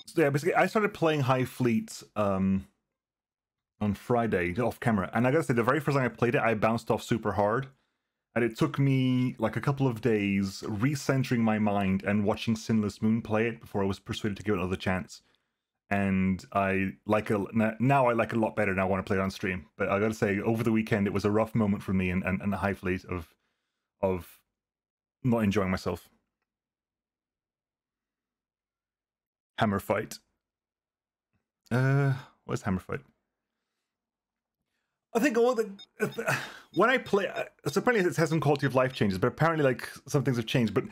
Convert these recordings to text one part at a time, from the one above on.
So yeah, basically, I started playing HighFleet on Friday off camera, and I gotta say, the very first time I played it, I bounced off super hard, and it took me like a couple of days recentering my mind and watching Sinless Moon play it before I was persuaded to give it another chance. And I like it now. I like it a lot better, and I want to play it on stream. But I gotta say, over the weekend, it was a rough moment for me and the HighFleet of not enjoying myself. Hammer fight. What's hammer fight? I think when I play, so apparently it has some quality of life changes, but apparently like some things have changed. But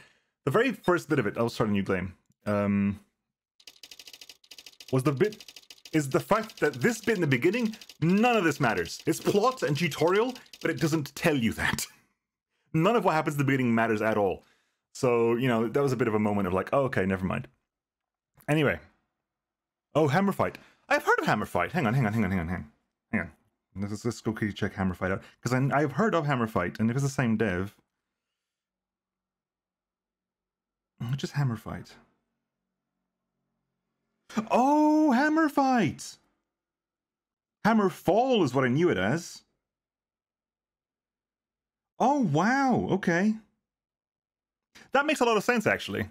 the very first bit of it, I'll start a new game. Was the fact that this bit in the beginning, none of this matters. It's plot and tutorial, but it doesn't tell you that. None of what happens in the beginning matters at all. So, you know, that was a bit of a moment of like, oh, okay, never mind. Anyway. Oh, Hammer Fight. I've heard of Hammer Fight. Hang on. Let's go check Hammer Fight out. Because I've heard of Hammer Fight, and if it's the same dev... Which is Hammer Fight? Oh, Hammer Fight! Hammerfall is what I knew it as. Oh, wow, okay. That makes a lot of sense, actually.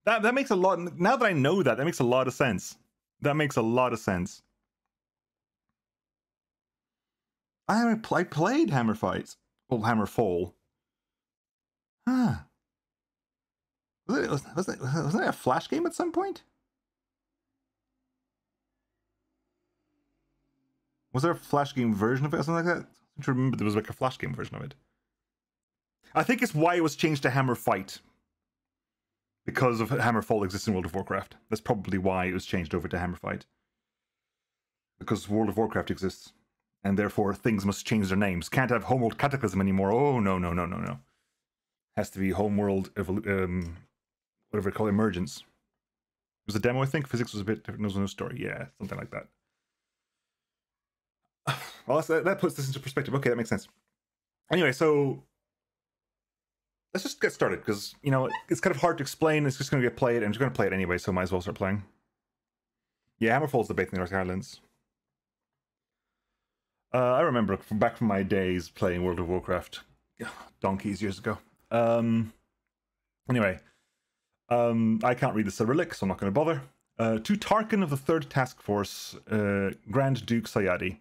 That makes a lot... Now that I know that, that makes a lot of sense. That makes a lot of sense. I played Hammer Fight. Well, Hammerfall. Huh. Was that a Flash game at some point? Was there a Flash game version of it or something like that? I don't remember there was like a Flash game version of it. I think it's why it was changed to Hammer Fight. Because of Hammerfall exists in World of Warcraft. That's probably why it was changed over to Hammer Fight. Because World of Warcraft exists. And therefore things must change their names. Can't have Homeworld Cataclysm anymore. Oh, no. Has to be Homeworld, whatever they call it, Emergence. It was a demo, I think. Physics was a bit different. There was no story. Yeah, something like that. Well, that puts this into perspective. Okay, that makes sense. Anyway, so let's just get started, because, you know, it's kind of hard to explain. It's just going to get played, and I'm just going to play it anyway, so might as well start playing. Yeah, Hammerfall's the base in the North Islands. I remember back from my days playing World of Warcraft. Donkeys years ago. Anyway. I can't read the Cyrillic, so I'm not going to bother. To Tarkin of the 3rd Task Force, Grand Duke Sayadi.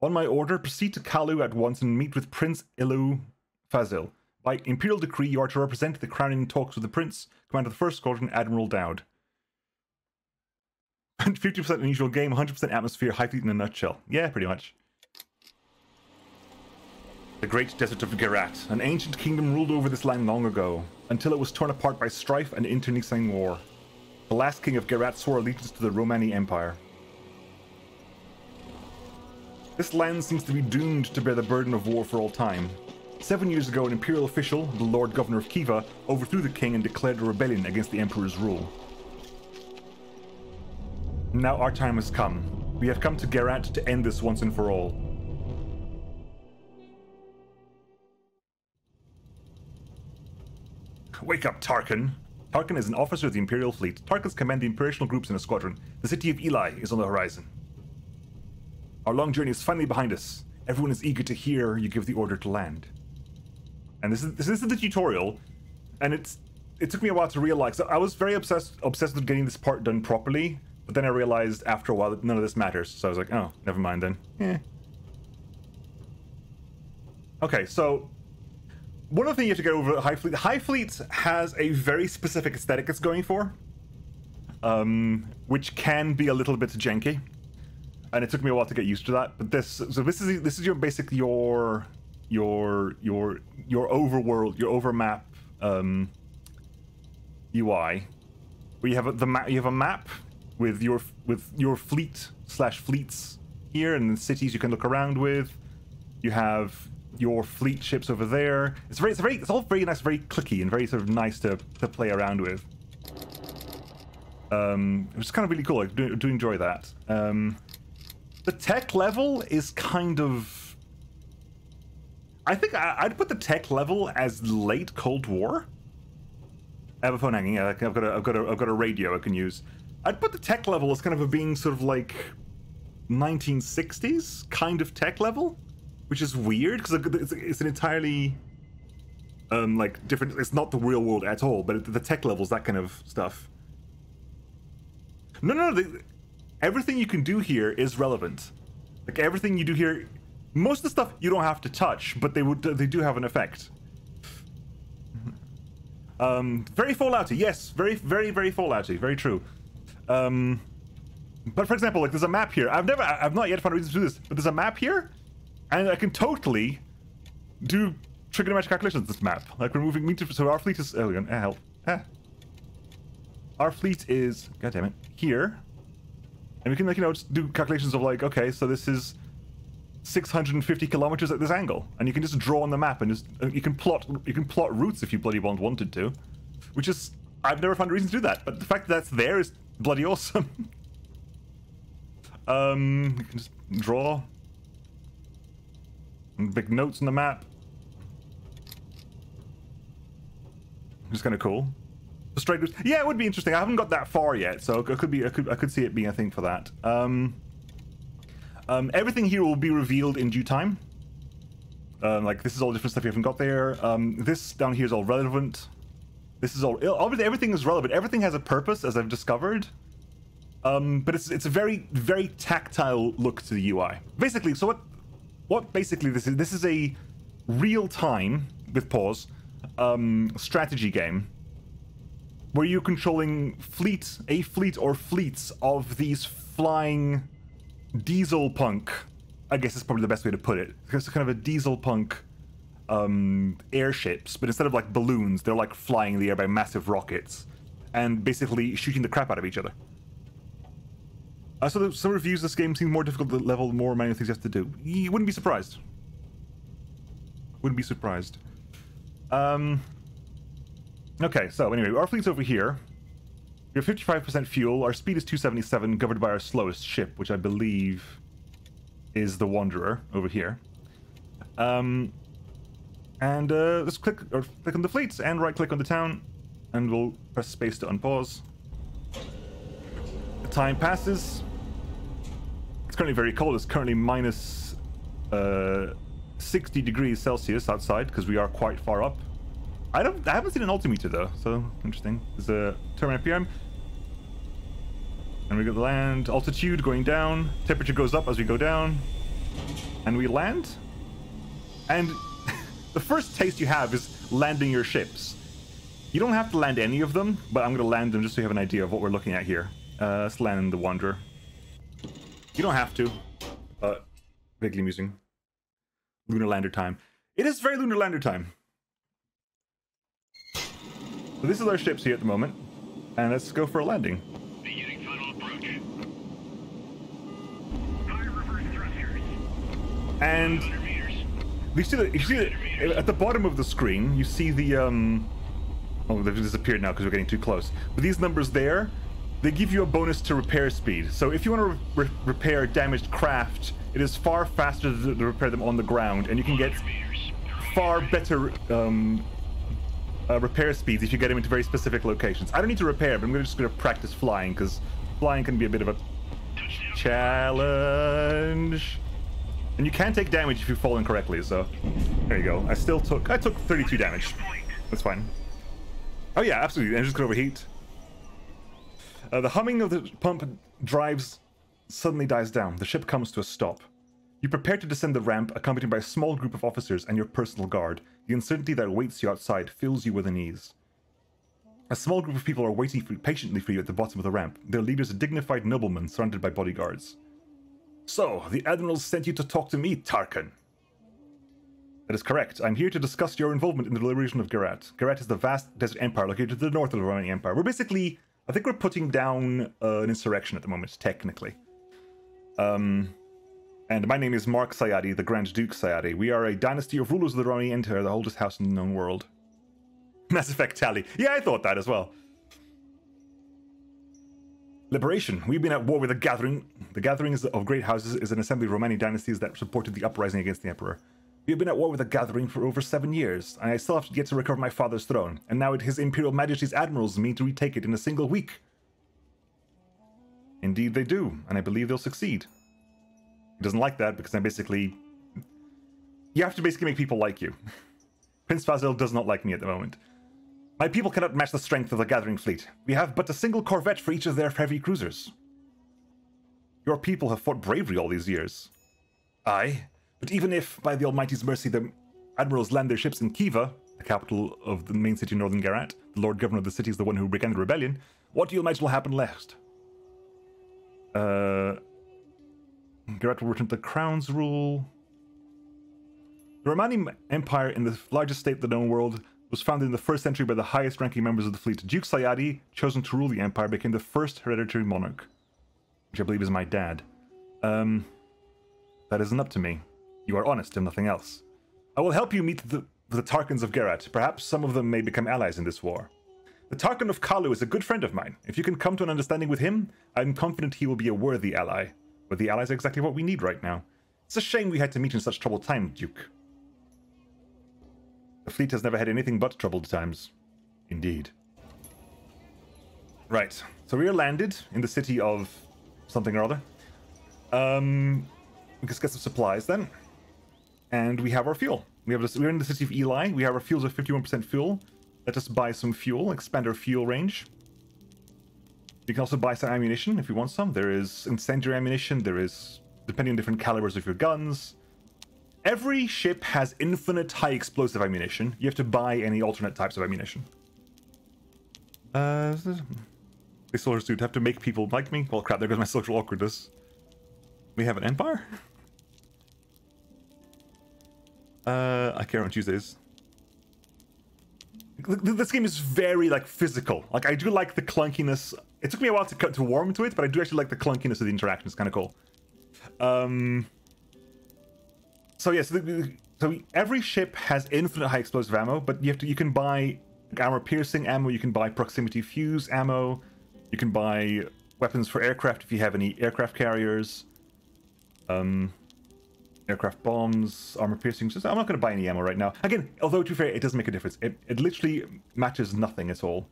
On my order, proceed to Kalu at once and meet with Prince Ilu Fazil. By Imperial decree, you are to represent the Crown in talks with the Prince, Commander of the 1st Squadron, Admiral Dowd. 50% unusual game, 100% atmosphere, HighFleet in a nutshell. Yeah, pretty much. The great desert of Gerat. An ancient kingdom ruled over this land long ago, until it was torn apart by strife and internecine war. The last king of Gerat swore allegiance to the Romanian Empire. This land seems to be doomed to bear the burden of war for all time. 7 years ago, an imperial official, the Lord Governor of Kiva, overthrew the king and declared a rebellion against the emperor's rule. Now our time has come. We have come to Gerat to end this once and for all. Wake up, Tarkin! Tarkin is an officer of the Imperial Fleet. Tarkins command the Imperial groups in a squadron. The city of Eli is on the horizon. Our long journey is finally behind us. Everyone is eager to hear you give the order to land. And this is the tutorial, and it took me a while to realize. So I was very obsessed with getting this part done properly, but then I realized after a while that none of this matters. So I was like, oh, never mind then. Okay, so one other thing you have to get over HighFleet. HighFleet has a very specific aesthetic it's going for, which can be a little bit janky, and it took me a while to get used to that. But this is your basically your overworld, your overmap UI, where you have a map with your fleets here, and the cities you can look around with. You have your fleet ships over there. It's all very nice, very clicky, and very sort of nice to play around with. Which is kind of really cool. I do enjoy that. The tech level is kind of... I think I'd put the tech level as late Cold War. I have a phone hanging. Yeah, I've got a radio I can use. I'd put the tech level as kind of a being sort of like 1960s kind of tech level, which is weird because it's an entirely like different. It's not the real world at all, but the tech level is that kind of stuff. No. Everything you can do here is relevant. Like everything you do here, most of the stuff you don't have to touch, but they do have an effect. Very Fallouty, yes, very Fallouty, very true. But for example, like there's a map here. I've not yet found a reason to do this, but there's a map here, and I can totally do trigonometric calculations with this map. Like we're moving meters, so our fleet is. Oh, help! Our fleet is, god damn it, here, and we can, like, you know, just do calculations of like, okay, so this is 650 kilometers at this angle, and you can just draw on the map and just you can plot routes if you bloody wanted to, which is, I've never found a reason to do that, but the fact that that's there is bloody awesome. You can just draw and make notes on the map, which is kind of cool. The straight routes, yeah, it would be interesting. I haven't got that far yet, so it could be, I could see it being a thing for that. Everything here will be revealed in due time. Like this is all different stuff you haven't got there. This down here is all relevant. This is all, obviously everything is relevant. Everything has a purpose, as I've discovered. But it's a very tactile look to the UI. Basically, so what basically this is a real-time, with pause, strategy game where you're controlling a fleet or fleets of these flying diesel punk, I guess is probably the best way to put it. It's kind of a diesel punk airships, but instead of like balloons, they're like flying in the air by massive rockets and basically shooting the crap out of each other. So some reviews, this game seems more difficult to level, the more manual things you have to do. You wouldn't be surprised. Wouldn't be surprised. Okay, so anyway, our fleet's over here. We have 55% fuel. Our speed is 277, governed by our slowest ship, which I believe is the Wanderer over here. Let's click on the fleets and right-click on the town, and we'll press space to unpause. The time passes. It's currently very cold. It's currently minus 60 degrees Celsius outside because we are quite far up. I haven't seen an altimeter though, so interesting. There's a term RPM. And we got the land altitude going down. Temperature goes up as we go down. And we land. And the first taste you have is landing your ships. You don't have to land any of them, but I'm going to land them just so you have an idea of what we're looking at here. Let's land the Wanderer. You don't have to, but vaguely amusing. Lunar lander time. It is very lunar lander time. So this is our ships here at the moment, and let's go for a landing. Beginning final approach. High reverse thrusters. And you see that at the bottom of the screen, you see the oh, they've disappeared now because we're getting too close. But these numbers there, they give you a bonus to repair speed. So if you want to repair damaged craft, it is far faster to repair them on the ground, and you can get far better repair speeds if you get them into very specific locations. I don't need to repair, but I'm just going to practice flying, because flying can be a bit of a challenge. And you can take damage if you fall incorrectly, so there you go. I took 32 damage. That's fine. Oh yeah, absolutely. Engines could overheat. The humming of the pump drives suddenly dies down. The ship comes to a stop. You prepare to descend the ramp, accompanied by a small group of officers and your personal guard. The uncertainty that awaits you outside fills you with unease. A small group of people are waiting patiently for you at the bottom of the ramp. Their leader is a dignified nobleman surrounded by bodyguards. So, the Admiral sent you to talk to me, Tarkan. That is correct. I'm here to discuss your involvement in the liberation of Gerat. Gerat is the vast desert empire located to the north of the Romanian Empire. We're basically, I think we're putting down an insurrection at the moment, technically. And my name is Mark Sayadi, the Grand Duke Sayadi. We are a dynasty of rulers of the Romanian Empire, the oldest house in the known world. Mass Effect tally. Yeah, I thought that as well. Liberation. We've been at war with the Gathering. The Gathering of great houses is an assembly of Romanian dynasties that supported the uprising against the Emperor. We have been at war with the Gathering for over 7 years, and I still have yet to recover my father's throne, and now His Imperial Majesty's admirals mean to retake it in a single week. Indeed they do, and I believe they'll succeed. He doesn't like that because I'm basically... You have to basically make people like you. Prince Fazil does not like me at the moment. My people cannot match the strength of the Gathering fleet. We have but a single corvette for each of their heavy cruisers. Your people have fought bravely all these years. Aye, but even if, by the Almighty's mercy, the admirals land their ships in Kiva, the capital of the main city of Northern Gerat, the Lord Governor of the city is the one who began the rebellion, what do you imagine will happen next? Gerat will return to the Crown's rule. The Romanian Empire, in the largest state of the known world, was founded in the 1st century by the highest-ranking members of the fleet. Duke Sayadi, chosen to rule the empire, became the first hereditary monarch, which I believe is my dad. That isn't up to me. You are honest and nothing else. I will help you meet the Tarkans of Gerat. Perhaps some of them may become allies in this war. The Tarkan of Kalu is a good friend of mine. If you can come to an understanding with him, I'm confident he will be a worthy ally. Worthy allies are exactly what we need right now. It's a shame we had to meet in such troubled times, Duke. The fleet has never had anything but troubled times. Indeed. Right, so we are landed in the city of something or other. We just get some supplies then. And we have our fuel. We're in the city of Eli. We have our fuels of 51% fuel. Let us buy some fuel, expand our fuel range. You can also buy some ammunition if you want some. There is incendiary ammunition. There is, depending on different calibers of your guns. Every ship has infinite high explosive ammunition. You have to buy any alternate types of ammunition. This soldier suit have to make people like me. Well, crap, there goes my social awkwardness. We have an empire? I care on Tuesdays. This game is very, like, physical. Like, I do like the clunkiness. It took me a while to warm to it, but I do actually like the clunkiness of the interaction. It's kind of cool. So, yes, every ship has infinite high explosive ammo, but you can buy armor-piercing ammo, you can buy proximity fuse ammo, you can buy weapons for aircraft if you have any aircraft carriers. Aircraft bombs, armor-piercing systems. I'm not going to buy any ammo right now. Again, although to be fair, it does make a difference. It literally matches nothing at all.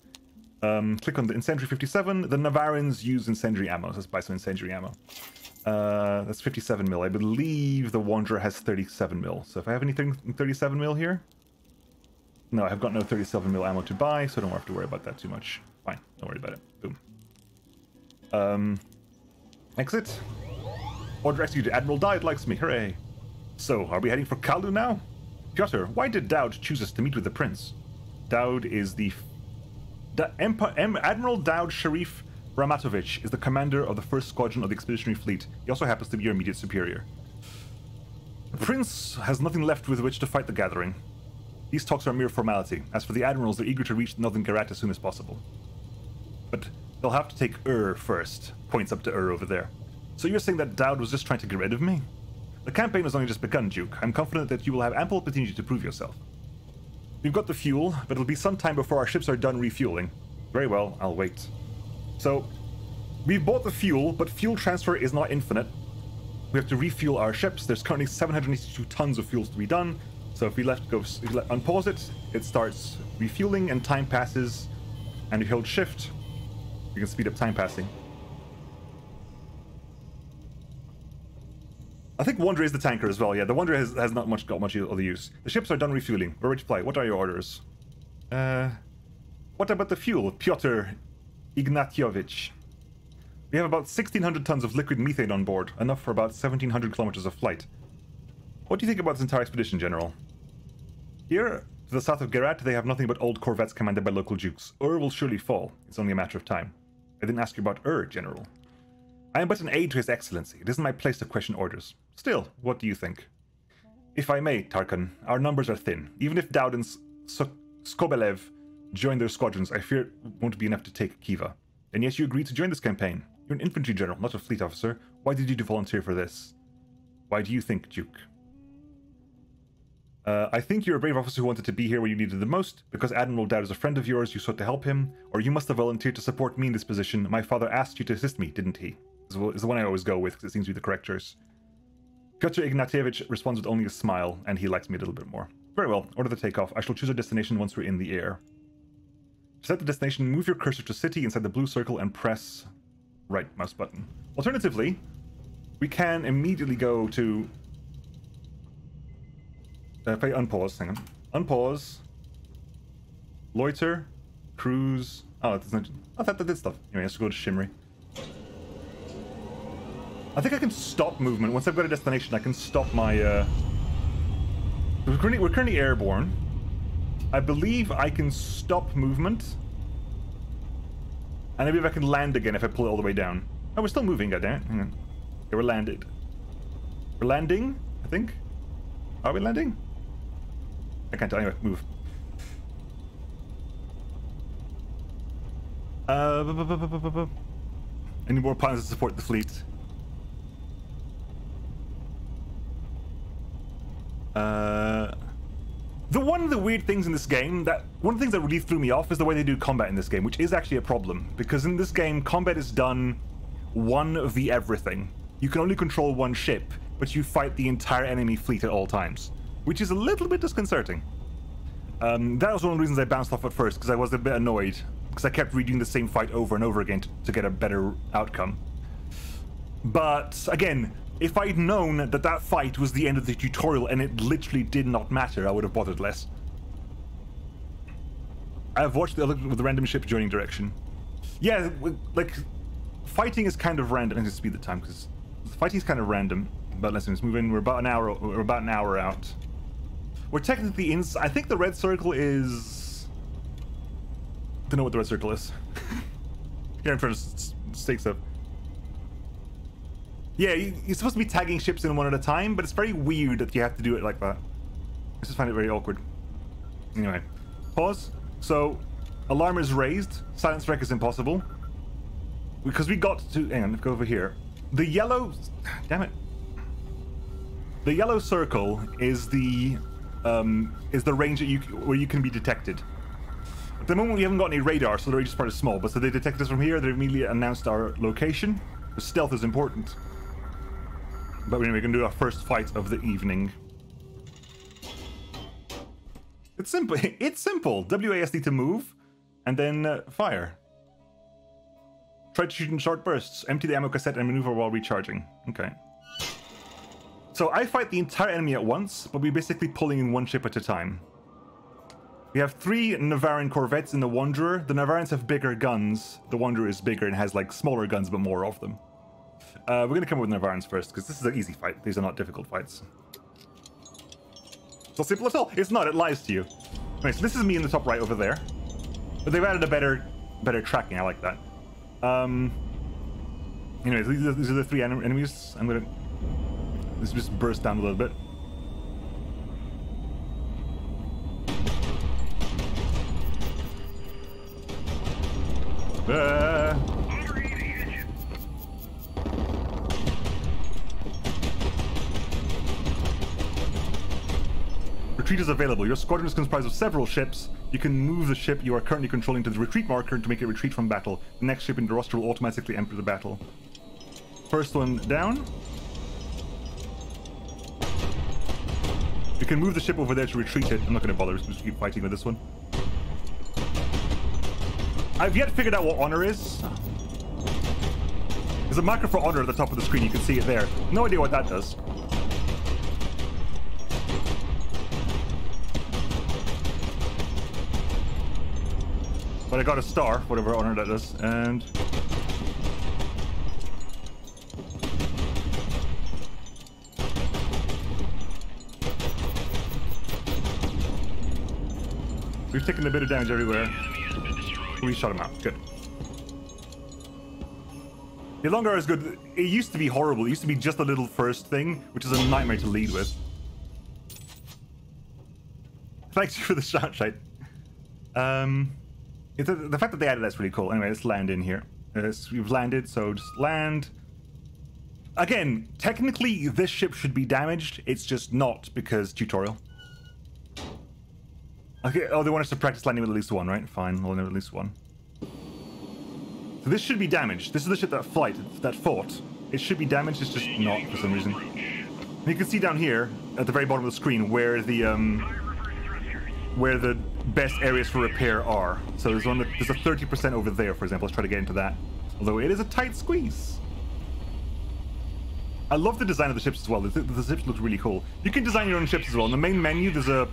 Click on the Incendiary 57. The Navarans use incendiary ammo. Let's buy some incendiary ammo. That's 57 mil. I believe the Wanderer has 37 mil. So if I have anything in 37 mil here... No, I have got no 37 mil ammo to buy, so I don't have to worry about that too much. Fine, don't worry about it. Boom. Exit. Order executed. Admiral Dowd likes me. Hooray. So, are we heading for Kalu now? Piotr, why did Dowd choose us to meet with the prince? Dowd is the... Admiral Dowd Sharif Ramatovich is the commander of the 1st Squadron of the Expeditionary Fleet. He also happens to be your immediate superior. The prince has nothing left with which to fight the Gathering. These talks are a mere formality. As for the admirals, they're eager to reach Northern Gerat as soon as possible. But they'll have to take first. Points up to over there. So you're saying that Dowd was just trying to get rid of me? The campaign has only just begun, Duke. I'm confident that you will have ample opportunity to prove yourself. We've got the fuel, but it'll be some time before our ships are done refueling. Very well, I'll wait. So, we've bought the fuel, but fuel transfer is not infinite. We have to refuel our ships. There's currently 782 tons of fuels to be done. So if we unpause it, it starts refueling and time passes. And if you hold shift, you can speed up time passing. I think Wanderer is the tanker as well. Yeah, the Wanderer has not got much other use. The ships are done refueling. We're ready to fly. What are your orders? What about the fuel, Piotr Ignatievich? We have about 1,600 tons of liquid methane on board, enough for about 1,700 kilometers of flight. What do you think about this entire expedition, General? Here, to the south of Gerat, they have nothing but old corvettes commanded by local dukes. Will surely fall. It's only a matter of time. I didn't ask you about General. I am but an aide to His Excellency. It isn't my place to question orders. Still, what do you think? If I may, Tarkan, our numbers are thin. Even if Dowd and Skobelev join their squadrons, I fear it won't be enough to take Kiva. And yet you agreed to join this campaign. You're an infantry general, not a fleet officer. Why did you volunteer for this? Why do you think, Duke? I think you're a brave officer who wanted to be here when you needed it the most, because Admiral Dowd is a friend of yours, you sought to help him, or you must have volunteered to support me in this position. My father asked you to assist me, didn't he? Is the one I always go with, because it seems to be the correct choice. Piotr Ignatievich responds with only a smile, and he likes me a little bit more. Very well. Order the takeoff. I shall choose our destination once we're in the air. To set the destination, move your cursor to city inside the blue circle and press right mouse button. Alternatively, we can immediately go to... if I unpause, hang on. Unpause. Loiter. Cruise. Oh, it doesn't... I thought that did stuff. Anyway, let's go to Shimmery. I think I can stop movement. Once I've got a destination, I can stop my... We're currently airborne. I believe I can stop movement. And maybe if I can land again if I pull it all the way down. Oh, we're still moving, goddammit. Hang on. Okay, we're landed. We're landing, I think. Are we landing? I can't tell. Anyway, move. Any more pilots to support the fleet? One of the weird things in this game, one of the things that really threw me off is the way they do combat in this game, which is actually a problem. Because in this game, combat is done one v everything. You can only control one ship, but you fight the entire enemy fleet at all times, which is a little bit disconcerting. That was one of the reasons I bounced off at first, because I was a bit annoyed, because I kept redoing the same fight over and over again to get a better outcome. But again, if I'd known that that fight was the end of the tutorial and it literally did not matter, I would have bothered less. I've watched the other with the random ship joining direction. Yeah, like, fighting is kind of random. I'm going to speed the time because fighting is kind of random. But let's move in. We're about an hour out. We're technically in. I think the red circle is. Don't know what the red circle is. Here in front of stakes up. Yeah, you're supposed to be tagging ships in one at a time, but it's very weird that you have to do it like that. I just find it very awkward. Anyway, pause. So, alarm is raised. Silence wreck is impossible. Because we got to... Hang on, let's go over here. The yellow... Damn it. The yellow circle is the range that where you can be detected. At the moment, we haven't got any radar, so the radius part is small. But so they detected us from here. They immediately announced our location. The stealth is important. But anyway, we can do our first fight of the evening. It's simple. It's simple. WASD to move, and then fire. Try to shoot in short bursts. Empty the ammo cassette and maneuver while recharging. Okay. So I fight the entire enemy at once, but we're basically pulling in one ship at a time. We have 3 Navaran corvettes in the Wanderer. The Navarans have bigger guns. The Wanderer is bigger and has like smaller guns, but more of them. We're going to come up with Navarans first, because this is an easy fight. These are not difficult fights. It's not simple at all. It's not. It lies to you. Okay, so this is me in the top right over there. But they've added a better tracking. I like that. Anyways, these are the 3 enemies. I'm going to... Let's just burst down a little bit. Retreat is available. Your squadron is comprised of several ships. You can move the ship you are currently controlling to the retreat marker to make it retreat from battle. The next ship in the roster will automatically enter the battle. First one down. You can move the ship over there to retreat it. I'm not going to bother. Just keep fighting with this one. I've yet figured out what honor is. There's a marker for honor at the top of the screen. You can see it there. No idea what that does. But I got a star, whatever honor that is, and... We've taken a bit of damage everywhere. We shot him out. Good. The longer is good. It used to be horrible. It used to be just a little first thing, which is a nightmare to lead with. Thanks for the shot, shite. The fact that they added that's really cool. Anyway, let's land in here. We've landed, so just land. Again, technically, this ship should be damaged. It's just not because tutorial. Okay, oh, they want us to practice landing with at least one, right? Fine, we'll land with at least one. So this should be damaged. This is the ship that fought. It should be damaged, it's just not for some reason. And you can see down here at the very bottom of the screen where the best areas for repair are. So there's a 30% over there, for example. Let's try to get into that. Although it is a tight squeeze. I love the design of the ships as well. The ships look really cool. You can design your own ships as well. In the main menu, there's a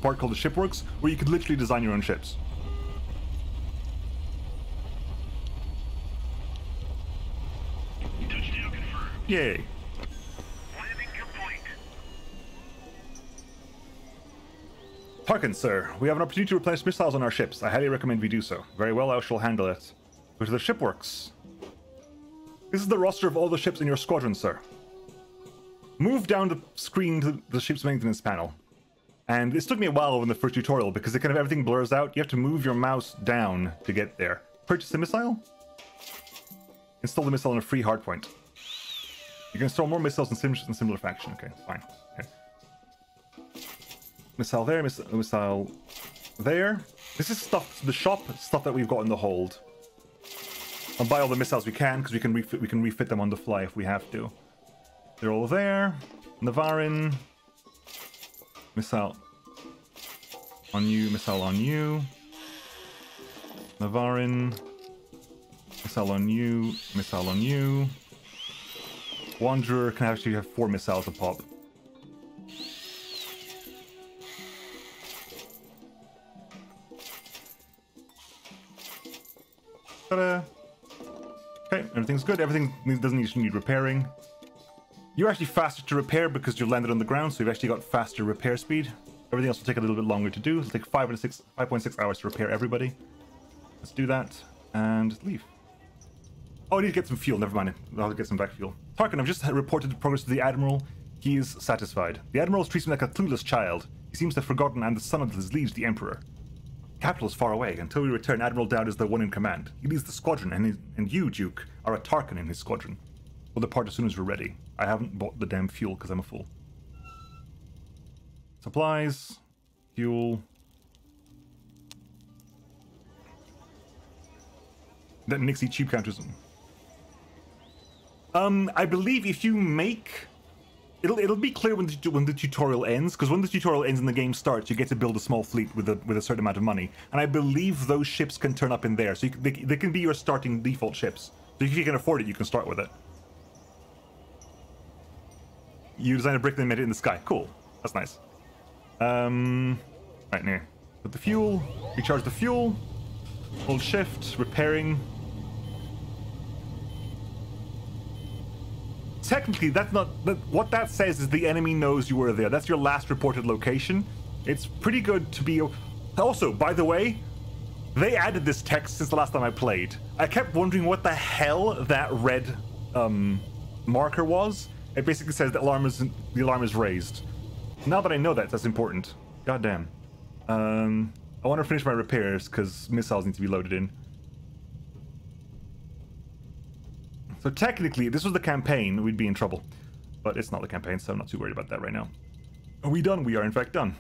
part called the Shipworks where you could literally design your own ships. Touchdown confirmed. Yay. Landing complete. Tarkin, sir, we have an opportunity to replenish missiles on our ships. I highly recommend we do so. Very well, I shall handle it. Go to the Shipworks. This is the roster of all the ships in your squadron, sir. Move down the screen to the ship's maintenance panel. And this took me a while in the first tutorial because everything blurs out. You have to move your mouse down to get there. Purchase a missile. Install the missile on a free hardpoint. You can install more missiles in similar faction. Okay, fine. Okay. Missile there, missile there. This is stuff, the shop stuff that we've got in the hold. I'll buy all the missiles we can because we can refit them on the fly if we have to. They're all there. Navarin. Missile on you, missile on you. Navarin. Missile on you, missile on you. Wanderer can actually have 4 missiles a pop. Ta-da! Okay, everything's good. Everything doesn't need repairing. You're actually faster to repair because you're landed on the ground, so you've actually got faster repair speed. Everything else will take a little bit longer to do. It'll take 5.6 hours to repair everybody. Let's do that and leave. Oh, I need to get some fuel. Never mind. I'll get some back fuel. Tarkin, I've just reported the progress to the Admiral. He is satisfied. The Admiral treats me like a clueless child. He seems to have forgotten I'm the son of his liege, the Emperor. Capital is far away. Until we return, Admiral Dowd is the one in command. He leads the squadron, and you, Duke, are a Tarkin in his squadron. We'll depart as soon as we're ready. I haven't bought the damn fuel because I'm a fool. Supplies. Fuel. That Nixie cheap counters. I believe if you make... It'll be clear when the tutorial ends, because when the tutorial ends and the game starts, you get to build a small fleet with a certain amount of money. And I believe those ships can turn up in there, so they can be your starting default ships. So if you can afford it, you can start with it. You design a brick and made it in the sky. Cool. That's nice. Right now. Put the fuel. Recharge the fuel. Hold shift. Repairing. Technically, that's not... What that says is the enemy knows you were there. That's your last reported location. It's pretty good to be... Also, by the way, they added this text since the last time I played. I kept wondering what the hell that red marker was. It basically says that the alarm is raised. Now that I know that, that's important. God damn. I want to finish my repairs because missiles need to be loaded in. So technically, if this was the campaign, we'd be in trouble. But it's not the campaign, so I'm not too worried about that right now. Are we done? We are in fact done.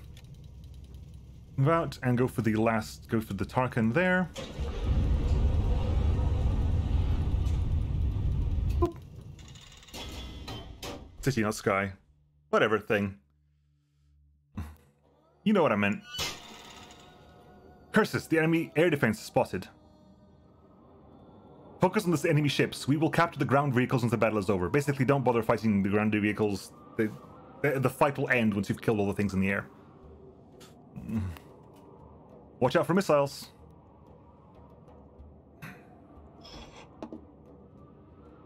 Move out and go for the Tarkin there. Boop. City, not sky. Whatever thing. You know what I meant. Curses, the enemy air defense is spotted. Focus on the enemy ships. We will capture the ground vehicles once the battle is over. Basically, don't bother fighting the ground vehicles. The fight will end once you've killed all the things in the air. Watch out for missiles.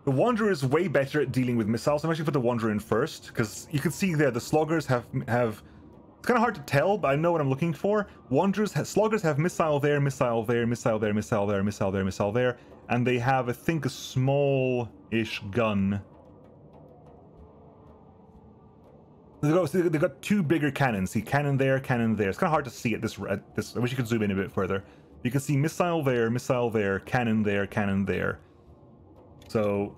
The Wanderer is way better at dealing with missiles. I'm actually put the Wanderer in first, because you can see there the Sloggers have... It's kind of hard to tell, but I know what I'm looking for. Sloggers have missile there, missile there, missile there, missile there, missile there, missile there. And they have, I think, a small-ish gun. They've got 2 bigger cannons. See, cannon there, cannon there. It's kind of hard to see at this. I wish you could zoom in a bit further. You can see missile there, cannon there, cannon there. So,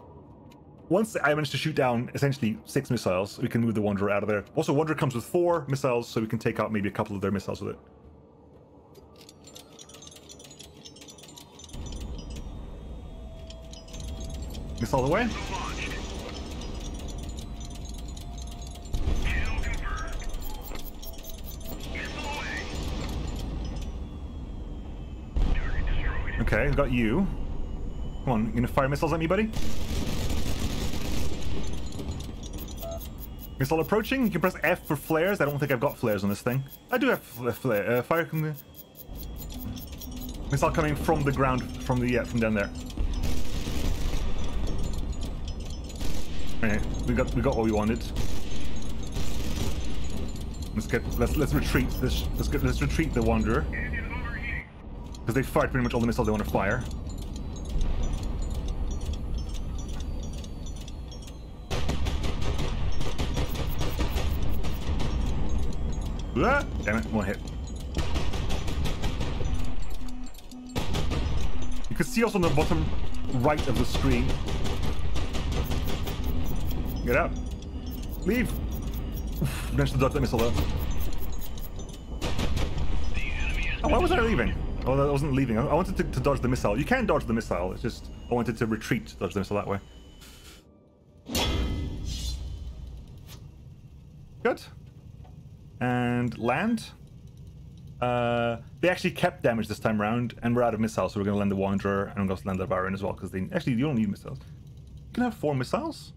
once I manage to shoot down essentially 6 missiles, we can move the Wanderer out of there. Also, Wanderer comes with 4 missiles, so we can take out maybe a couple of their missiles with it. Missile away. Okay, I've got you. Come on, you gonna fire missiles at me, buddy? Missile approaching. You can press F for flares. I don't think I've got flares on this thing. I do have flare. Fire. Missile coming from the ground, from down there. Alright, we got what we wanted. Let's retreat. Let's retreat the Wanderer. Because they fired pretty much all the missiles they want to fire. Ah, damn it, one hit. You can see also on the bottom right of the screen. Get out. Leave. Oof, managed to dodge that missile though. Oh, why was I leaving? Oh, I wasn't leaving. I wanted to dodge the missile. You can dodge the missile. It's just I wanted to retreat, dodge the missile that way. Good. And land. They actually kept damage this time around, and we're out of missiles, so we're going to land the Wanderer, and I'm going to land the Baron as well, because they actually you don't need missiles. You can have 4 missiles.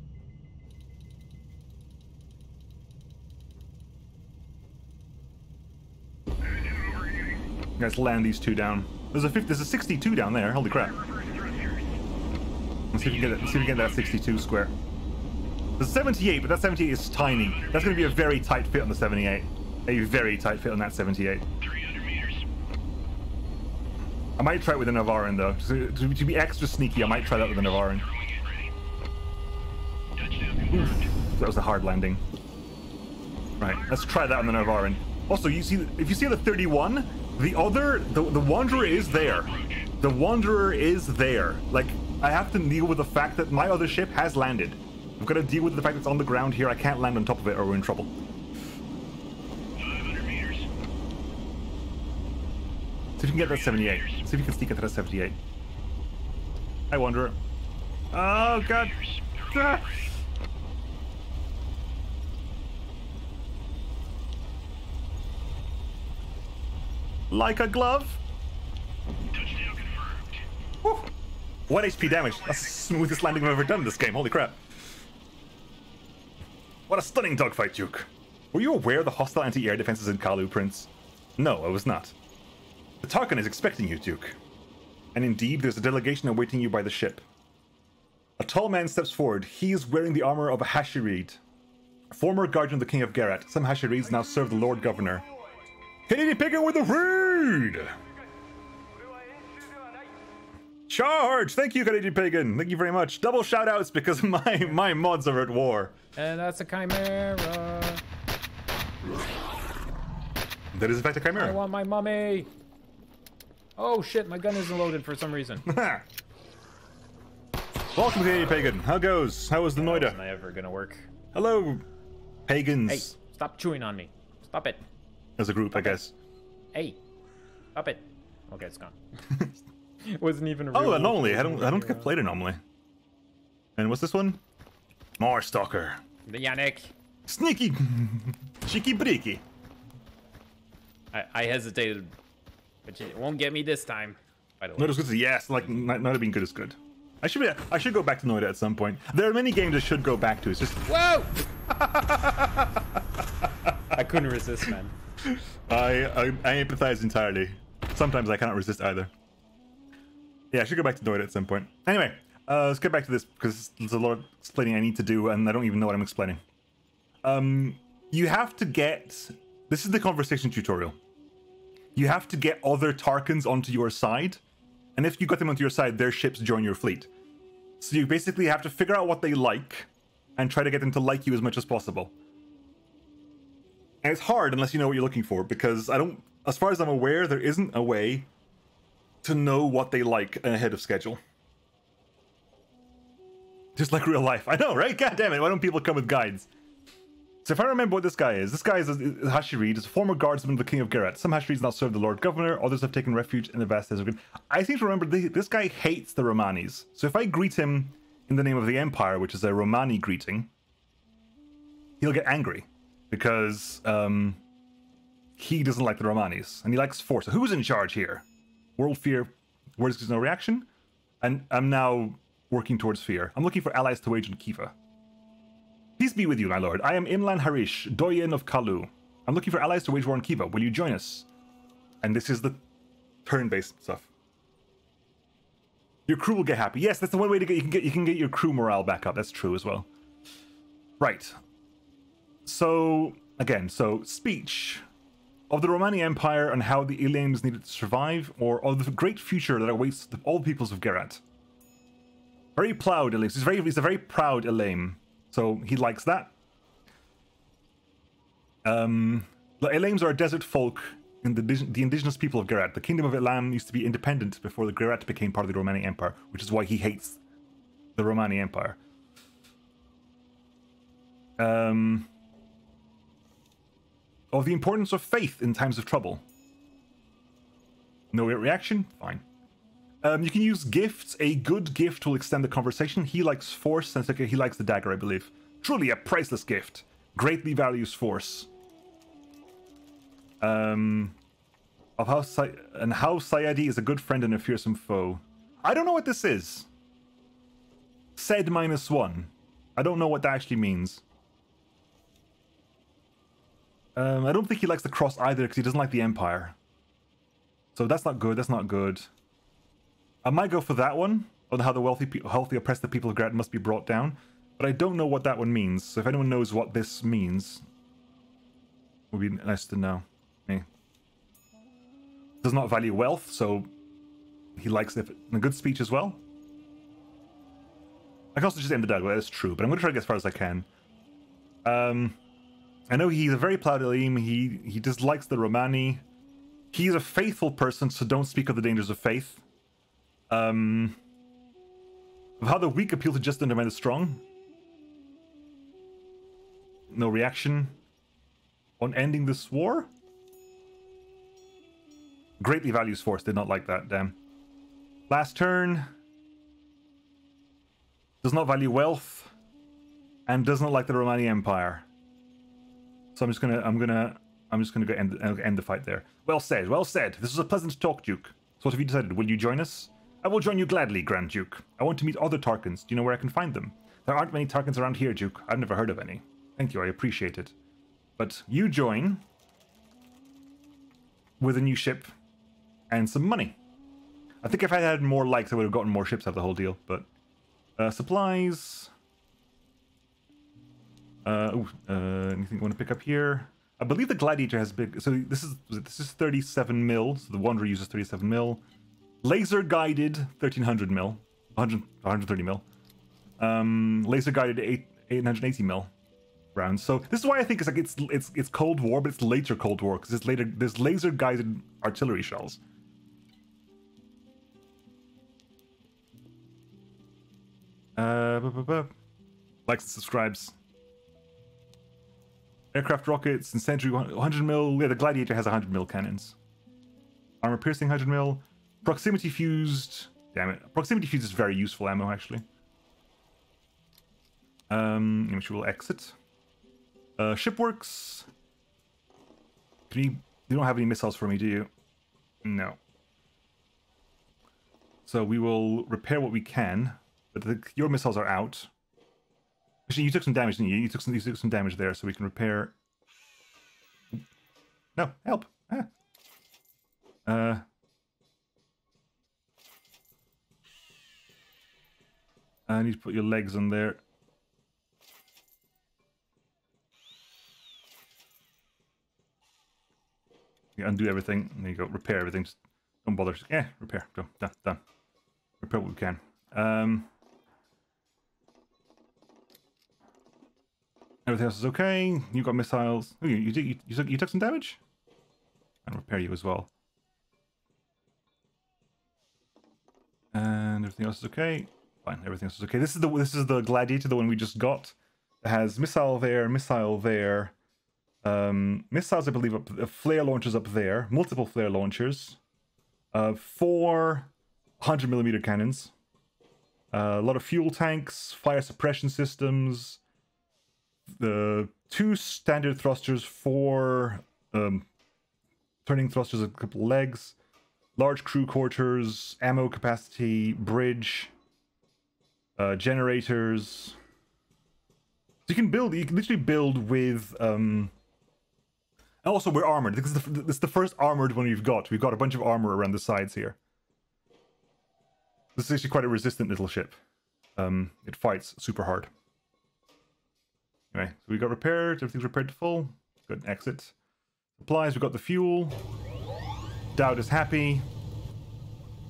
Let's land these 2 down. There's a 62 down there. Holy crap! Let's see if we can get it. Let's see if we can get that 62 square. There's 78, but that 78 is tiny. That's going to be a very tight fit on the 78. A very tight fit on that 78. 300 meters. I might try it with a Navarin though. To be extra sneaky, I might try that with a Navarin. That was a hard landing. Right, let's try that on the Navarin. Also, if you see the 31, the Wanderer is there. The Wanderer is there. Like, I have to deal with the fact that my other ship has landed. I've got to deal with the fact that it's on the ground here. I can't land on top of it or we're in trouble. 500 meters. See if you can get that 78. See if you can sneak into that 78. I wonder. Oh, God. Ah. Like a glove. Touchdown confirmed. Whew. 1 HP damage. That's the smoothest landing I've ever done in this game. Holy crap. What a stunning dogfight, Duke. Were you aware of the hostile anti-air defenses in Kalu, Prince? No, I was not. The Tarkan is expecting you, Duke. And indeed, there's a delegation awaiting you by the ship. A tall man steps forward. He is wearing the armor of a Hashirid, former guardian of the King of Gerat. Some Hashirids now serve the Lord Governor. Kennedy Piggin with the raid! Charge! Thank you, Kennedy Pagan. Thank you very much. Double shoutouts because my mods are at war. And that's a chimera. That is in fact a I chimera. want my mummy. Oh shit, my gun isn't loaded for some reason. Welcome, Kennedy Pagan. How goes? How was the Noida? Isn't that ever gonna work? Hello, pagans. Hey, stop chewing on me. Stop it. As a group, I guess. Hey, stop it. Okay, it's gone. It wasn't even a real Oh, wolf. anomaly. I don't think I've played anomaly. And what's this one? More stalker. The Yannick. Sneaky, cheeky breaky. I hesitated, but it won't get me this time. By the way. Not as good as yes, like not being good as good. I should go back to Noida at some point. There are many games I should go back to. It's just Whoa! I couldn't resist, man. I empathize entirely. Sometimes I cannot resist either. Yeah, I should go back to Noida at some point. Anyway, let's get back to this because there's a lot of explaining I need to do, and I don't even know what I'm explaining. You have to get. This is the conversation tutorial. You have to get other Tarkans onto your side, and if you got them onto your side, their ships join your fleet. So you basically have to figure out what they like, and try to get them to like you as much as possible. And it's hard unless you know what you're looking for, because as far as I'm aware, there isn't a way to know what they like ahead of schedule. Just like real life. I know, right? God damn it, why don't people come with guides? So if I remember what this guy is a Hashirid, is a former guardsman of the King of Gerat. Some Hashirids now serve the Lord Governor, others have taken refuge in the vast desert. I seem to remember this guy hates the Romanis. So if I greet him in the name of the Empire, which is a Romani greeting, he'll get angry. Because he doesn't like the Romanis, and he likes force. So who's in charge here? World Fear Words gives no reaction. And I'm now working towards fear. I'm looking for allies to wage on Kiva. Peace be with you, my lord. I am Inland Harish, Doyen of Kalu. I'm looking for allies to wage war on Kiva. Will you join us? And this is the turn-based stuff. Your crew will get happy. Yes, that's the one way to get you can get your crew morale back up. That's true as well. Right. So again, speech of the Romanian Empire and how the Ilames needed to survive, or of the great future that awaits all peoples of Gerat. Very proud Ilames. He's a very proud Ilame. So he likes that. The Ilames are a desert folk in the indigenous people of Gerat. The Kingdom of Ilam used to be independent before the Gerat became part of the Romanian Empire, which is why he hates the Romanian Empire. Of the importance of faith in times of trouble. No reaction? Fine. You can use gifts. A good gift will extend the conversation. He likes force, and he likes the dagger, I believe. Truly a priceless gift. Greatly values force. Of how Sayadi is a good friend and a fearsome foe. I don't know what this is. Said -1. I don't know what that actually means. I don't think he likes the cross either because he doesn't like the Empire. So that's not good. That's not good. I might go for that one on how the healthy oppressed people of Gerat must be brought down, but I don't know what that one means. So if anyone knows what this means, it would be nice to know. Me. Does not value wealth, so he likes it in a good speech as well. I can also just end the dialogue. That's true, but I'm going to try to get as far as I can. I know he's a very proud Elim. He dislikes the Romani. He's a faithful person, so don't speak of the dangers of faith. Of how the weak appeal to just undermine the strong. No reaction. On ending this war? Greatly values force. Did not like that, damn. Last turn. Does not value wealth. And does not like the Romanian Empire. So I'm just gonna go end the fight there. Well said, well said. This was a pleasant talk, Duke. So what have you decided? Will you join us? I will join you gladly, Grand Duke. I want to meet other Tarkans. Do you know where I can find them? There aren't many Tarkans around here, Duke. I've never heard of any. Thank you, I appreciate it. But you join with a new ship and some money. I think if I had more likes, I would have gotten more ships out of the whole deal. But supplies. Anything you want to pick up here? I believe the Gladiator has big. So this is 37 mil. So the Wanderer uses 37 mil. Laser guided 1300 mil, 130 mil. Laser guided 880 mil rounds. So this is why I think it's Cold War, but it's later Cold War because there's laser guided artillery shells. Likes and subscribes. Aircraft rockets, incendiary 100 mil. Yeah, the Gladiator has 100 mil cannons. Armor piercing 100 mil. Proximity fused. Damn it. Proximity fused is very useful ammo, actually. Which we'll exit. Shipworks. You don't have any missiles for me, do you? No. So we will repair what we can. But your missiles are out. Actually, you took some damage, didn't you? You took some damage there, so we can repair. No, help. I need to put your legs on there. You undo everything. There you go. Repair everything. Just don't bother. Yeah, repair. Go. Done. Repair what we can. Everything else is okay. You got missiles. Oh, you took some damage? I'll repair you as well. And everything else is okay. Fine, everything else is okay. This is the Gladiator, the one we just got. It has missile there, missile there. Missiles, I believe, flare launchers up there. Multiple flare launchers. 4 100mm cannons. A lot of fuel tanks, fire suppression systems. 2 standard thrusters, 4 turning thrusters, a couple legs. large crew quarters, ammo capacity, bridge, generators. So you can literally build with, and also we're armored. This is the first armored one we've got. We've got a bunch of armor around the sides here. This is actually quite a resistant little ship. It fights super hard. Anyway, so we got repaired. Everything's repaired to full. Good, exit. Supplies, we got the fuel. Dowd is happy.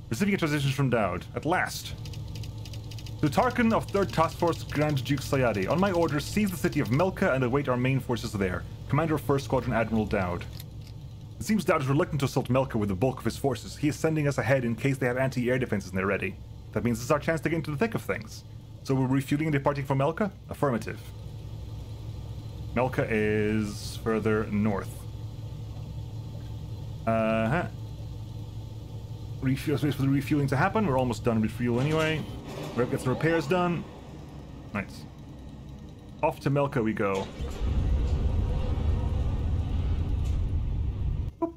Receiving a transition from Dowd. At last. To Tarkin of 3rd Task Force, Grand Duke Sayadi. On my orders, seize the city of Melka and await our main forces there. Commander of 1st Squadron Admiral Dowd. It seems Dowd is reluctant to assault Melka with the bulk of his forces. He is sending us ahead in case they have anti-air defenses and they're ready. That means this is our chance to get into the thick of things. So we're refueling and departing from Melka? Affirmative. Melka is further north. Refuel space for the refueling to happen. We're almost done with fuel anyway. We'll get some repairs done. Nice. Off to Melka we go. Boop.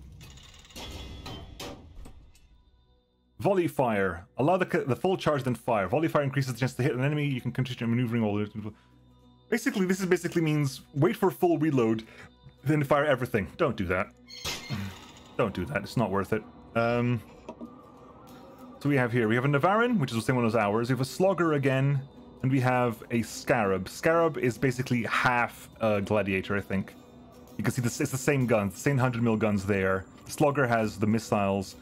Volley fire. Allow the full charge, then fire. Volley fire increases the chance to hit an enemy. You can continue maneuvering all the... Basically, this basically means wait for full reload, then fire everything. Don't do that. Don't do that. It's not worth it. So we have here, we have a Navarin, which is the same one as ours. We have a Slogger again, and we have a Scarab. Scarab is basically half a Gladiator, I think. You can see this, it's the same guns, the same 100mm guns there. The Slogger has the missiles,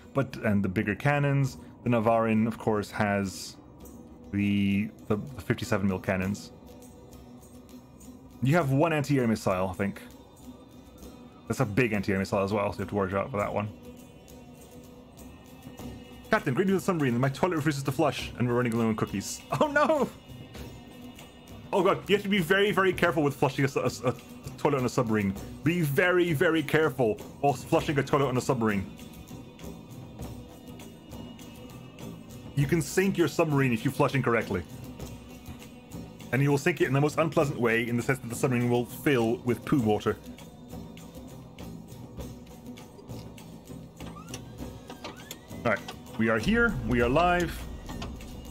and the bigger cannons. The Navarin, of course, has the 57mm cannons. You have one anti-air missile, I think. That's a big anti-air missile as well, so you have to watch out for that one. Captain, great news with the submarine. My toilet refuses to flush, and we're running low on cookies. Oh no! Oh god, you have to be very, very careful with flushing a toilet on a submarine. Be very, very careful while flushing a toilet on a submarine. You can sink your submarine if you flush incorrectly. And you will sink it in the most unpleasant way, in the sense that the submarine will fill with poo water. Alright, we are here, we are live.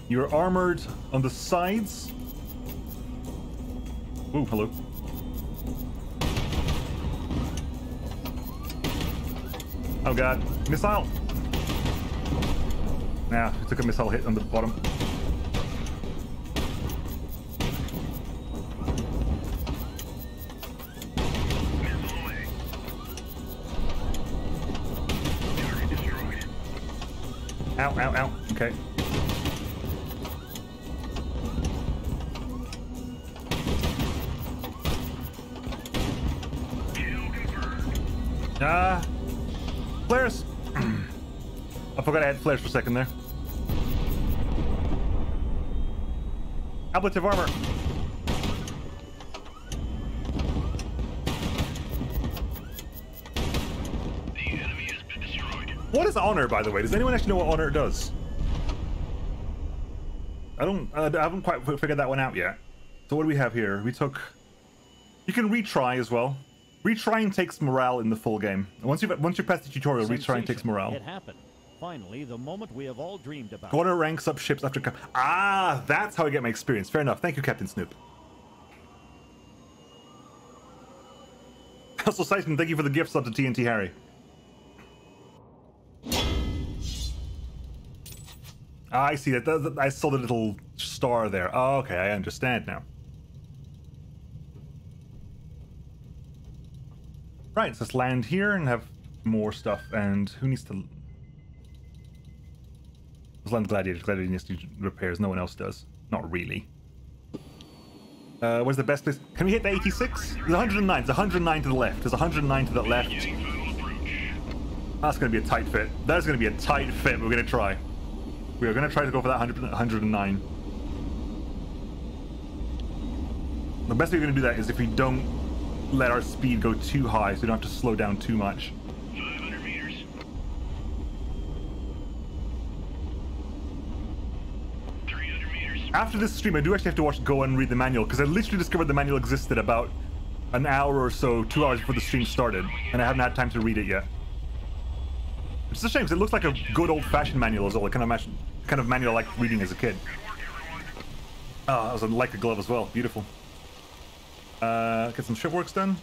You're armored on the sides. Ooh, hello. Oh god, missile! Nah, it took a missile hit on the bottom. Ow, ow, ow. Okay. Flares! I forgot I had flares for a second there. Ablative armor. What is honor, by the way? Does anyone actually know what honor does? I haven't quite figured that one out yet. So what do we have here? We took... You can retry as well. Retrying takes morale in the full game. Once you pass the tutorial, retrying takes morale. It happened. Finally, the moment we have all dreamed about. Honor ranks up ships after... Ah, that's how I get my experience. Fair enough. Thank you, Captain Snoop. Also, Sighton, thank you for the gift sub to TNT Harry. I see that. I saw the little star there. Oh, okay, I understand now. Right, so let's land here and have more stuff. And who needs to... Let's land Gladiator. Gladiator needs to do repairs. No one else does. Not really. Where's the best place? Can we hit the 86? There's 109. There's 109 to the left. There's 109 to the left. That's going to be a tight fit. That's going to be a tight fit. We're going to try. We are going to try to go for that 109. The best way we're going to do that is if we don't let our speed go too high, so we don't have to slow down too much. 500 meters. 300 meters. After this stream, I do actually have to go and read the manual, because I literally discovered the manual existed about an hour or so, 2 hours before the stream started, and I haven't had time to read it yet. Which is a shame because it looks like a good old-fashioned manual as well. Kind of manual I like reading as a kid. Oh, that was like a glove as well. Beautiful. Get some shipworks done.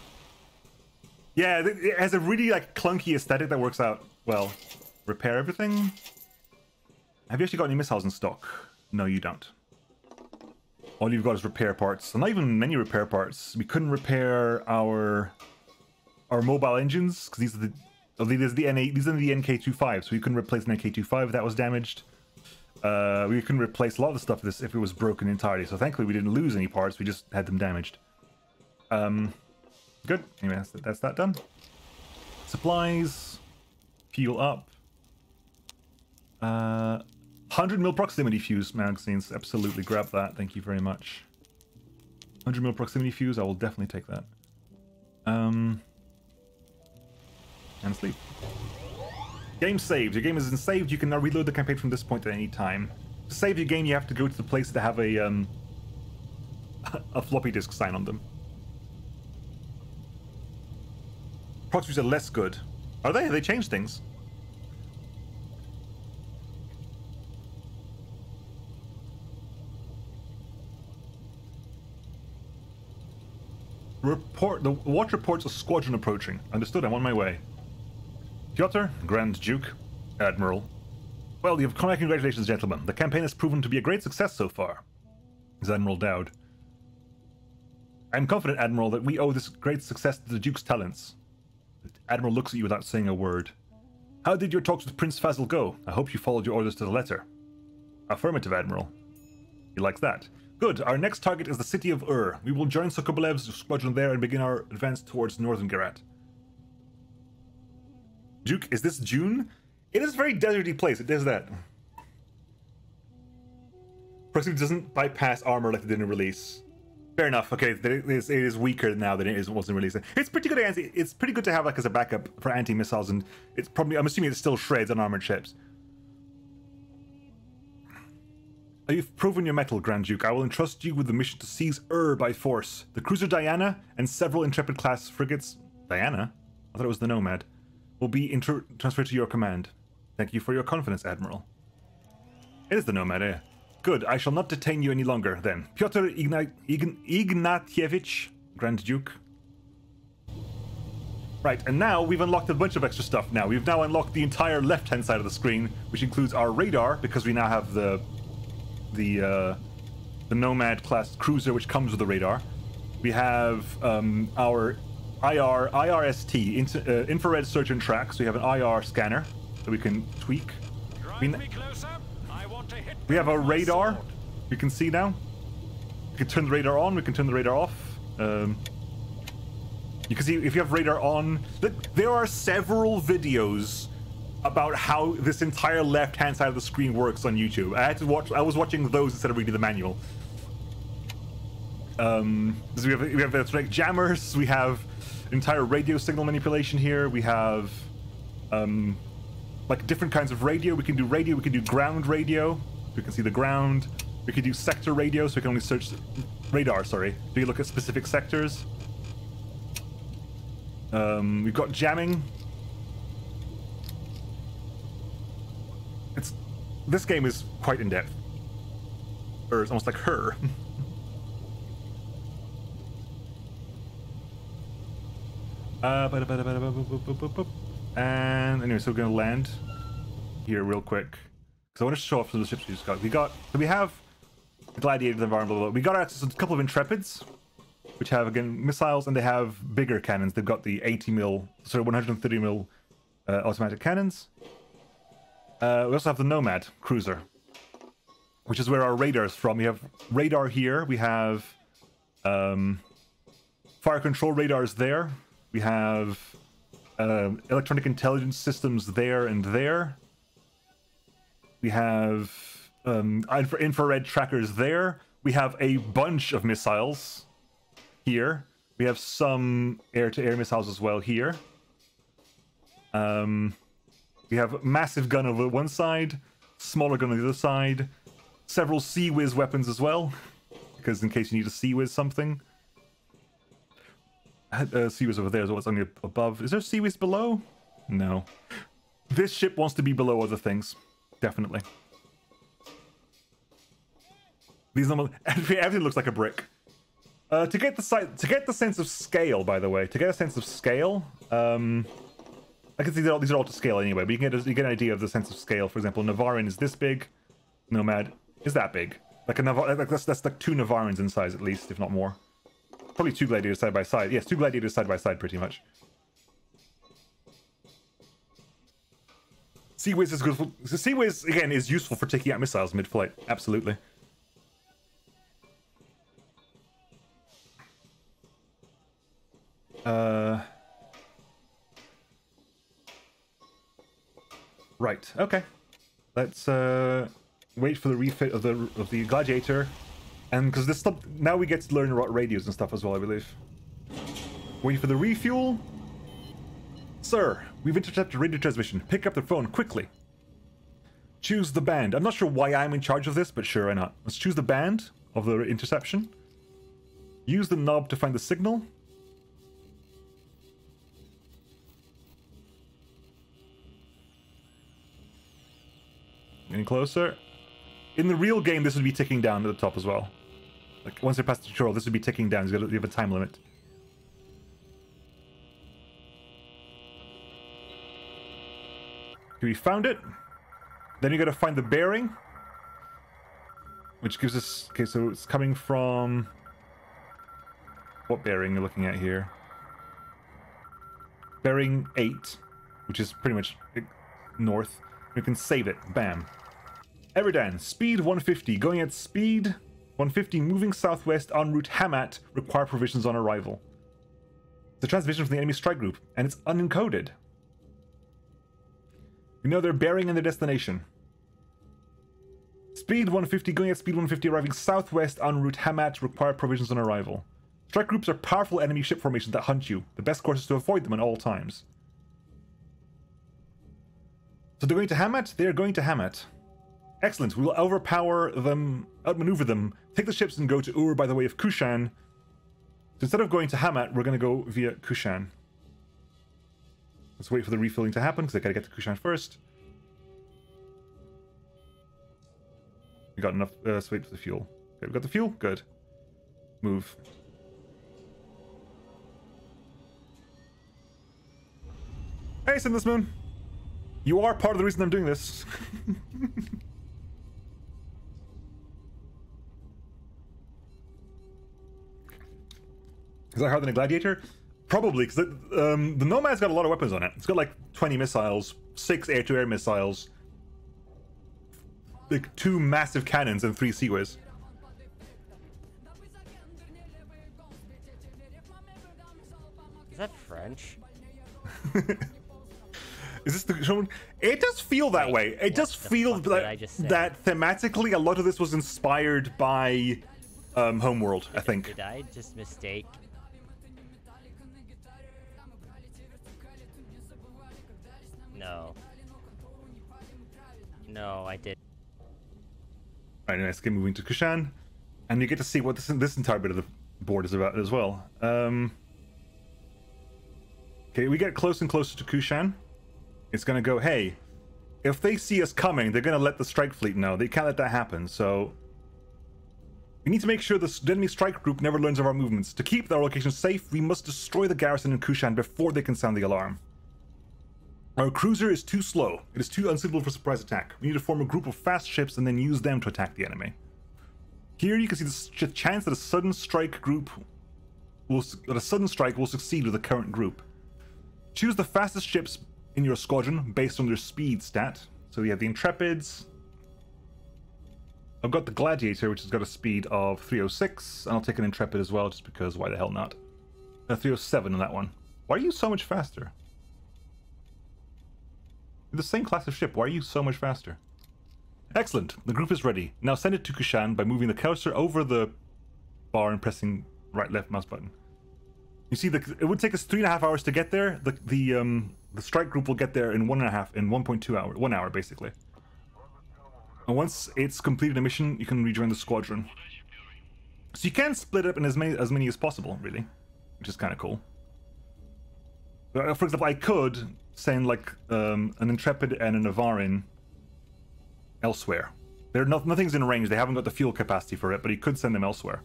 Yeah, it has a really like clunky aesthetic that works out well. Repair everything. Have you actually got any missiles in stock? No, you don't. All you've got is repair parts. And not even many repair parts. We couldn't repair our mobile engines because these are the these are the NK25, so we couldn't replace an NK25 if that was damaged. We couldn't replace a lot of the stuff if it was broken entirely. So thankfully we didn't lose any parts. We just had them damaged. Good. Anyway, that's that done. Supplies. Fuel up. 100mm proximity fuse magazines. Absolutely grab that. Thank you very much. 100mm proximity fuse. I will definitely take that. And sleep. Game saved. Your game isn't saved. You can now reload the campaign from this point at any time. To save your game, you have to go to the places that have a floppy disk sign on them. Proxies are less good. Are they? Have they changed things? The watch reports a squadron approaching. Understood, I'm on my way. Piotr, Grand Duke, Admiral. Well, you've come back. Congratulations, gentlemen. The campaign has proven to be a great success so far. Is Admiral Dowd. I'm confident, Admiral, that we owe this great success to the Duke's talents. The Admiral looks at you without saying a word. How did your talks with Prince Fazil go? I hope you followed your orders to the letter. Affirmative, Admiral. He likes that. Good. Our next target is the city of Ur. We will join Sokobolev's squadron there and begin our advance towards northern Gerat. Duke, is this June? It is a very deserty place. It does that. Proximity doesn't bypass armor like it did in release. Fair enough. Okay, it is weaker now than it was in release. It's pretty good. It's pretty good to have like as a backup for anti-missiles, and it's probably. I'm assuming it still shreds unarmored ships. You've proven your mettle, Grand Duke. I will entrust you with the mission to seize Ur by force. The cruiser Diana and several Intrepid-class frigates... Diana? I thought it was the Nomad. Will be transferred to your command. Thank you for your confidence, Admiral. It is the Nomad, eh? Good. I shall not detain you any longer, then. Piotr Ignatievich, Grand Duke. Right, and now we've unlocked a bunch of extra stuff now. We've now unlocked the entire left-hand side of the screen, which includes our radar, because we now have the Nomad class cruiser, which comes with the radar. We have our IRST, infrared search and track. So we have an IR scanner that we can tweak. We have a radar. You can see now. We can turn the radar on. We can turn the radar off. You can see if you have radar on. There are several videos about how this entire left-hand side of the screen works on YouTube. I was watching those instead of reading the manual. So we have like jammers. We have entire radio signal manipulation here. We have like different kinds of radio. We can do radio. We can do ground radio. We can see the ground. We can do sector radio, so we can only search radar. Sorry, we can look at specific sectors. We've got jamming. This game is quite in-depth. Or it's almost like her. And anyway, so we're gonna land here real quick. Because I want to show off some of the ships we just got. We have the Gladiator environment. We got access to a couple of Intrepids, which have, again, missiles, and they have bigger cannons. They've got the 80mm, sorry, 130mm automatic cannons. We also have the Nomad cruiser, which is where our radar is from. We have radar here. We have fire control radars there. We have electronic intelligence systems there and there. We have infrared trackers there. We have a bunch of missiles here. We have some air-to-air missiles as well here. We have a massive gun over one side, smaller gun on the other side, several Sea-Wiz weapons as well, because in case you need to Sea-Wiz something. Sea-Wiz over there as well, it's only above. Is there Sea-Wiz below? No. This ship wants to be below other things. Definitely. These normal... Everything looks like a brick. To get the sense of scale, by the way, to get a sense of scale, I can see that these are all to scale anyway, but you get an idea of the sense of scale. For example, Navarin is this big, Nomad is that big. Like that's like 2 Navarins in size at least, if not more. Probably 2 gladiators side by side. Yes, 2 gladiators side by side, pretty much. Seaways is good. Seaways again is useful for taking out missiles mid-flight. Absolutely. Right. Okay. Let's wait for the refit of the gladiator, and because this stuff now we get to learn about radios and stuff as well, I believe. Wait for the refuel. Sir, we've intercepted radio transmission. Pick up the phone quickly. Choose the band. I'm not sure why I'm in charge of this, but sure, why not? Let's choose the band of the interception. Use the knob to find the signal. Getting closer. In the real game, this would be ticking down at the top as well. Like, once they pass the control, this would be ticking down. You have a time limit. Okay, we found it. Then you gotta find the bearing. Which gives us... Okay, so it's coming from... What bearing you're looking at here? Bearing 8, which is pretty much north. We can save it. Bam. Eridan, speed 150. Going at speed 150, moving southwest en route Hamat. Require provisions on arrival. It's a transmission from the enemy strike group, and it's unencoded. We know their bearing and their destination. Speed 150, going at speed 150, arriving southwest en route Hamat. Require provisions on arrival. Strike groups are powerful enemy ship formations that hunt you. The best course is to avoid them at all times. So they're going to Hamat? They're going to Hamat. Excellent. We will overpower them, outmaneuver them, take the ships and go to Ur by the way of Kushan. So instead of going to Hamat, we're going to go via Kushan. Let's wait for the refilling to happen, because I gotta get to Kushan first. We got enough, let's wait for the fuel. Okay, we got the fuel? Good. Move. Hey, Sinless Moon! You are part of the reason I'm doing this. Is that harder than a gladiator? Probably, because the Nomad's got a lot of weapons on it. It's got like 20 missiles, 6 air-to-air missiles, like 2 massive cannons and 3 seaways. Is that French? Is this the... It does feel that way. It does feel that thematically a lot of this was inspired by Homeworld, I think. Did I just mistake? No. No, I did. Alright, anyway, let's get moving to Kushan. And you get to see what this entire bit of the board is about as well. Okay, we get close and closer to Kushan. It's gonna go, hey, if they see us coming, they're gonna let the strike fleet know. They can't let that happen, so... We need to make sure the enemy strike group never learns of our movements. To keep their location safe, we must destroy the garrison in Kushan before they can sound the alarm. Our cruiser is too slow. It is too unsuitable for surprise attack. We need to form a group of fast ships and then use them to attack the enemy. Here you can see the chance that a sudden strike will succeed with the current group. Choose the fastest ships in your squadron based on their speed stat. So we have the Intrepids. I've got the Gladiator, which has got a speed of 306, and I'll take an Intrepid as well, just because why the hell not? 307 on that one. Why are you so much faster? You're the same class of ship, why are you so much faster? Excellent, the group is ready. Now send it to Kushan by moving the cursor over the bar and pressing right left mouse button. You see, it would take us 3.5 hours to get there. The strike group will get there in 1.2 hours, 1 hour basically. And once it's completed a mission, you can rejoin the squadron. So you can split it up in as many as possible, really, which is kind of cool. For example, I could send like an Intrepid and a Navarin elsewhere. Nothing's in range. They haven't got the fuel capacity for it, but he could send them elsewhere.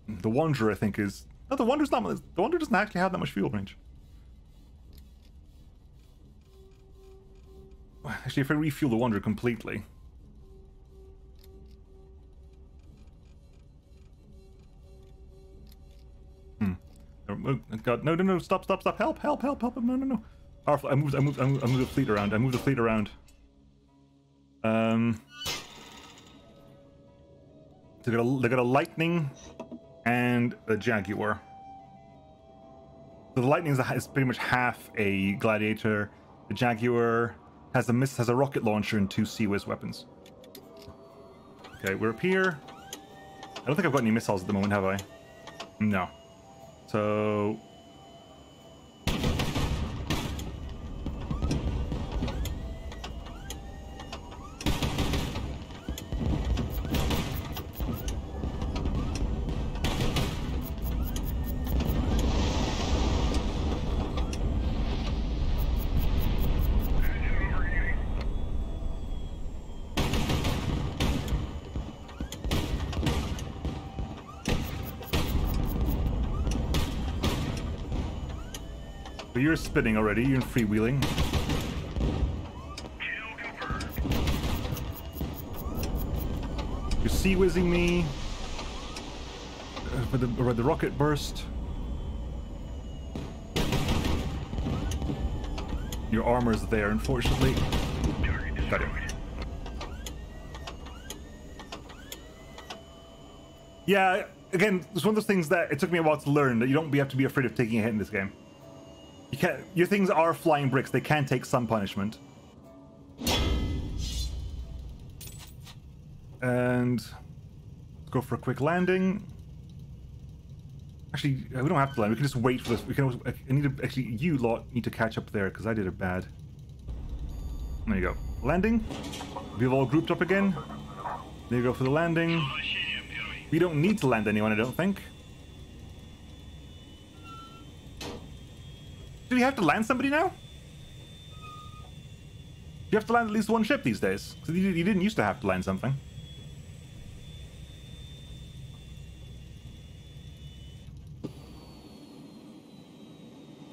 The Wanderer, I think, is... No, the Wanderer's not... The Wanderer doesn't actually have that much fuel range. Actually, if I refuel the Wanderer completely... Oh, God, no, stop, help, no. I moved the fleet around. They got a Lightning and a Jaguar. So the Lightning is pretty much half a Gladiator. The Jaguar has a rocket launcher and 2 Sea-Wiz weapons. Okay, we're up here. I don't think I've got any missiles at the moment, have I? No. So... You're spinning already, you're freewheeling. You're sea-whizzing me with the rocket burst. Your armor's there, unfortunately. Got it. Yeah, again, it's one of those things that it took me a while to learn, that you don't have to be afraid of taking a hit in this game. You can't, your things are flying bricks, they can take some punishment. And let's go for a quick landing. Actually, we don't have to land, we can just wait for this. We can. You lot need to catch up there, because I did it bad. There you go. Landing. We've all grouped up again. There you go for the landing. We don't need to land anyone, I don't think. Do we have to land somebody now? You have to land at least one ship these days. Because you didn't used to have to land something.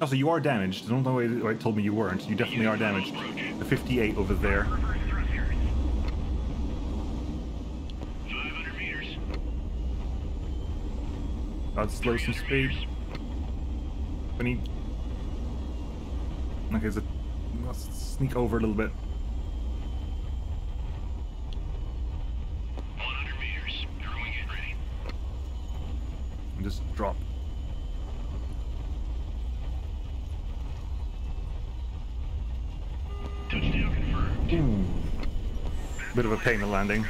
Also, you are damaged. I don't know why it told me you weren't. You definitely are damaged. The 58 over there. 500 meters. I'd slow some speed. I need... Okay, so let's sneak over a little bit. 100 meters. Throwing it ready. And just drop. Touchdown confirmed. Bit of a pain in landing.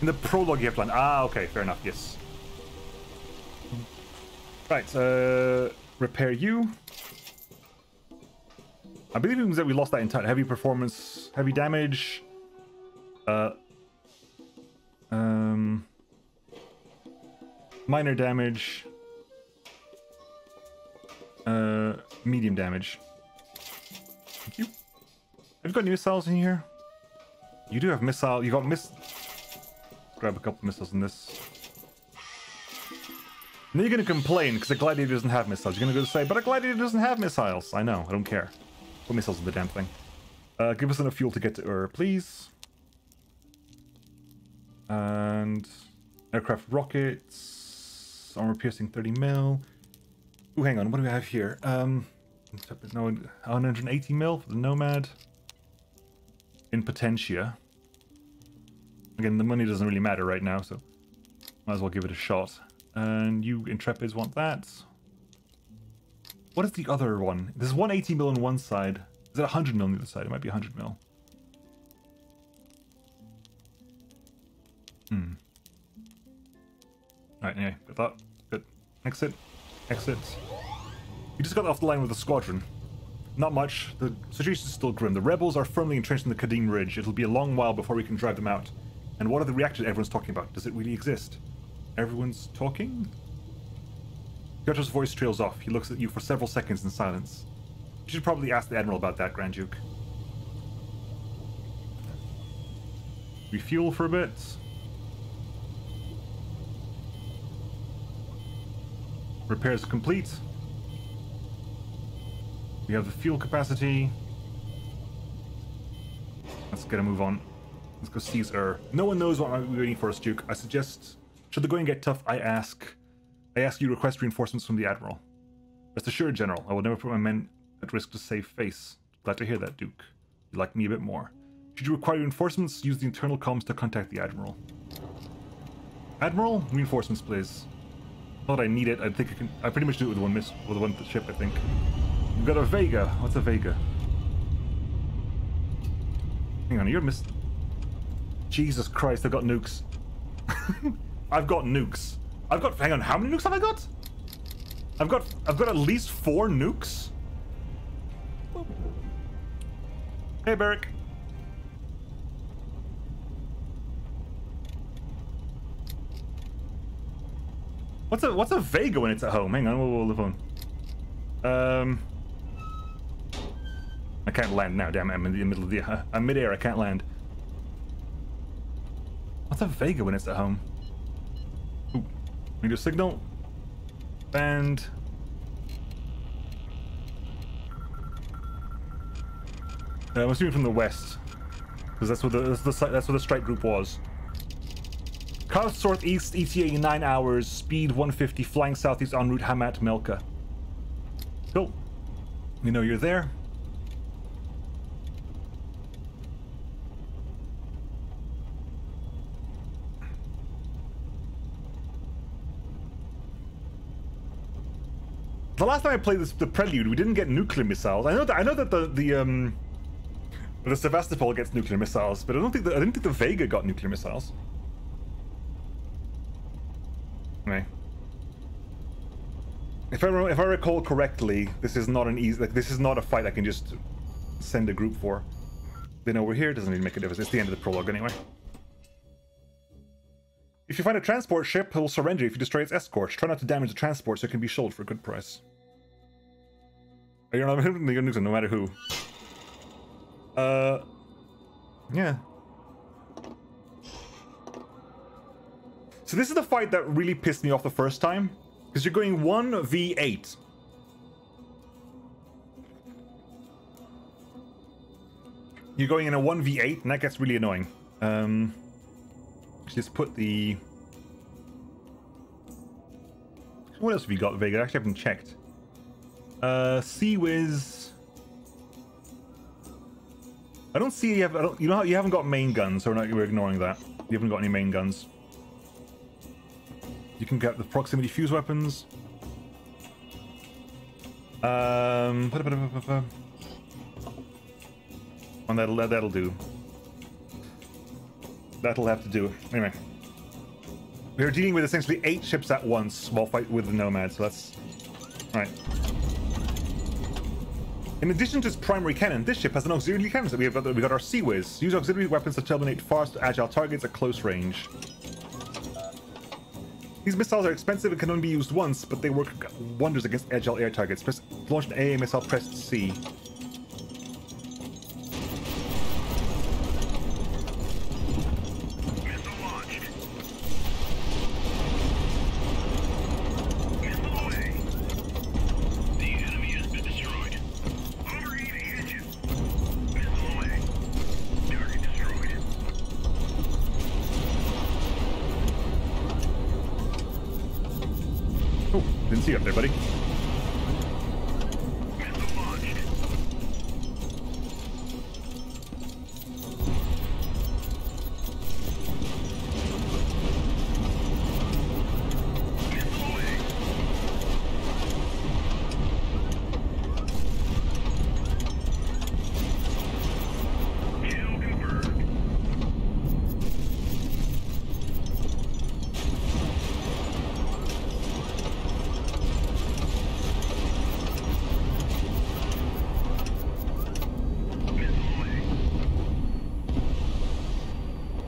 In the prologue you have to land. Ah, okay, fair enough, yes. Right, repair you. I believe it was that we lost that entire heavy performance, heavy damage. Minor damage. Medium damage. Thank you. Have you got any missiles in here? You do have missile. You got grab a couple missiles in this. And then you're gonna complain because a gladiator doesn't have missiles. You're gonna go say, but a gladiator doesn't have missiles. I know. I don't care. Put missiles in the damn thing. Give us enough fuel to get to Ur, please. And aircraft rockets. Armor piercing 30 mil. Ooh, hang on. What do we have here? No, 180 mil for the Nomad. In Potentia. Again, the money doesn't really matter right now, so might as well give it a shot. And you Intrepids want that. What is the other one? There's 180 mil on one side. Is it 100 mil on the other side? It might be 100 mil. Alright, anyway, got that. Good. Exit. Exit. You just got off the line with the squadron. Not much. The situation is still grim. The rebels are firmly entrenched in the Kadim Ridge. It'll be a long while before we can drive them out. And what are the reactors everyone's talking about? Does it really exist? Everyone's talking? Gerat's voice trails off. He looks at you for several seconds in silence. You should probably ask the Admiral about that, Grand Duke. Refuel for a bit. Repairs complete. We have the fuel capacity. Let's get a move on. Let's go seize Ur. No one knows what we're waiting for us, Duke. I suggest, should the going get tough, I ask you to request reinforcements from the Admiral. Rest assured, General, I will never put my men at risk to save face. Glad to hear that, Duke. You like me a bit more. Should you require reinforcements, use the internal comms to contact the Admiral. Admiral, reinforcements, please. Not that I need it. I think I pretty much do it with one ship, I think. We've got a Vega. What's a Vega? Hang on, you're Jesus Christ, I've got nukes. I've got nukes. Hang on, how many nukes have I got? I've got at least 4 nukes. Hey, Barrick. What's a Vega when it's at home? Hang on, we'll hold the phone. I can't land now. Damn it! I'm in the middle of the. I'm midair. I can't land. What's a Vega when it's at home? Ooh, radio signal. And I'm assuming from the west, because that's where the strike group was. Car southeast, ETA 9 hours, speed 150, flying southeast en route Hamat Melka. Cool. We know you're there. The last time I played the Prelude, we didn't get nuclear missiles. I know that the Sevastopol gets nuclear missiles, but I didn't think the Vega got nuclear missiles. Anyway, if I recall correctly, this is not this is not a fight I can just send a group for. They know we're here. Doesn't even make a difference. It's the end of the prologue anyway. If you find a transport ship, it will surrender if you destroy its escort. Try not to damage the transport so it can be sold for a good price. You're not nukes no matter who. Yeah. So this is the fight that really pissed me off the first time, because you're going 1v8. You're going in a 1v8, and that gets really annoying. Just put the... What else have you got, Vega? I actually haven't checked. Sea-Wiz... I don't see you have... you haven't got main guns, so we're ignoring that. You haven't got any main guns. You can get the proximity fuse weapons. And that'll do. That'll have to do. Anyway, we're dealing with essentially 8 ships at once while fighting with the Nomad, so that's all right. In addition to its primary cannon, this ship has an auxiliary cannon. We got our Sea-Wiz. Use auxiliary weapons to terminate fast, agile targets at close range. These missiles are expensive and can only be used once, but they work wonders against agile air targets. Launch an AA missile, press C. Missile launched. Missile away. The enemy has been destroyed. Overheating engine. Missile away. Target destroyed. Oh, didn't see you up there, buddy. Missile launched. Missile away. Kill confirmed. Missile away.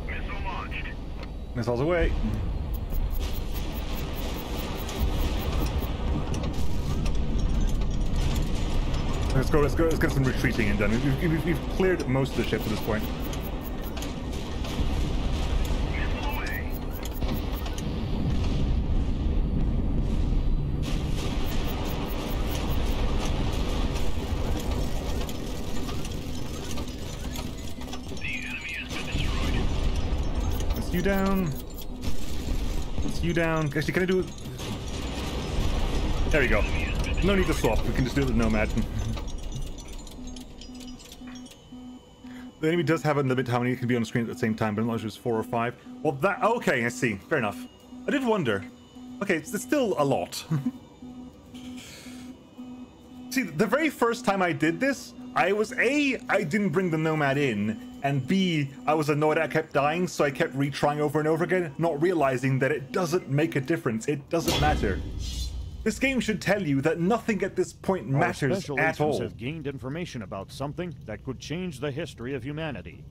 Missile launched. Missiles away. Let's go, let's get some retreating in done. We've cleared most of the ship at this point. You down. It's you down. Actually, can I do it? There we go. No need to swap. We can just do it with Nomad. The enemy does have a limit to how many can be on the screen at the same time, but I'm not sure it's 4 or 5. Well, that... Okay, I see. Fair enough. I did wonder. Okay, it's still a lot. See, the very first time I did this, I was A, I didn't bring the Nomad in, and B, I was annoyed I kept dying, so I kept retrying over and over again, not realizing that it doesn't make a difference. It doesn't matter. This game should tell you that nothing at this point matters special at agents all. have gained information about something that could change the history of humanity.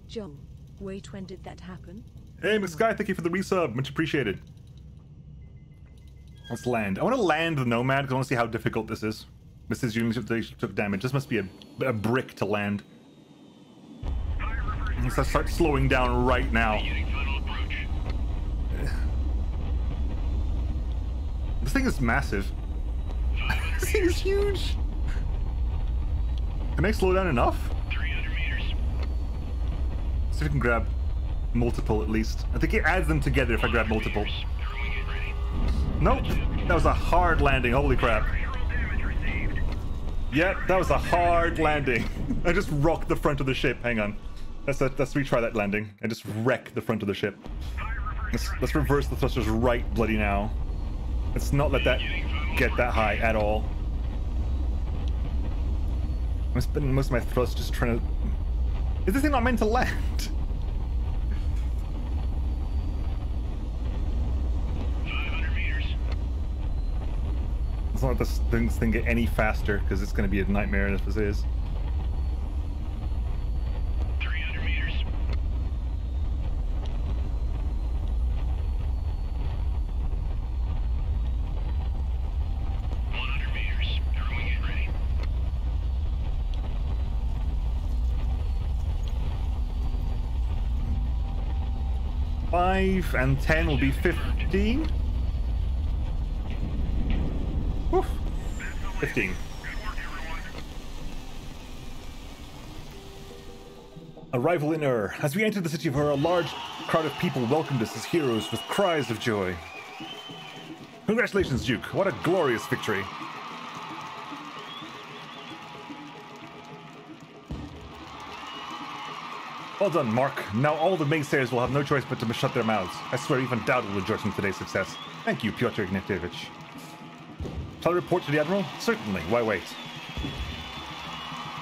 Joe, wait, when did that happen? Hey, McSky, thank you for the resub. Much appreciated. Let's land. I want to land the Nomad because I want to see how difficult this is. This is units they took damage. This must be a brick to land. Let's start slowing down right now. This thing is massive. This thing is huge. Can I slow down enough? 300 meters. See if we can grab multiple at least. I think it adds them together if I grab multiple. Throwing it ready. Nope. That was a hard landing. Holy crap. Hero damage received. Yep, that was a hard landing. I just rocked the front of the ship. Hang on. Let's retry that landing. I just wreck the front of the ship. Let's reverse the thrusters right bloody now. Let's not let that get that high at all. I'm spending most of my thrust just trying to... Is this thing not meant to land? 500 meters. Let's not let this thing get any faster, because it's going to be a nightmare if this is. 300 meters. 100 meters. Throwing it ready. 5 and 10 will be 15. Woof. 15. Arrival in Ur. As we entered the city of Ur, a large crowd of people welcomed us as heroes with cries of joy. Congratulations, Duke. What a glorious victory. Well done, Mark. Now all the naysayers will have no choice but to shut their mouths. I swear even doubt will rejoice in today's success. Thank you, Pyotr Ignatievich. Shall I report to the Admiral? Certainly. Why wait?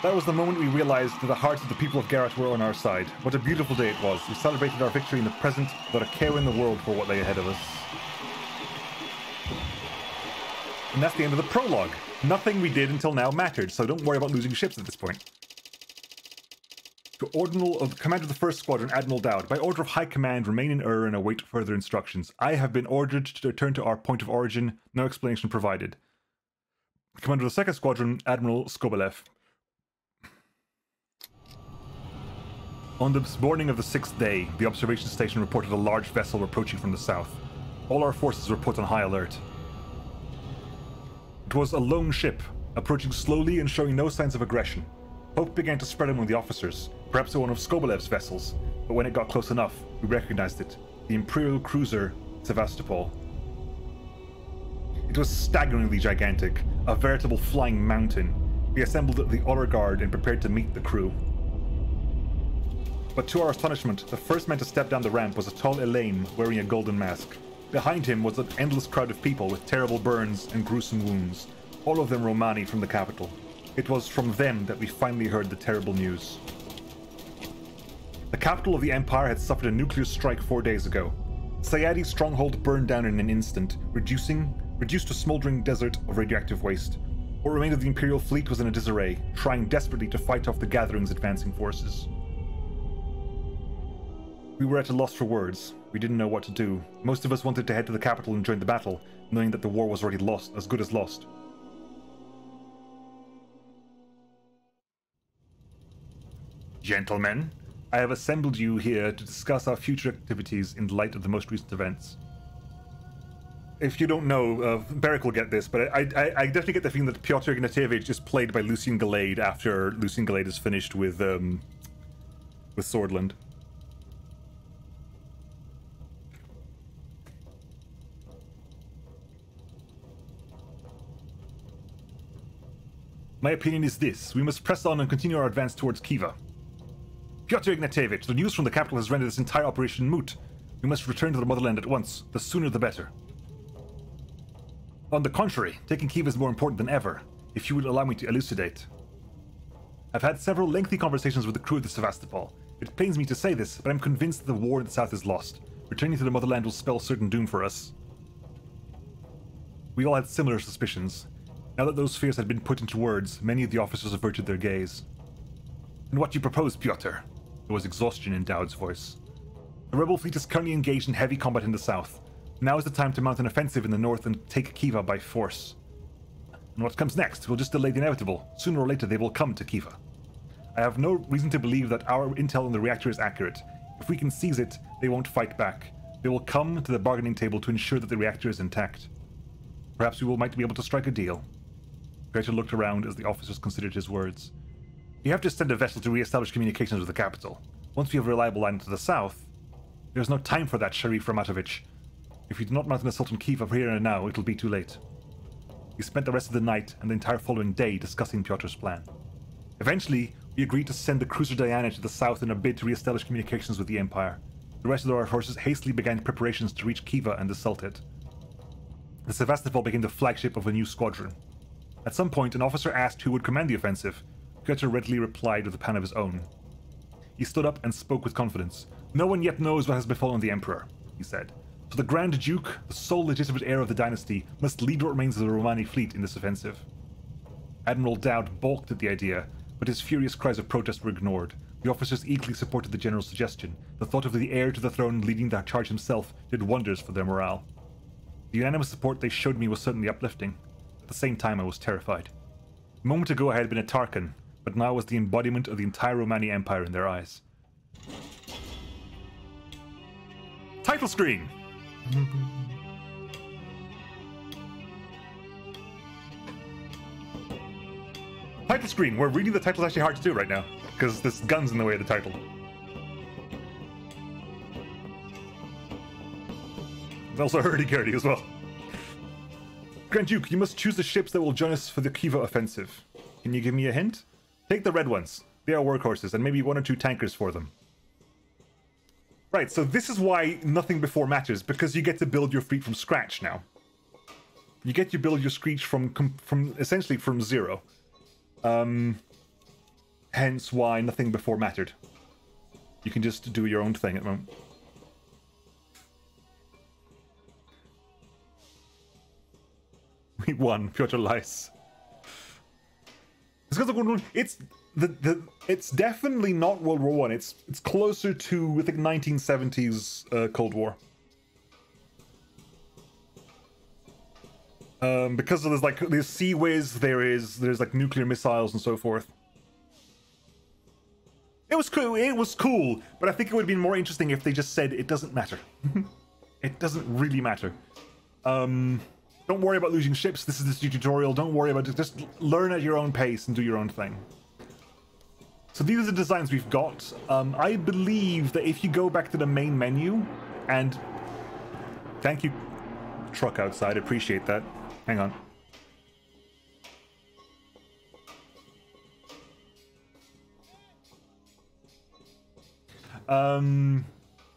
That was the moment we realized that the hearts of the people of Gerat were on our side. What a beautiful day it was. We celebrated our victory in the present without a care in the world for what lay ahead of us. And that's the end of the prologue. Nothing we did until now mattered, so don't worry about losing ships at this point. To Ordinal of Commander of the First Squadron, Admiral Dowd. By order of High Command, remain in Ur and await further instructions. I have been ordered to return to our point of origin. No explanation provided. Commander of the Second Squadron, Admiral Skobelev. On the morning of the 6th day, the observation station reported a large vessel approaching from the south. All our forces were put on high alert. It was a lone ship, approaching slowly and showing no signs of aggression. Hope began to spread among the officers, perhaps one of Skobelev's vessels, but when it got close enough, we recognized it, the Imperial cruiser Sevastopol. It was staggeringly gigantic, a veritable flying mountain. We assembled the honor guard and prepared to meet the crew. But to our astonishment, the first man to step down the ramp was a tall Elaine wearing a golden mask. Behind him was an endless crowd of people with terrible burns and gruesome wounds, all of them Romani from the capital. It was from them that we finally heard the terrible news. The capital of the Empire had suffered a nuclear strike 4 days ago. Sayadi's stronghold burned down in an instant, reduced to smoldering desert of radioactive waste. What remained of the Imperial fleet was in a disarray, trying desperately to fight off the Gathering's advancing forces. We were at a loss for words. We didn't know what to do. Most of us wanted to head to the capital and join the battle, knowing that the war was already lost, as good as lost. Gentlemen, I have assembled you here to discuss our future activities in light of the most recent events. If you don't know, Beric will get this, but I definitely get the feeling that Pyotr Ignatievich is played by Lucian Galade after Lucian Galade is finished with Swordland. My opinion is this: we must press on and continue our advance towards Kiva. Pyotr Ignatievich, the news from the capital has rendered this entire operation moot. We must return to the motherland at once. The sooner the better. On the contrary, taking Kiva is more important than ever, if you would allow me to elucidate. I've had several lengthy conversations with the crew of the Sevastopol. It pains me to say this, but I'm convinced that the war in the south is lost. Returning to the motherland will spell certain doom for us. We all had similar suspicions. Now that those fears had been put into words, many of the officers averted their gaze. And what do you propose, Pyotr? There was exhaustion in Dowd's voice. The rebel fleet is currently engaged in heavy combat in the south. Now is the time to mount an offensive in the north and take Kiva by force. And what comes next? We'll just delay the inevitable. Sooner or later they will come to Kiva. I have no reason to believe that our intel on the reactor is accurate. If we can seize it, they won't fight back. They will come to the bargaining table to ensure that the reactor is intact. Perhaps might be able to strike a deal. Greta looked around as the officers considered his words. You have to send a vessel to re-establish communications with the capital. Once we have a reliable line to the south, there's no time for that, Sharif Ramatovich. If we do not mount an assault on Kiva here and now, it'll be too late. We spent the rest of the night and the entire following day discussing Pyotr's plan. Eventually, we agreed to send the cruiser Diana to the south in a bid to re-establish communications with the Empire. The rest of our forces hastily began preparations to reach Kiva and assault it. The Sevastopol became the flagship of a new squadron. At some point, an officer asked who would command the offensive. Pyotr readily replied with a plan of his own. He stood up and spoke with confidence. No one yet knows what has befallen the Emperor, he said. So the Grand Duke, the sole legitimate heir of the dynasty, must lead what remains of the Romani fleet in this offensive. Admiral Dowd balked at the idea, but his furious cries of protest were ignored. The officers eagerly supported the general's suggestion. The thought of the heir to the throne leading the charge himself did wonders for their morale. The unanimous support they showed me was certainly uplifting. At the same time, I was terrified. A moment ago I had been a Tarkan, but now I was the embodiment of the entire Romanian Empire in their eyes. Title screen! Title screen, where reading the title is actually hard to do right now, because this gun's in the way of the title. It's also hurdy-gurdy as well. Grand Duke, you must choose the ships that will join us for the Kiva offensive. Can you give me a hint? Take the red ones. They are workhorses, and maybe 1 or 2 tankers for them. Right, so this is why nothing before matters, because you get to build your fleet from scratch now. You get to build your screech from essentially from zero. Hence why nothing before mattered. You can just do your own thing at the moment. We won, Pyotr lies. It's definitely not World War One. It's closer to, I think, 1970s Cold War. Because there's like there's sea whiz, there's like nuclear missiles and so forth. It was cool. It was cool, but I think it would have been more interesting if they just said it doesn't matter. It doesn't really matter. Don't worry about losing ships. This is the tutorial. Don't worry about it. Just learn at your own pace and do your own thing. So these are the designs we've got. I believe that if you go back to the main menu and... Thank you, truck outside. Appreciate that. Hang on.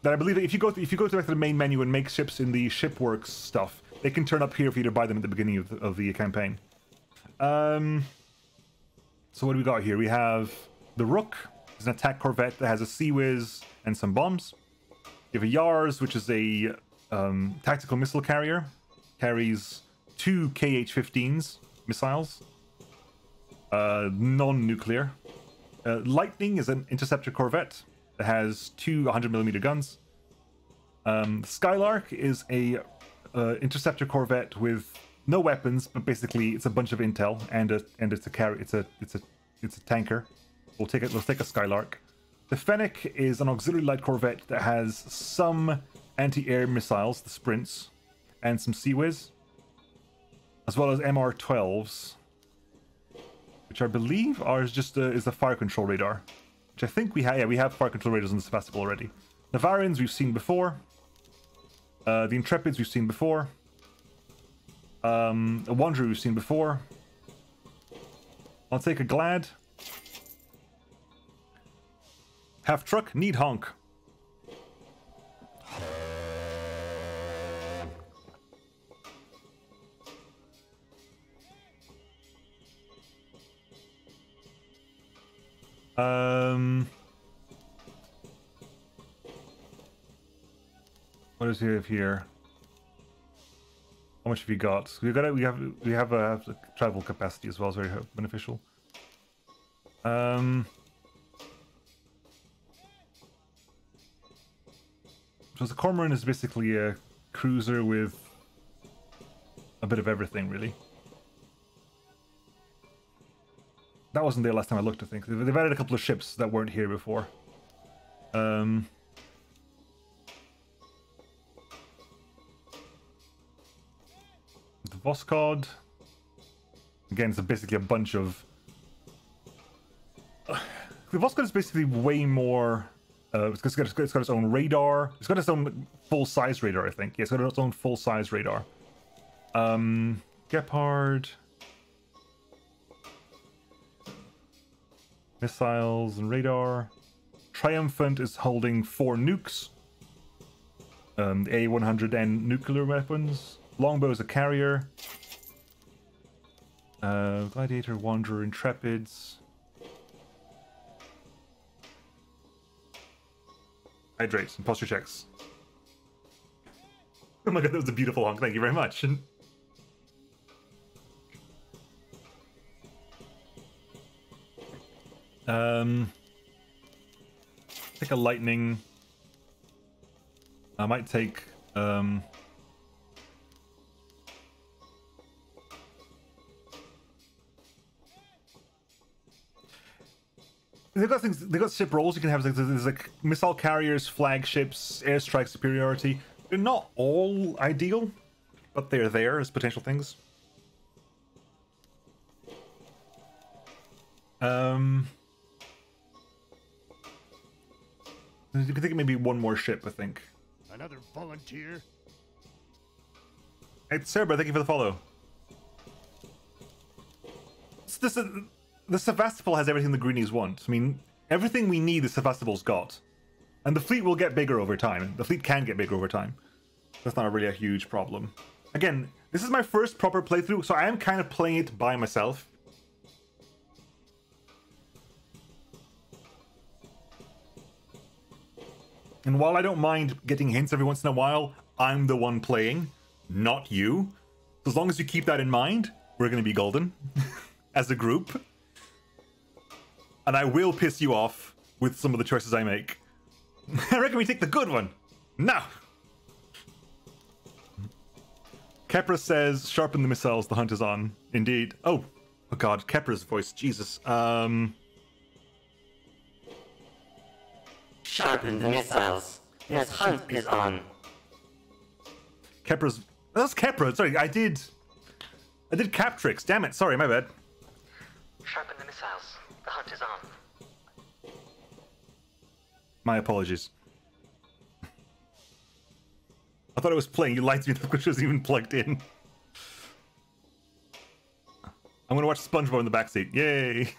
That I believe that if you go back to the main menu and make ships in the shipworks stuff, they can turn up here for you to buy them at the beginning of the campaign. So what do we got here? We have the Rook. It's an attack corvette that has a Sea Whiz and some bombs. You have a Yars, which is a tactical missile carrier. Carries 2 KH-15s missiles. Non-nuclear. Lightning is an interceptor corvette that has 2 100mm guns. Skylark is a interceptor corvette with no weapons, but basically it's a bunch of intel and it's a tanker. Let's take a Skylark. The Fennec is an auxiliary light corvette that has some anti-air missiles, the Sprints, and some Sea-Wiz, as well as MR-12s, which I believe are just is a fire control radar, which I think we have. Yeah, we have fire control radars on the Sevastopol already. Navarians we've seen before. The Intrepids we've seen before. A Wanderer we've seen before. I'll take a Glad. Half truck, need honk. What is here? How much have you got? We have a travel capacity as well, it's very beneficial. So the Cormoran is basically a cruiser with a bit of everything, really. That wasn't there last time I looked, I think. They've added a couple of ships that weren't here before. The Voskhod. Again, it's basically a bunch of... The Voskhod is basically way more... it's got its own radar. It's got its own full-size radar, I think. Yeah, it's got its own full-size radar. Gepard... Missiles and radar. Triumphant is holding 4 nukes. The A100N nuclear weapons. Longbow is a carrier. Gladiator, Wanderer, Intrepids. Hydrates and posture checks. Oh my god, that was a beautiful honk. Thank you very much. Take a lightning. I might take they've got things, they've got ship roles you can have. There's like missile carriers, flagships, airstrike superiority. They're not all ideal, but they're there as potential things. You can think maybe one more ship, I think. Another volunteer? Hey, Cerber, thank you for the follow. The Sevastopol has everything the Greenies want. I mean, everything we need the Sevastopol's got. And the fleet will get bigger over time. The fleet can get bigger over time. That's not really a huge problem. Again, this is my first proper playthrough, so I am kind of playing it by myself. And while I don't mind getting hints every once in a while, I'm the one playing, not you. So as long as you keep that in mind, we're going to be golden as a group. And I will piss you off with some of the choices I make. I reckon we take the good one. Now. Kepra says, sharpen the missiles, the hunt is on. Indeed. Oh god, Kepra's voice, Jesus. Sharpen the missiles. This hunt is on. Kepra's... That's Kepra. Sorry, I did Captrix. Damn it. Sorry, my bad. Sharpen the missiles. The hunt is on. My apologies. I thought it was playing. You lied to me. The which wasn't even plugged in. I'm going to watch SpongeBob in the backseat. Yay.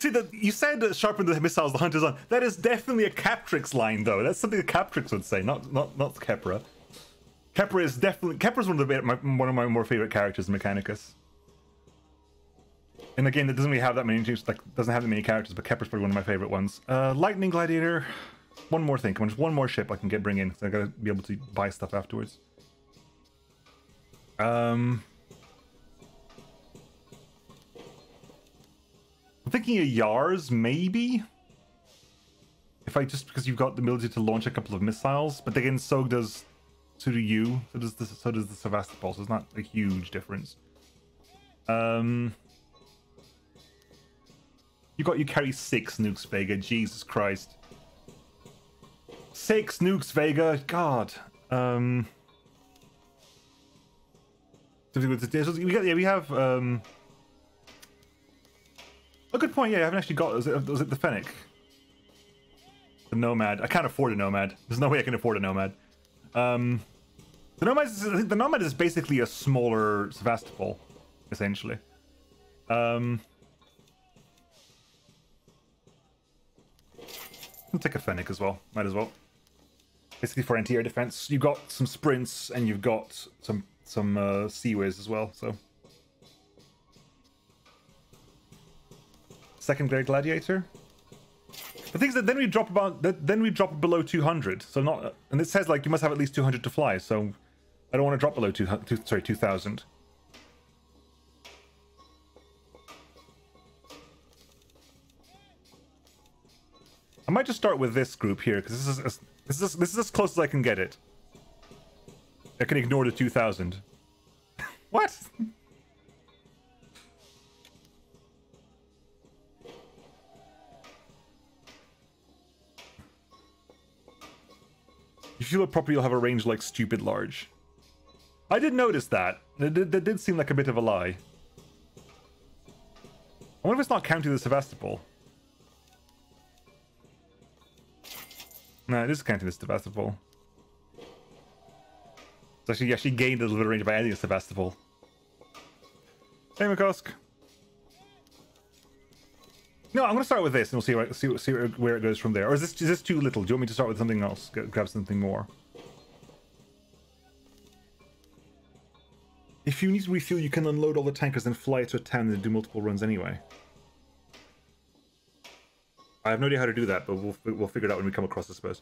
See, you said sharpen the missiles, the hunt is on. That is definitely a Captrix line, though. That's something that Captrix would say, not Kepra. Kepra is definitely... Kepra's one of my more favorite characters in Mechanicus. And again, it doesn't really have that many... Like, doesn't have that many characters, but Kepra's probably one of my favorite ones. Lightning Gladiator. One more thing. Come on, just one more ship I can bring in, so I gotta be able to buy stuff afterwards. I'm thinking of Yars, maybe? Because you've got the ability to launch a couple of missiles, but again, so do you. So does the Sevastopol, so it's not a huge difference. You carry 6 nukes, Vega. Jesus Christ. 6 nukes, Vega. God. We have a good point. Yeah, I haven't actually got. Was it the Fennec? The Nomad. I can't afford a Nomad. There's no way I can afford a Nomad. The Nomad is basically a smaller Sevastopol, essentially. I'll take a Fennec as well. Might as well. Basically for anti-air defense, you've got some sprints and you've got some seaways as well. So second grade gladiator. The thing is that then we drop below 200. So not, and it says like you must have at least 200 to fly. So I don't want to drop below 2,000. I might just start with this group here because this is as close as I can get it. I can ignore the 2,000. What? If you feel it properly, you'll have a range like stupid large. I did notice that. That did seem like a bit of a lie. I wonder if it's not counting the Sevastopol. No, it is counting the Sevastopol. It's actually gained a little bit of range by adding a Sevastopol. Hey, McCusk. No, I'm going to start with this, and we'll see where it goes from there. Or is this too little? Do you want me to start with something else? Grab something more. If you need to refuel, you can unload all the tankers and fly to a town and do multiple runs anyway. I have no idea how to do that, but we'll figure it out when we come across, I suppose.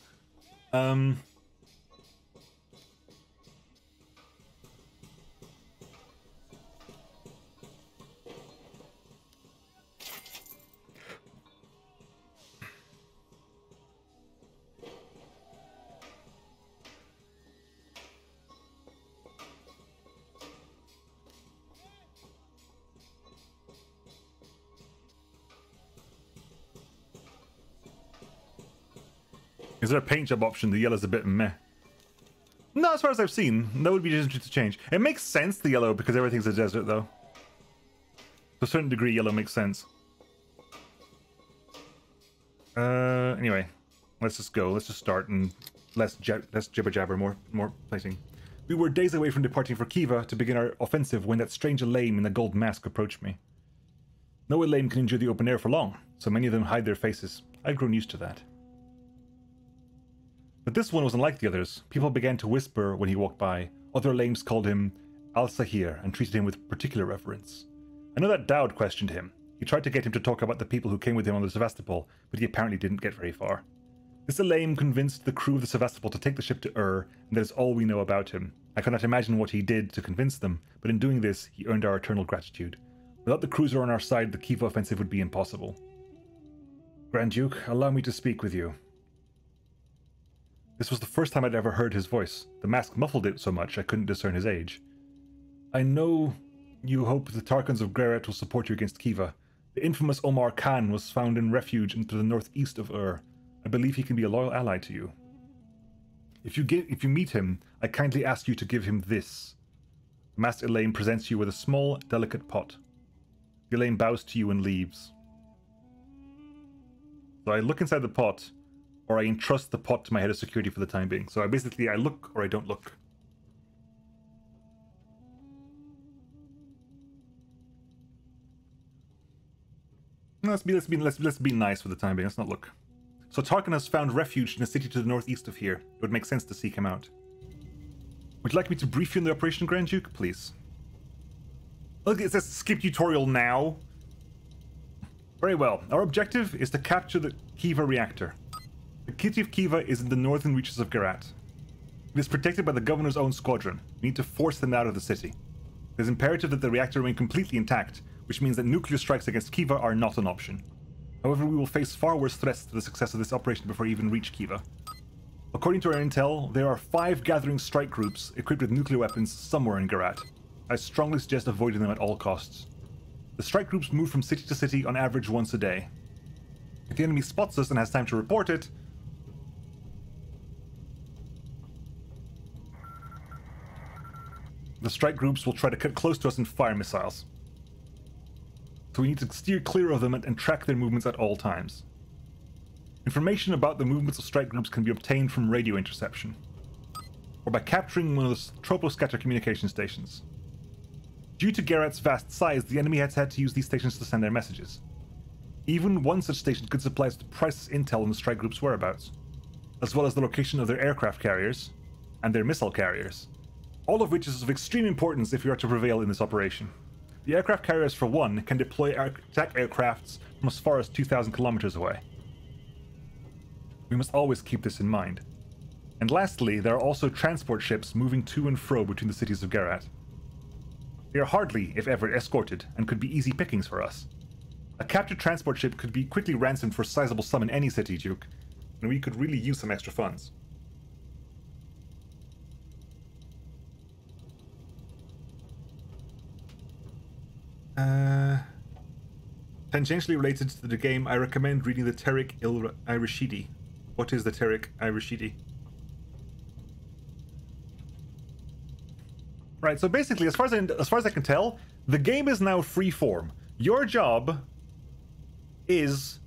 Is there a paint job option? The yellow's a bit meh. No, as far as I've seen, that would be interesting to change. It makes sense, the yellow, because everything's a desert, though. To a certain degree, yellow makes sense. Anyway, let's just go. Let's just start and less jibber jabber, more plating. We were days away from departing for Kiva to begin our offensive when that strange lame in the gold mask approached me. No lame can endure the open air for long, so many of them hide their faces. I've grown used to that. But this one was unlike the others. People began to whisper when he walked by. Other lames called him Al-Sahir and treated him with particular reverence. I know that Dowd questioned him. He tried to get him to talk about the people who came with him on the Sevastopol, but he apparently didn't get very far. This lame convinced the crew of the Sevastopol to take the ship to Ur, and that is all we know about him. I cannot imagine what he did to convince them, but in doing this, he earned our eternal gratitude. Without the cruiser on our side, the Kiva offensive would be impossible. Grand Duke, allow me to speak with you. This was the first time I'd ever heard his voice. The mask muffled it so much I couldn't discern his age. I know you hope the Tarkans of Gerat will support you against Kiva. The infamous Omar Khan was found in refuge into the northeast of Ur. I believe he can be a loyal ally to you. If you meet him, I kindly ask you to give him this. The masked Elaine presents you with a small, delicate pot. The Elaine bows to you and leaves. So I look inside the pot, or I entrust the pot to my head of security for the time being. So I look or I don't look. Let's be nice for the time being. Let's not look. So Tarkin has found refuge in a city to the northeast of here. It would make sense to seek him out. Would you like me to brief you on the operation, Grand Duke? Please. Look, it says skip tutorial now. Very well. Our objective is to capture the Kiva reactor. The city of Kiva is in the northern reaches of Gerat. It is protected by the governor's own squadron. We need to force them out of the city. It is imperative that the reactor remain completely intact, which means that nuclear strikes against Kiva are not an option. However, we will face far worse threats to the success of this operation before we even reach Kiva. According to our intel, there are 5 gathering strike groups equipped with nuclear weapons somewhere in Gerat. I strongly suggest avoiding them at all costs. The strike groups move from city to city on average once a day. If the enemy spots us and has time to report it, the strike groups will try to cut close to us and fire missiles. So we need to steer clear of them and track their movements at all times. Information about the movements of strike groups can be obtained from radio interception, or by capturing one of the troposcatter communication stations. Due to Gerat's vast size, the enemy has had to use these stations to send their messages. Even one such station could supply us with priceless intel on the strike group's whereabouts, as well as the location of their aircraft carriers and their missile carriers, all of which is of extreme importance if we are to prevail in this operation. The aircraft carriers, for one, can deploy attack aircrafts from as far as 2,000 kilometers away. We must always keep this in mind. And lastly, there are also transport ships moving to and fro between the cities of Gerat. They are hardly, if ever, escorted, and could be easy pickings for us. A captured transport ship could be quickly ransomed for a sizable sum in any city, Duke, and we could really use some extra funds. Tangentially related to the game, I recommend reading the Tariq il-Irashidi. What is the Tariq Irashidi? Right, so basically, as far as I can tell, the game is now free form. Your job is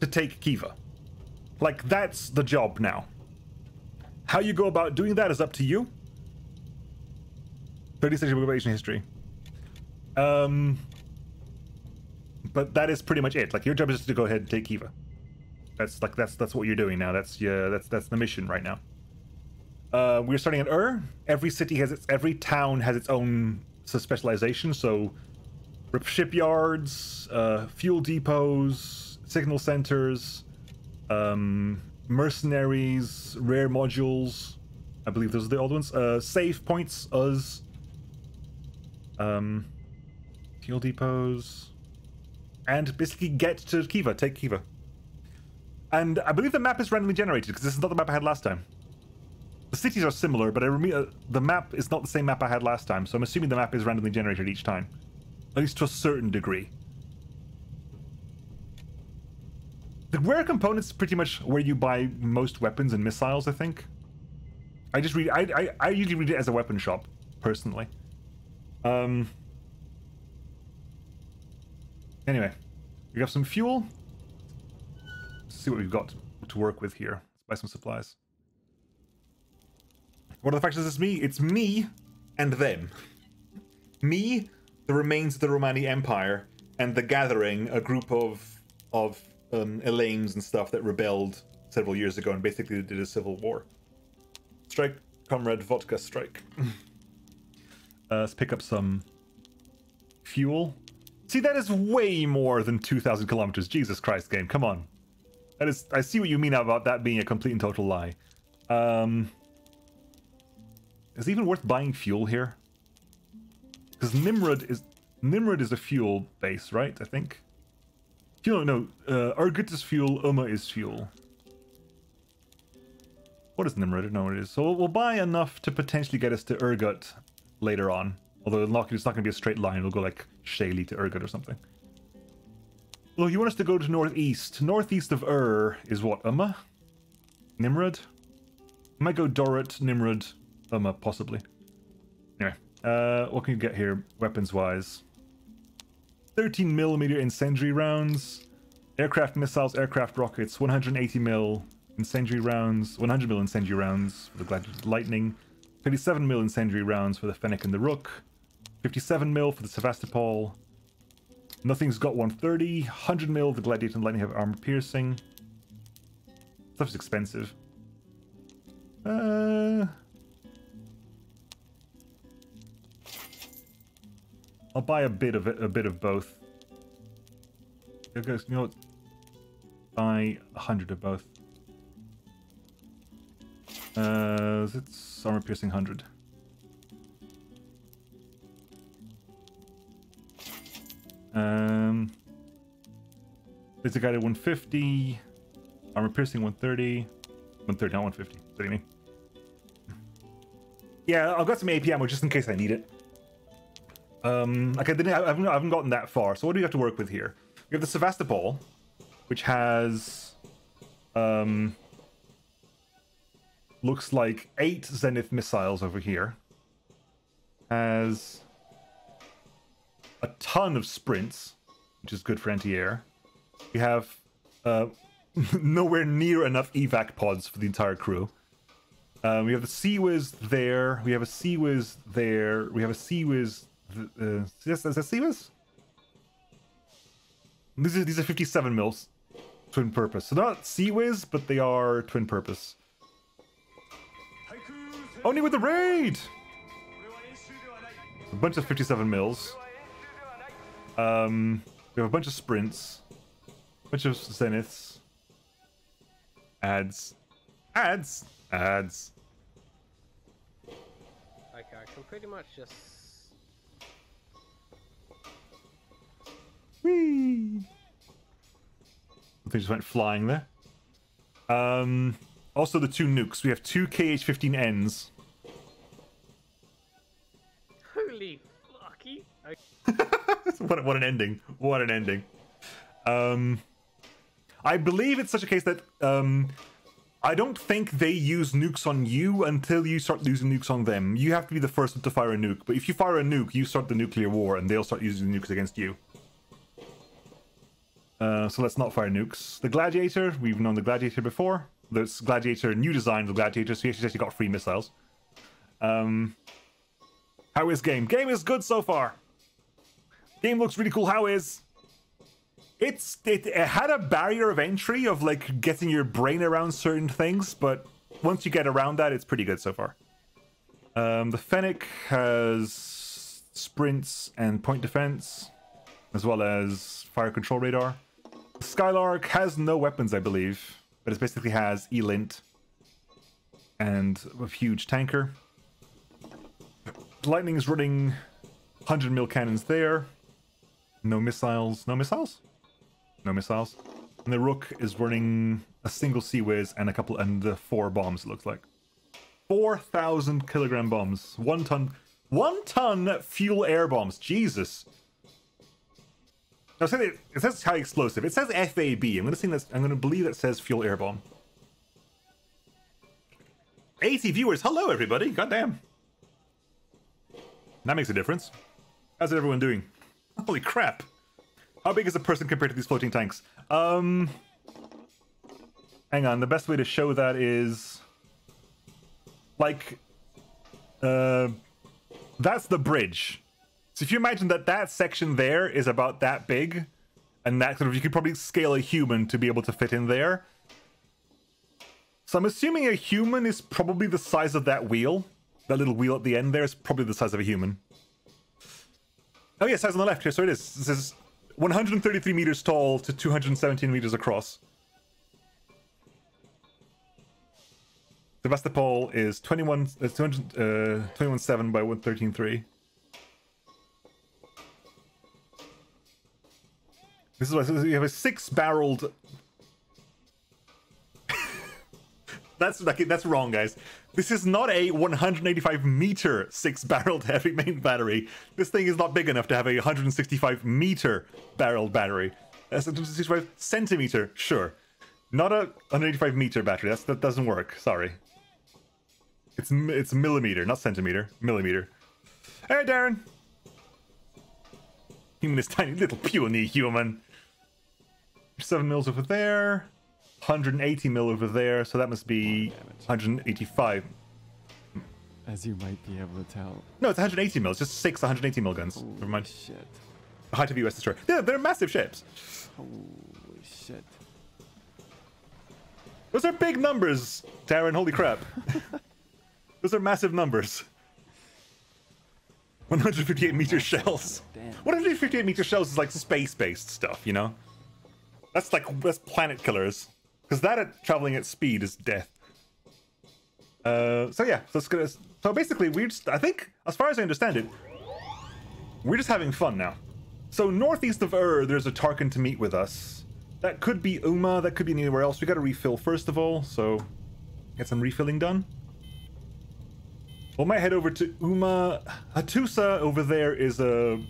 to take Kiva. Like, that's the job now. How you go about doing that is up to you. 30 seconds of operation history. But that is pretty much it. Like, your job is to go ahead and take Kiva. That's what you're doing now. That's the mission right now. We're starting at every town has its own specialization. So, shipyards, fuel depots, signal centers, mercenaries, rare modules. I believe those are the old ones. Save points, fuel depots, and basically get to Kiva, take Kiva. And I believe the map is randomly generated, because this is not the map I had last time. The cities are similar, but the map is not the same map I had last time, so I'm assuming the map is randomly generated each time. At least to a certain degree. The rare components is pretty much where you buy most weapons and missiles, I think. I usually read it as a weapon shop, personally. Anyway, we have some fuel. Let's see what we've got to work with here. Let's buy some supplies. What are the factions? It's me. It's me and them. Me, the remains of the Romanian Empire, and the Gathering, a group of Elaines and stuff that rebelled several years ago and basically did a civil war. Strike, comrade, vodka, strike. Let's pick up some fuel. See, that is way more than 2,000 kilometers. Jesus Christ, game, come on. That is, I see what you mean about that being a complete and total lie. Is it even worth buying fuel here? Because Nimrod is a fuel base, right? I think. Fuel, no. Urgut is fuel. Uma is fuel. What is Nimrod? I don't know what it is. So we'll buy enough to potentially get us to Urgut later on. Although it's not going to be a straight line. It'll go like Shaley to Urgut or something. Well, you want us to go to northeast. Northeast of is what? Uma? Nimrod? I might go Dorit, Nimrod, Uma, possibly. Anyway, what can you get here, weapons-wise? 13mm incendiary rounds, aircraft missiles, aircraft rockets, 180mm incendiary rounds, 100mm incendiary rounds for the Gladiator Lightning, 37mm incendiary rounds for the Fennec and the Rook, 57mm for the Sevastopol. Nothing's got 130, 100mm the Gladiator and Lightning have armor piercing. Stuff's expensive. I'll buy a bit of both. You know what? Buy 100 of both. It's armor piercing 100. It's a guy at 150. Armor piercing 130. 130, not 150. What do you mean? Yeah, I've got some AP ammo just in case I need it. Like I haven't gotten that far. So what do we have to work with here? We have the Sevastopol, which has looks like 8 Zenith missiles over here. Has a ton of sprints, which is good for anti-air. We have nowhere near enough evac pods for the entire crew. We have the Sea-Wiz there. We have a Sea-Wiz there. We have a Sea-Wiz. Is that Sea-Wiz? These are 57 mils twin purpose. So they're not Sea-Wiz, but they are twin purpose. Only with the raid! A bunch of 57 mils. We have a bunch of sprints. A bunch of zeniths. Ads. Ads! Ads. Okay, I can pretty much just... Whee! They just went flying there. Also the 2 nukes. We have 2 KH-15Ns. Holy fucky! What an ending. What an ending. I believe it's such a case that I don't think they use nukes on you until you start using nukes on them. You have to be the first to fire a nuke, but if you fire a nuke, you start the nuclear war and they'll start using nukes against you. So let's not fire nukes. The Gladiator, we've known the Gladiator before. There's Gladiator, new design of the Gladiator, so he actually got free missiles. How is game? Game is good so far. Game looks really cool. How is? It had a barrier of entry of like getting your brain around certain things, but once you get around that, it's pretty good so far. The Fennec has sprints and point defense, as well as fire control radar. The Skylark has no weapons, I believe, but it basically has E-Lint and a huge tanker. The Lightning is running 100 mil cannons there. No missiles. No missiles? No missiles. And the Rook is running a single Sea-Wiz and 4 bombs, it looks like. 4,000 kilogram bombs. 1 ton. 1 ton fuel air bombs. Jesus. Now, it says high explosive. It says FAB. I'm going to believe it says fuel air bomb. 80 viewers. Hello, everybody. Goddamn. That makes a difference. How's everyone doing? Holy crap. How big is a person compared to these floating tanks? Hang on. The best way to show that is... like... that's the bridge. So if you imagine that section there is about that big, and that sort of, you could probably scale a human to be able to fit in there. So I'm assuming a human is probably the size of that wheel. That little wheel at the end there is probably the size of a human. Oh yeah, size on the left here. So it is. This is 133 meters tall to 217 meters across. Sevastopol is 21.7 by 113.3. This is what you have a 6-barreled. That's wrong, guys. This is not a 185 meter 6-barreled heavy main battery. This thing is not big enough to have a 165 meter barreled battery. That's a 165 centimeter, sure. Not a 185 meter battery. That doesn't work. Sorry. It's millimeter, not centimeter. Millimeter. Hey, Darren. Human is tiny, little puny human. 7 mils over there. 180 mil over there, so that must be 185. As you might be able to tell. No, it's 180 mil. It's just 6 180 mil guns. Holy Never mind. Shit. The height of US destroyer. Yeah, they're massive ships. Holy shit. Those are big numbers, Darren. Holy crap. Those are massive numbers. 158 meter shells. Damn. 158 meter shells is like space-based stuff, you know? That's planet killers. Because that traveling at speed is death. So yeah, so basically I think, as far as I understand it, we're just having fun now. So northeast of there's a Tarkin to meet with us. That could be Uma, that could be anywhere else. We gotta refill first of all, so get some refilling done. We might head over to Uma. Hatusa over there is a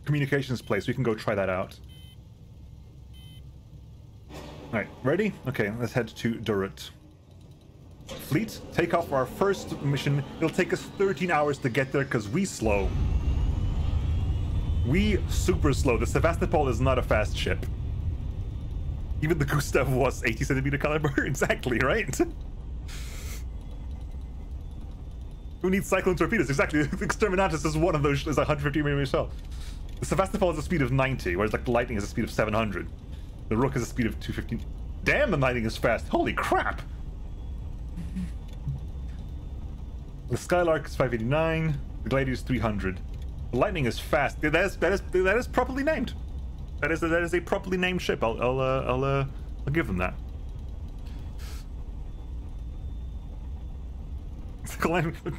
communications place. We can go try that out. Alright, ready? Okay, let's head to Gerat. Fleet, take off our first mission. It'll take us 13 hours to get there because we slow. We super slow. The Sevastopol is not a fast ship. Even the Gustav was 80 centimeter caliber. Exactly, right? Who needs cyclone torpedoes? Exactly. The Exterminatus is one of those, is 150 millimeter shell. The Sevastopol has a speed of 90, whereas like the Lightning has a speed of 700. The Rook has a speed of 215. Damn, the Lightning is fast. Holy crap. The Skylark is 589. The Gladiator is 300. The Lightning is fast. That is properly named. That is a properly named ship. I'll give them that.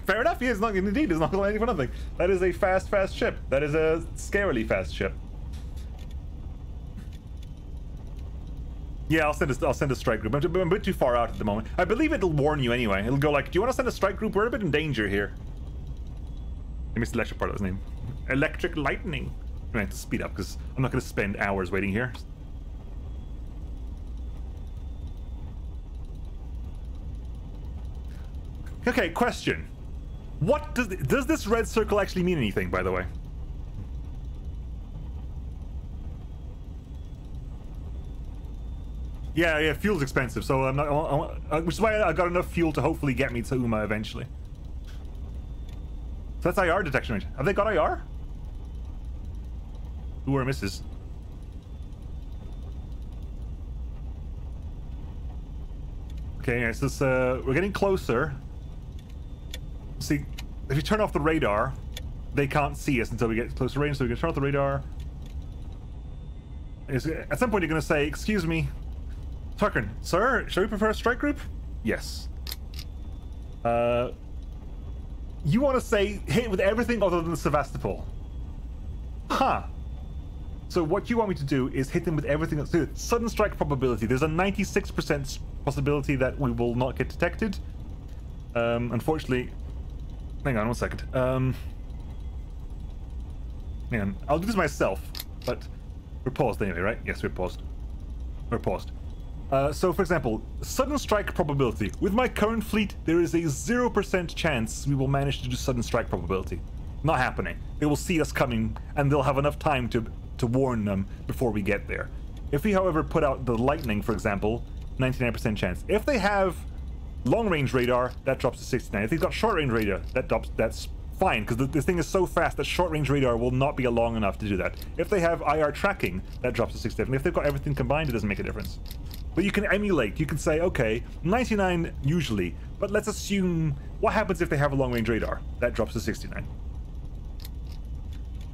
Fair enough. He is not indeed. It's not Lightning for nothing. That is a fast ship. That is a scarily fast ship. Yeah, I'll send a strike group. I'm a bit too far out at the moment. I believe it'll warn you anyway. It'll go like, do you want to send a strike group? We're a bit in danger here. I missed the electric part of his name. Electric Lightning. I'm going to have to speed up because I'm not going to spend hours waiting here. Okay, question. What does this red circle actually mean anything, by the way? Yeah, fuel's expensive, so I'm not. Which is why I got enough fuel to hopefully get me to Uma eventually. So that's IR detection range. Have they got IR? Who are misses? Okay, so this, we're getting closer. See, if you turn off the radar, they can't see us until we get closer range. So we can turn off the radar. At some point, you're going to say, "Excuse me, Tucker, sir, should we prefer a strike group?" Yes. You want to say hit with everything other than the Sevastopol. Huh. So what you want me to do is hit them with everything that's sudden strike probability. There's a 96% possibility that we will not get detected. Unfortunately, hang on 1 second. Man, I'll do this myself, but we're paused anyway, right? Yes, we're paused. We're paused. So, for example, sudden strike probability. With my current fleet, there is a 0% chance we will manage to do sudden strike probability. Not happening. They will see us coming, and they'll have enough time to warn them before we get there. If we, however, put out the Lightning, for example, 99% chance. If they have long-range radar, that drops to 69. If they've got short-range radar, that's fine, because this thing is so fast that short-range radar will not be long enough to do that. If they have IR tracking, that drops to 67. If they've got everything combined, it doesn't make a difference. But you can emulate. You can say, okay, 99 usually, but let's assume, what happens if they have a long-range radar? That drops to 69.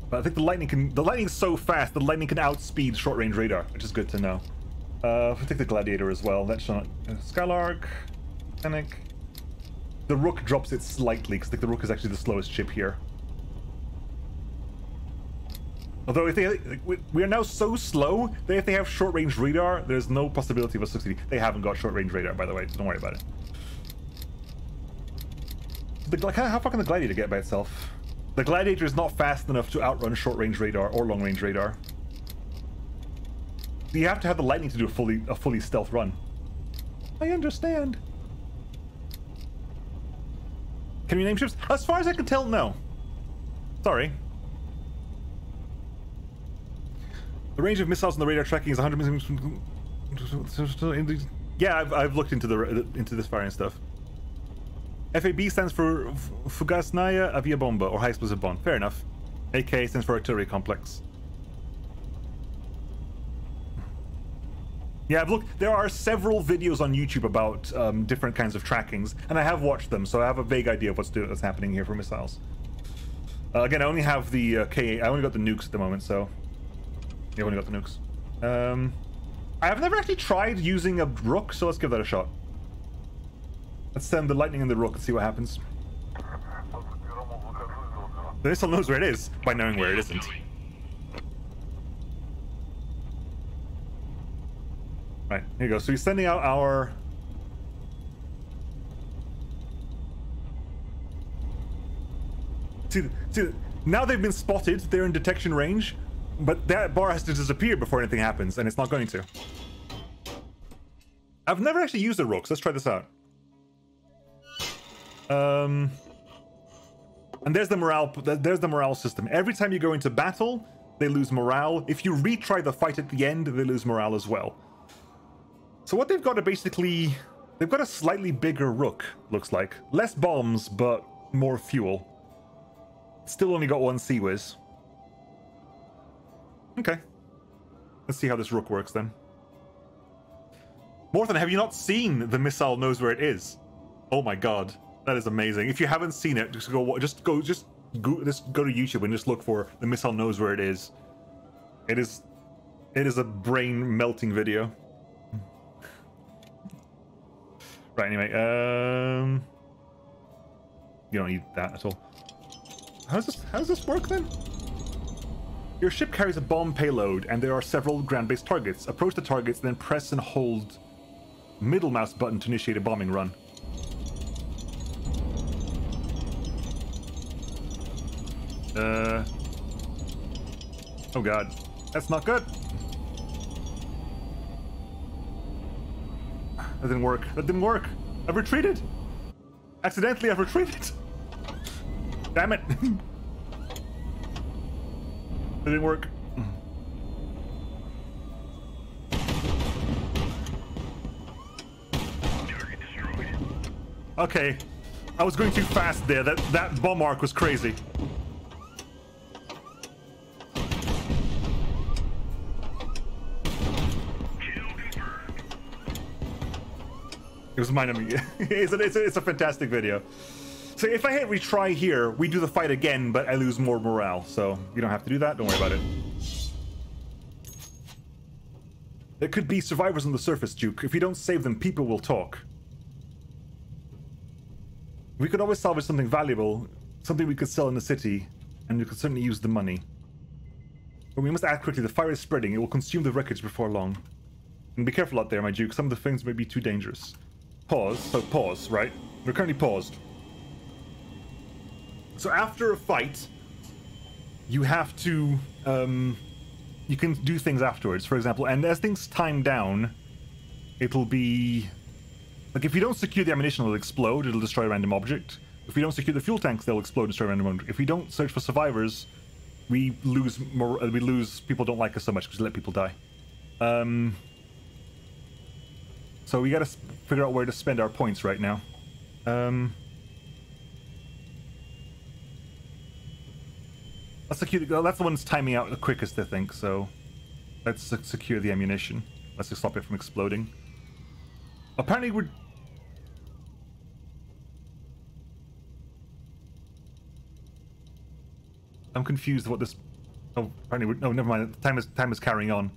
But I think the Lightning is so fast, the Lightning can outspeed short-range radar, which is good to know. We'll take the Gladiator as well. That's not Skylark, Panic. The Rook drops it slightly, because the Rook is actually the slowest ship here. Although if they, we are now so slow that if they have short-range radar, there's no possibility of us succeeding. They haven't got short-range radar, by the way, so don't worry about it. How far can the Gladiator get by itself? The Gladiator is not fast enough to outrun short-range radar or long-range radar. You have to have the Lightning to do a fully stealth run. I understand. Can we name ships? As far as I can tell, no. Sorry. The range of missiles and the radar tracking is 100 meters. Yeah, I've looked into this variant stuff. FAB stands for Fugasnaya Aviabomba, or High Explosive Bomb. Fair enough. AK stands for Artillery Complex. Yeah, I've looked. There are several videos on YouTube about different kinds of trackings, and I have watched them, so I have a vague idea of what's happening here for missiles. Again, I only have the K8. I only got the nukes at the moment, so yeah, I've only got the nukes. I have never actually tried using a Rook, so let's give that a shot. Let's send the Lightning and the Rook and see what happens. The missile knows where it is by knowing where it isn't. Right, here you go. So he's sending out our... See, now they've been spotted. They're in detection range, but that bar has to disappear before anything happens, and it's not going to. I've never actually used the rooks. Let's try this out. And there's the morale. There's the morale system. Every time you go into battle, they lose morale. If you retry the fight at the end, they lose morale as well. So what they've got are basically, they've got a slightly bigger rook. Looks like less bombs, but more fuel. Still only got one Sea-Wiz. Okay. Let's see how this rook works then. Morthan, have you not seen the missile knows where it is? Oh my god, that is amazing. If you haven't seen it, just go to YouTube and just look for the missile knows where it is. It is a brain melting video. Right, anyway, you don't need that at all. How does this work then? Your ship carries a bomb payload, and there are several ground-based targets. Approach the targets, then press and hold middle mouse button to initiate a bombing run. Oh god, that's not good. That didn't work. That didn't work. I've retreated. Accidentally, I've retreated. Damn it. It didn't work. Okay. I was going too fast there. That bomb arc was crazy. It was mine. It's a fantastic video. So if I hit retry here, we do the fight again, but I lose more morale. So you don't have to do that. Don't worry about it. There could be survivors on the surface, Duke. If you don't save them, people will talk. We could always salvage something valuable, something we could sell in the city, and we could certainly use the money. But we must act quickly. The fire is spreading. It will consume the wreckage before long. And be careful out there, my Duke. Some of the things may be too dangerous. Pause. So pause, right? We're currently paused. So after a fight, you have to, you can do things afterwards, for example, and as things time down, it'll be, like if you don't secure the ammunition, it'll explode, it'll destroy a random object. If we don't secure the fuel tanks, they'll explode, destroy a random object. If we don't search for survivors, we lose more, people don't like us so much because we let people die. So we gotta figure out where to spend our points right now. Let's secure that's the one that's timing out the quickest, I think, so let's secure the ammunition. Let's just stop it from exploding. Apparently we're... I'm confused what this... Oh, apparently we're... No, never mind. Time is carrying on.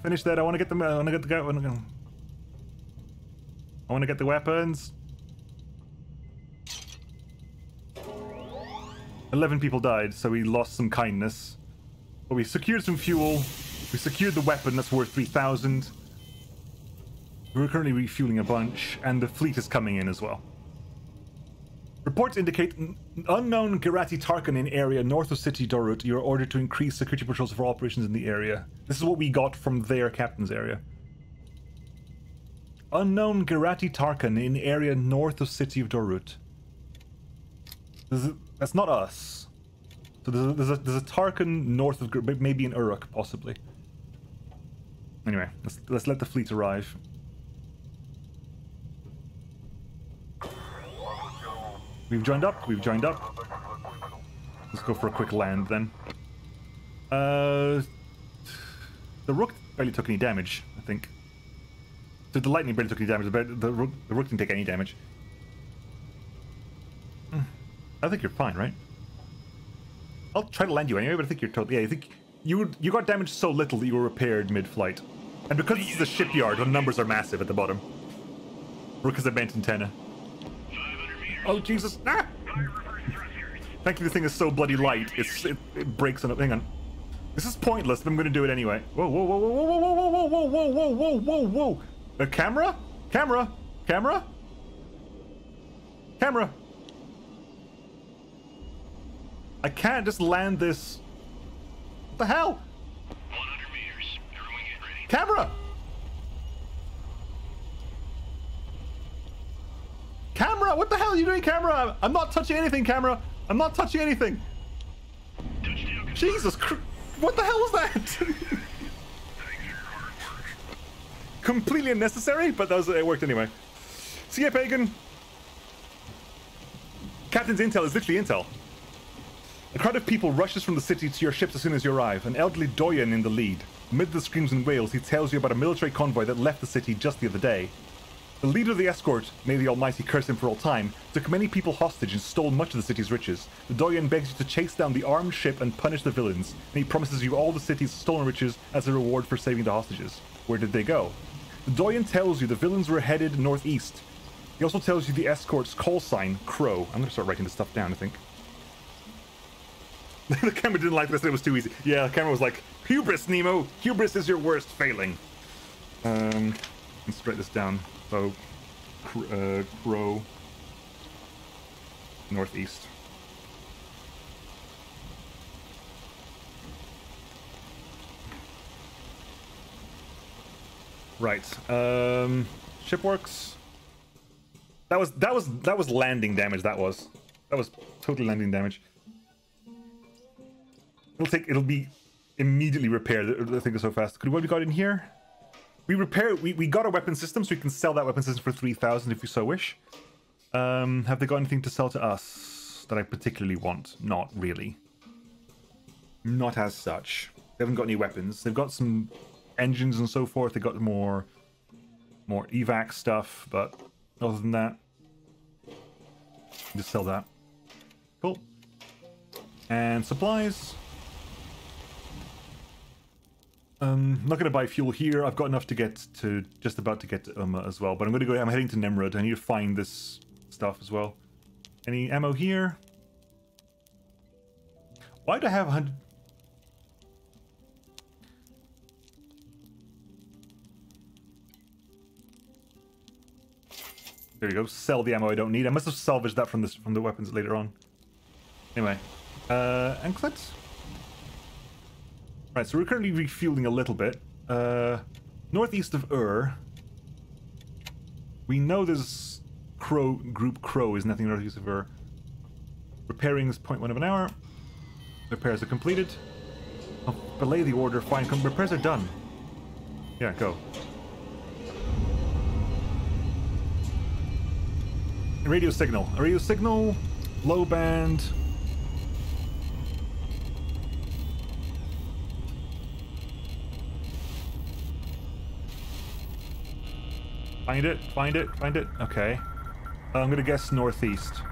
Finish that. I want to get the... I want to get the... I want to get the weapons. 11 people died, so we lost some kindness. But we secured some fuel. We secured the weapon that's worth 3,000. We're currently refueling a bunch, and the fleet is coming in as well. Reports indicate unknown Gerati Tarkan in area north of City Dorut. You are ordered to increase security patrols for operations in the area. This is what we got from their captain's area. Unknown Gerati Tarkan in area north of City of Dorut. That's not us. So there's a Tarkan north of, maybe in Uruk, possibly. Anyway, let's let the fleet arrive. We've joined up. We've joined up. Let's go for a quick land then. The Rook barely took any damage, I think. So the lightning barely took any damage. The Rook didn't take any damage. I think you're fine, right? I'll try to land you anyway, but I think you're totally... Yeah, I think you got damaged so little that you were repaired mid-flight. And because this is a shipyard, the numbers are massive at the bottom. Rook is a bent antenna. Oh, Jesus! Ah! Thankfully, the thing is so bloody light, it breaks on it. Hang on. This is pointless, but I'm gonna do it anyway. Whoa, whoa, whoa, whoa, whoa, whoa, whoa, whoa, whoa, whoa, whoa, whoa, whoa! The camera? Camera? Camera? Camera! I can't just land this. What the hell? Camera! Camera! What the hell are you doing, camera? I'm not touching anything, camera. I'm not touching anything. Jesus Christ. What the hell was that? Completely unnecessary, but it worked anyway. See ya, Pagan. Captain's intel is literally intel. A crowd of people rushes from the city to your ships as soon as you arrive, an elderly doyen in the lead. Amid the screams and wails, he tells you about a military convoy that left the city just the other day. The leader of the escort, may the Almighty curse him for all time, took many people hostage and stole much of the city's riches. The doyen begs you to chase down the armed ship and punish the villains, and he promises you all the city's stolen riches as a reward for saving the hostages. Where did they go? The doyen tells you the villains were headed northeast. He also tells you the escort's call sign, Crow. I'm gonna start writing this stuff down, I think. The camera didn't like this, it was too easy. Yeah, the camera was like, hubris, Nemo! Hubris is your worst failing. Let's write this down. So, Crow, northeast. Right. Shipworks. That was landing damage. That was totally landing damage. It'll be immediately repaired. I think it's so fast. What have we got in here? We got a weapon system, so we can sell that weapon system for 3,000 if we so wish. Have they got anything to sell to us that I particularly want? Not really. Not as such. They haven't got any weapons. They've got some engines and so forth. They got more evac stuff, but other than that, just sell that. Cool. And supplies. Not going to buy fuel here. I've got enough to get to, just about to get to as well. But I'm going to go, I'm heading to Nimrod. I need to find this stuff as well. Any ammo here? Why do I have 100? There we go. Sell the ammo I don't need. I must have salvaged that from the weapons later on. Anyway, anklets. Right, so we're currently refueling a little bit. Northeast of we know there's Group Crow is nothing northeast of Repairing is 0.1 of an hour. Repairs are completed. I'll belay the order. Fine, repairs are done. Yeah, go. A radio signal. A radio signal. Low band. Find it, find it, find it. Okay. I'm gonna guess northeast.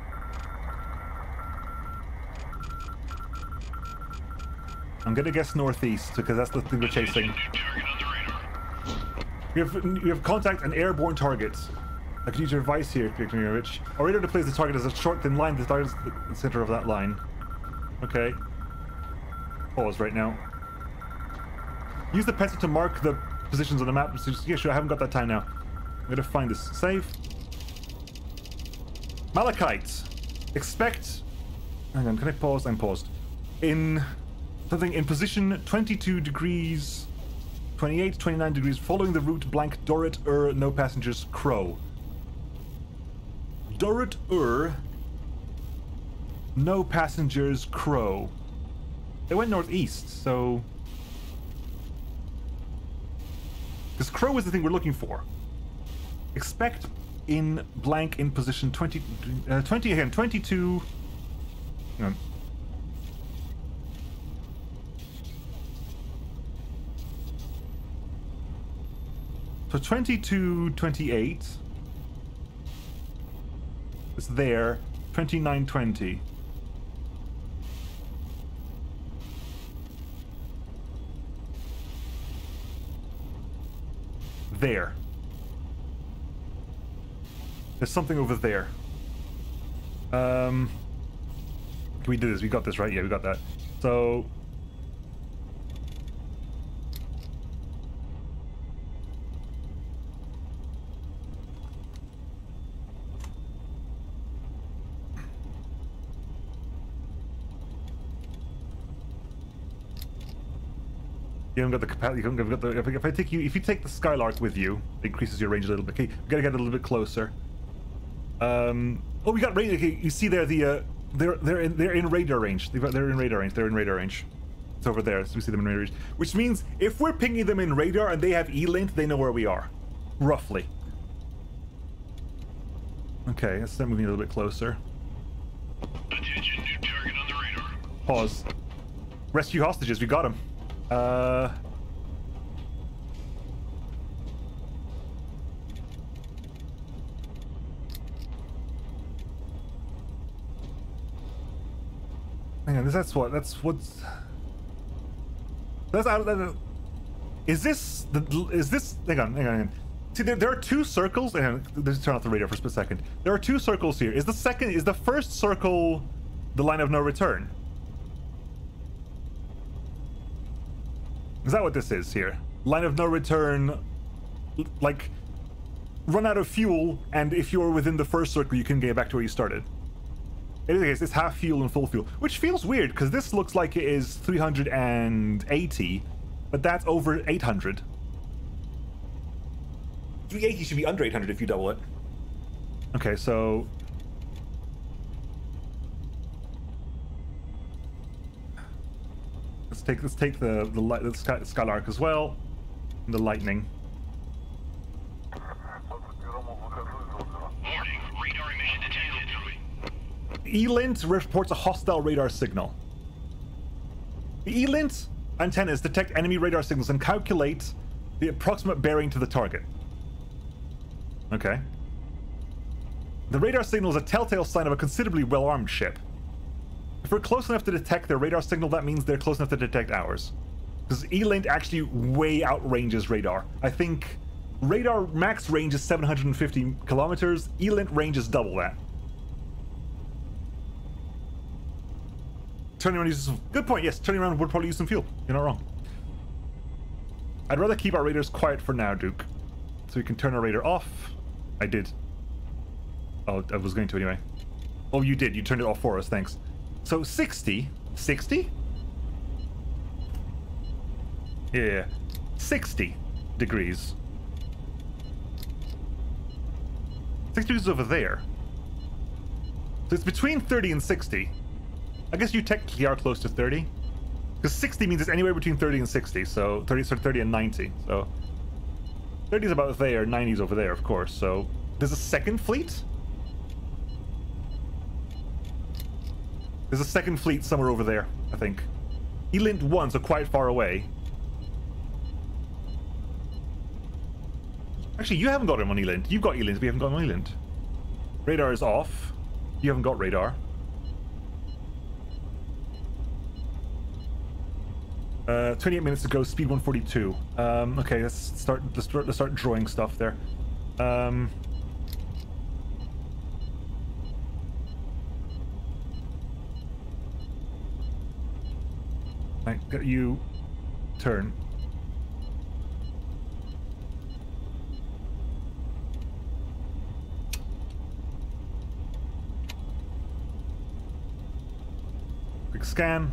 I'm gonna guess northeast because that's the thing we're chasing. We have contact an airborne target. I could use your advice here, Rich. Our radar displays the target as a short, thin line. The target is the center of that line. Okay. Pause right now. Use the pencil to mark the positions on the map. Yeah, sure. I haven't got that time now. I'm gonna find this. Save. Malachite. Expect. Hang on. Can I pause? I'm paused. In something in position 22 degrees, 28, 29 degrees, following the route blank Dorit no passengers Crow. Dorit no passengers Crow. They went northeast, so because Crow is the thing we're looking for. Expect in blank in position 20 again, 22. Hang on. So 22, 28. It's there. 29, 20. There. There's something over there. We did this. We got this, right? Yeah, we got that. So You haven't got the capacity. You haven't got the. If you take the Skylark with you, it increases your range a little bit. Okay, we gotta get a little bit closer. Oh, we got range. Okay, you see there the they're in radar range. They're in radar range. They're in radar range. It's over there, so we see them in radar range. Which means if we're pinging them in radar and they have E-link, they know where we are, roughly. Okay, let's start moving a little bit closer. Attention, new target on the radar. Pause. Rescue hostages. We got them. Hang on, that's what's out of is this hang on. See, there are two circles. Hang on, let's turn off the radar for a split second. There are two circles here. Is the first circle the line of no return? Is that what this is here? Line of no return, like run out of fuel, and if you're within the first circle, you can get back to where you started. In any case, it's half fuel and full fuel, which feels weird because this looks like it is 380, but that's over 800. 380 should be under 800 if you double it. Okay, so let's take the Skylark as well, and the lightning. Warning, radar emission detected. E-lint reports a hostile radar signal. The E-lint antennas detect enemy radar signals and calculate the approximate bearing to the target. Okay. The radar signal is a telltale sign of a considerably well-armed ship. If we're close enough to detect their radar signal, that means they're close enough to detect ours. Because E-lint actually way outranges radar. I think radar max range is 750 kilometers. E-lint range is double that. Turning around uses some... Good point, yes. Turning around would probably use some fuel. You're not wrong. I'd rather keep our radars quiet for now, Duke. So we can turn our radar off. I did. Oh, I was going to anyway. Oh, you did. You turned it off for us, thanks. So 60? 60? Yeah. 60 degrees. 60 degrees over there. So it's between 30 and 60. I guess you technically are close to 30. Because 60 means it's anywhere between 30 and 60. So 30 and 90. So 30 is about there, 90 is over there, of course. So there's a second fleet? There's a second fleet somewhere over there, I think. E-lint 1, so quite far away. Actually, you haven't got him on E-lint. You've got E-lint, but you haven't got him on E-lint. Radar is off. You haven't got radar. 28 minutes to go, speed 142. Okay, let's start drawing stuff there. Right, got you. Turn. Quick scan.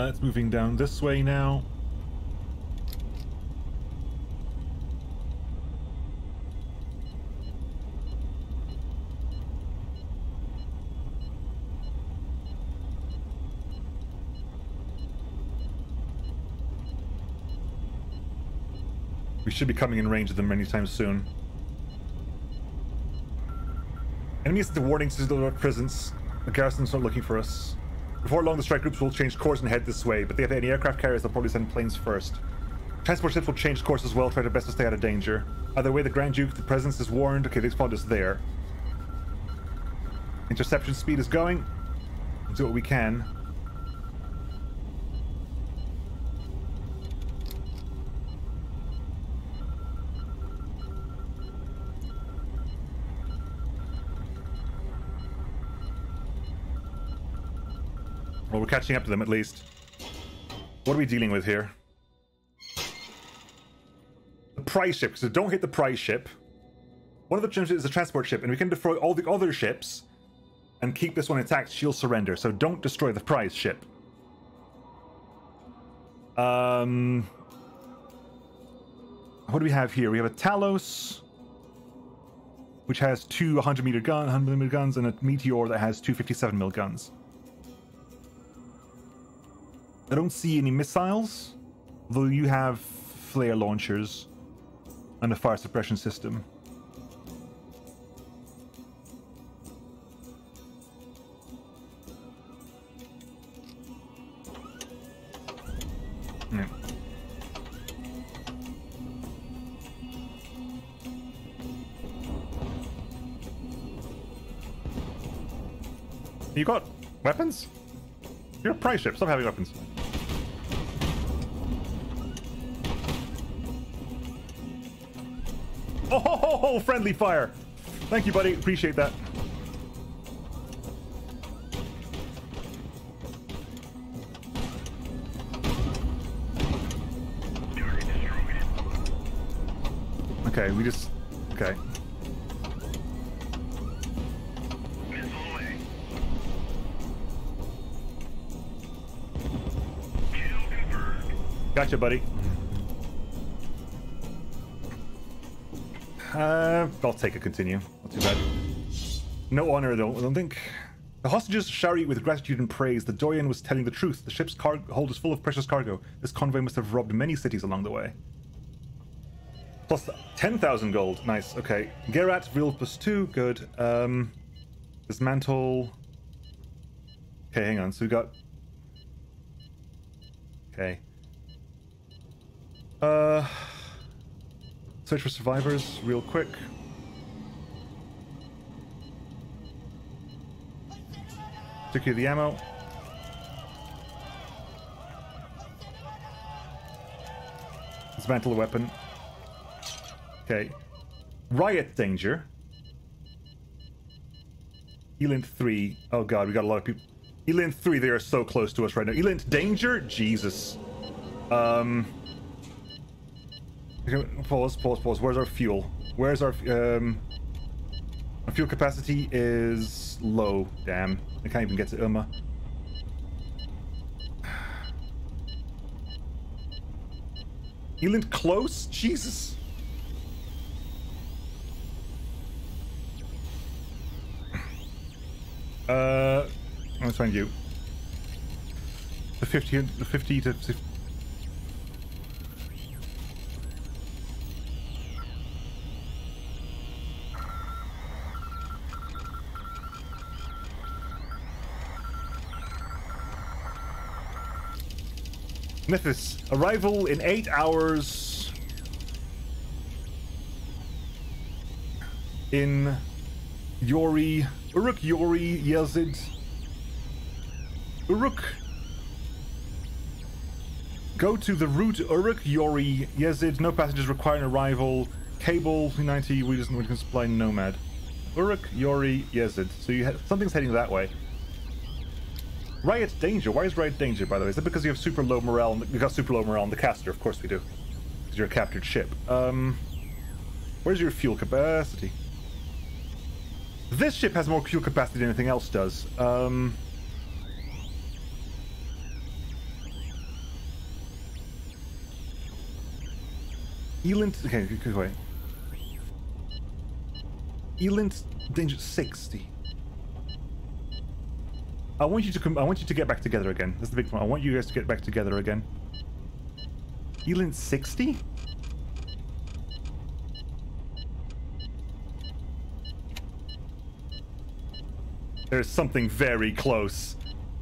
It's moving down this way now. We should be coming in range of them anytime soon. Enemies at the warnings to the presence. The garrison's not looking for us. Before long, the strike groups will change course and head this way, but they have any aircraft carriers, they'll probably send planes first. Transport ships will change course as well, try their best to stay out of danger. Either way, the Grand Duke, the presence is warned. Okay, they spawned us there. Interception speed is going. Let's do what we can. Well, we're catching up to them at least. What are we dealing with here? The prize ship, so don't hit the prize ship. One of the ships is a transport ship, and we can destroy all the other ships and keep this one intact, she'll surrender. So don't destroy the prize ship. What do we have here? We have a Talos, which has two 100 mm guns, and a Meteor that has two 57mm guns. I don't see any missiles, though you have flare launchers and a fire suppression system. Yeah. You got weapons? You're a prize ship. Stop having weapons. Oh, friendly fire. Thank you, buddy. Appreciate that. Okay, we just... Okay. Missile away. Kill confirmed. Gotcha, buddy. I'll take a continue. Not too bad. No honor, though, I don't think. The hostages shower you with gratitude and praise. The Dorian was telling the truth. The ship's hold is full of precious cargo. This convoy must have robbed many cities along the way. Plus 10,000 gold. Nice, okay. Gerat, real +2. Good. Dismantle. Okay, hang on. So we got... Okay. Search for survivors, real quick. Secure the ammo. Dismantle the weapon. Okay. Riot danger. Elint 3. Oh god, we got a lot of people. Elint 3, they are so close to us right now. Elint danger? Jesus. Pause. Where's our fuel? Where's our fuel capacity is low. Damn. I can't even get to Uma. Elint close? Jesus. Let's find you. The 50 to 50. Mythos, arrival in 8 hours in Yori, Uruk Yori Yazid. Uruk. Go to the route Uruk Yori Yazid. No passengers require an arrival. Cable 90. We can supply Nomad. Uruk Yori Yazid. So something's heading that way. Riot danger. Why is riot danger, by the way? Is that because you have super low morale? We got super low morale on the caster. Of course we do, because you're a captured ship. Where's your fuel capacity? This ship has more fuel capacity than anything else does. Elint. Okay, go away. Elint danger 60. I want you to get back together again. That's the big point. I want you guys to get back together again. Elint 60? There's something very close.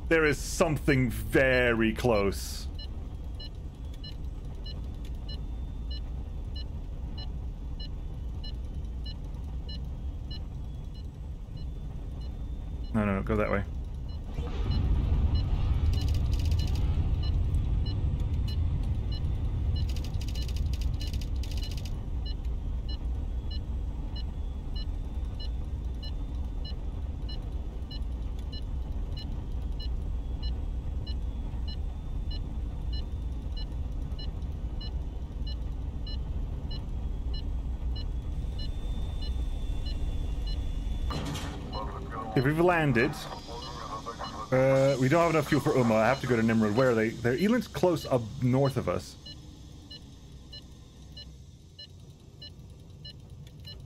There is something very close. No, go that way. Well, let's go. If we've landed, we don't have enough fuel for Uma. I have to go to Nimrod. Where are they? They're Eland's close up north of us.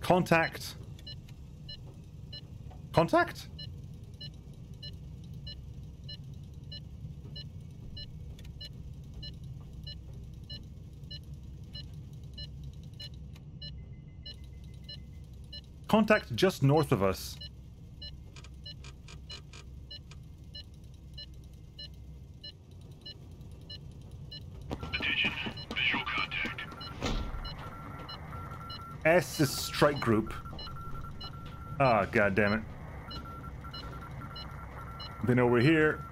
Contact. Contact? Contact just north of us. Attention. Visual contact. S is strike group. Ah, god damn it. They know we're here.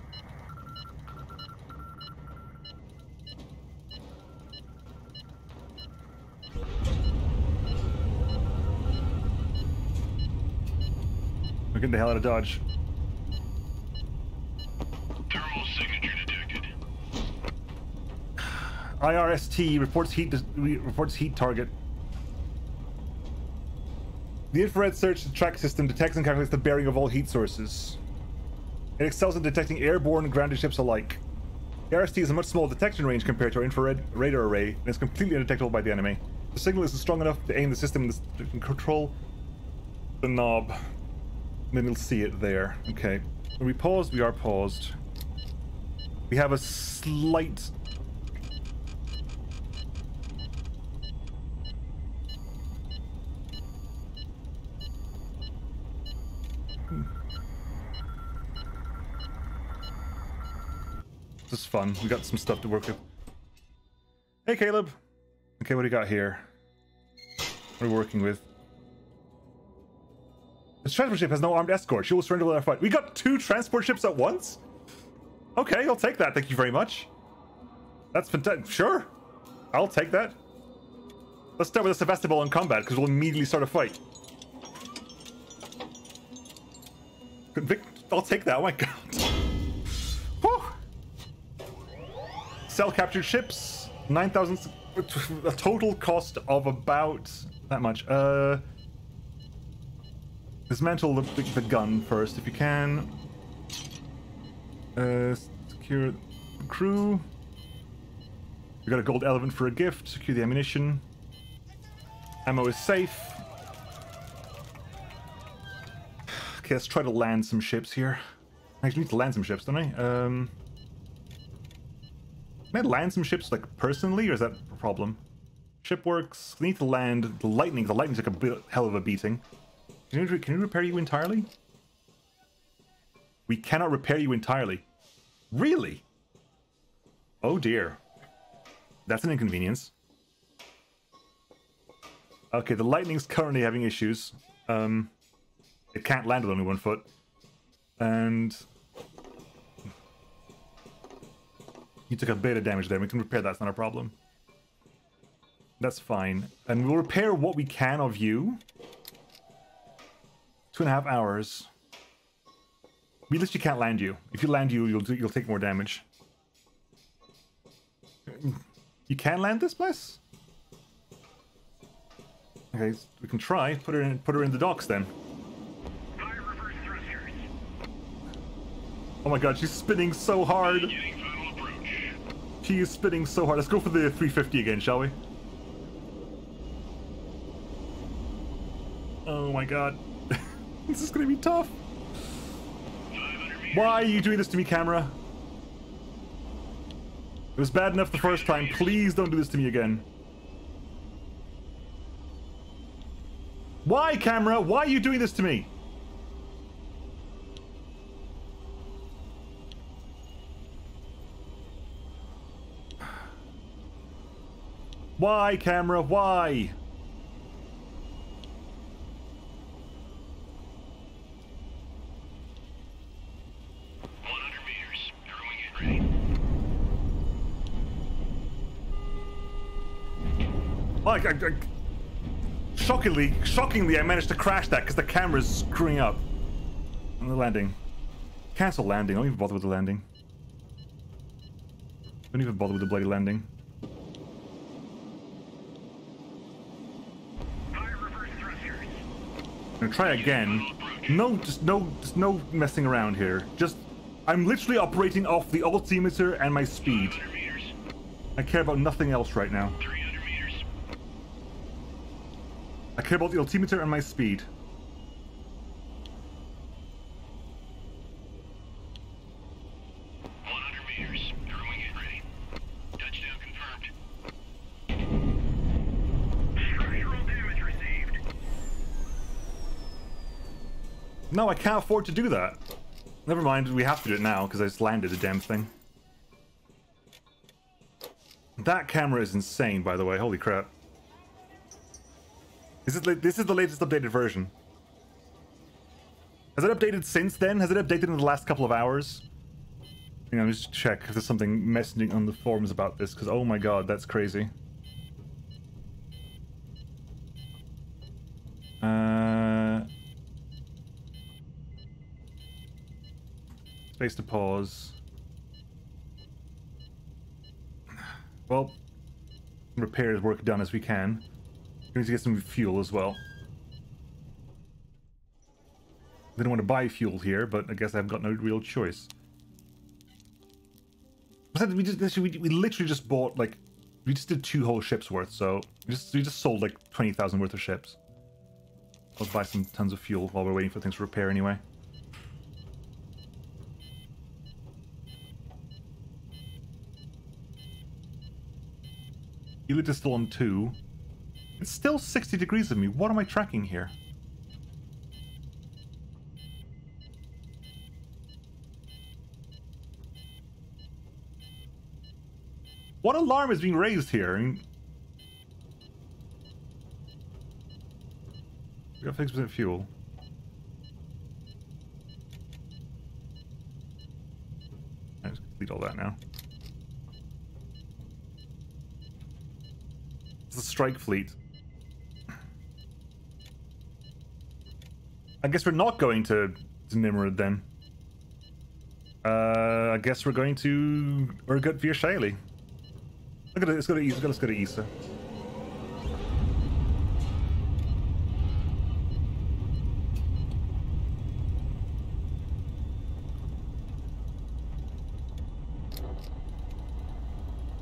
We're getting the hell out of Dodge. Thermal signature detected. IRST reports heat target. The infrared search and track system detects and calculates the bearing of all heat sources. It excels in detecting airborne and grounded ships alike. The RST has a much smaller detection range compared to our infrared radar array, and is completely undetectable by the enemy. The signal isn't strong enough to aim the system and control the knob. Then you'll see it there. Okay. Are we paused? We are paused. We have a slight... This is fun. We got some stuff to work with. Hey, Caleb. Okay, what do you got here? What are we working with? This transport ship has no armed escort. She will surrender without a fight. We got 2 transport ships at once? Okay, I'll take that. Thank you very much. That's fantastic. Sure. I'll take that. Let's start with a Sevastopol in combat, because we'll immediately start a fight. I'll take that. Oh my god. Whew. Cell captured ships. 9,000. A total cost of about that much. Dismantle the gun first, if you can. Secure the crew. We got a gold elephant for a gift. Secure the ammunition. Ammo is safe. Okay, let's try to land some ships here. I actually need to land some ships, don't I? Can I land some ships, like, personally, or is that a problem? Ship works. We need to land the lightning. The lightning's like a hell of a beating. Can we repair you entirely? We cannot repair you entirely. Really? Oh dear. That's an inconvenience. Okay, the lightning's currently having issues. It can't land with only 1 foot. And... you took a bit of damage there. We can repair that, it's not a problem. That's fine. And we'll repair what we can of you. 2.5 hours. We literally can't land you. If you land you, you'll take more damage. You can land this place? Okay, we can try. Put her in the docks then. High reverse thrusters. Oh my god, she's spinning so hard. Beginning final approach. She is spinning so hard. Let's go for the 350 again, shall we? Oh my god. This is gonna be tough. 500 meters. Why are you doing this to me, camera? It was bad enough the first time. Please don't do this to me again. Why, camera? Why are you doing this to me? Why, camera? Why? Shockingly, I managed to crash that because the camera's screwing up. On the landing. Cancel landing. Don't even bother with the landing. Don't even bother with the bloody landing. High reverse thrusters. I'm gonna try again. No, just no messing around here. Just, I'm literally operating off the altimeter and my speed. 500 meters. I care about nothing else right now. 300 meters. I care about the altimeter and my speed. 100 meters. Everyone get ready. Touchdown confirmed. Structural damage received. No, I can't afford to do that. Never mind, we have to do it now because I just landed the damn thing. That camera is insane, by the way. Holy crap. This is the latest updated version. Has it updated since then? Has it updated in the last couple of hours? Hang on, just check if there's something messaging on the forums about this, because oh my god, that's crazy. Space to pause. Well, repair as work done as we can. We need to get some fuel as well. Didn't want to buy fuel here, but I guess I've got no real choice. We literally just bought, like, we just did 2 whole ships worth, so we just sold like 20,000 worth of ships. I'll buy some tons of fuel while we're waiting for things to repair anyway. Elite is still on 2. It's still 60 degrees of me. What am I tracking here? What alarm is being raised here? I mean, we got 6% fuel. I just delete all that now. It's a strike fleet. I guess we're not going to Nimrod then. I guess we're going to Urgut via Shaili. Look at it, let's go to Issa.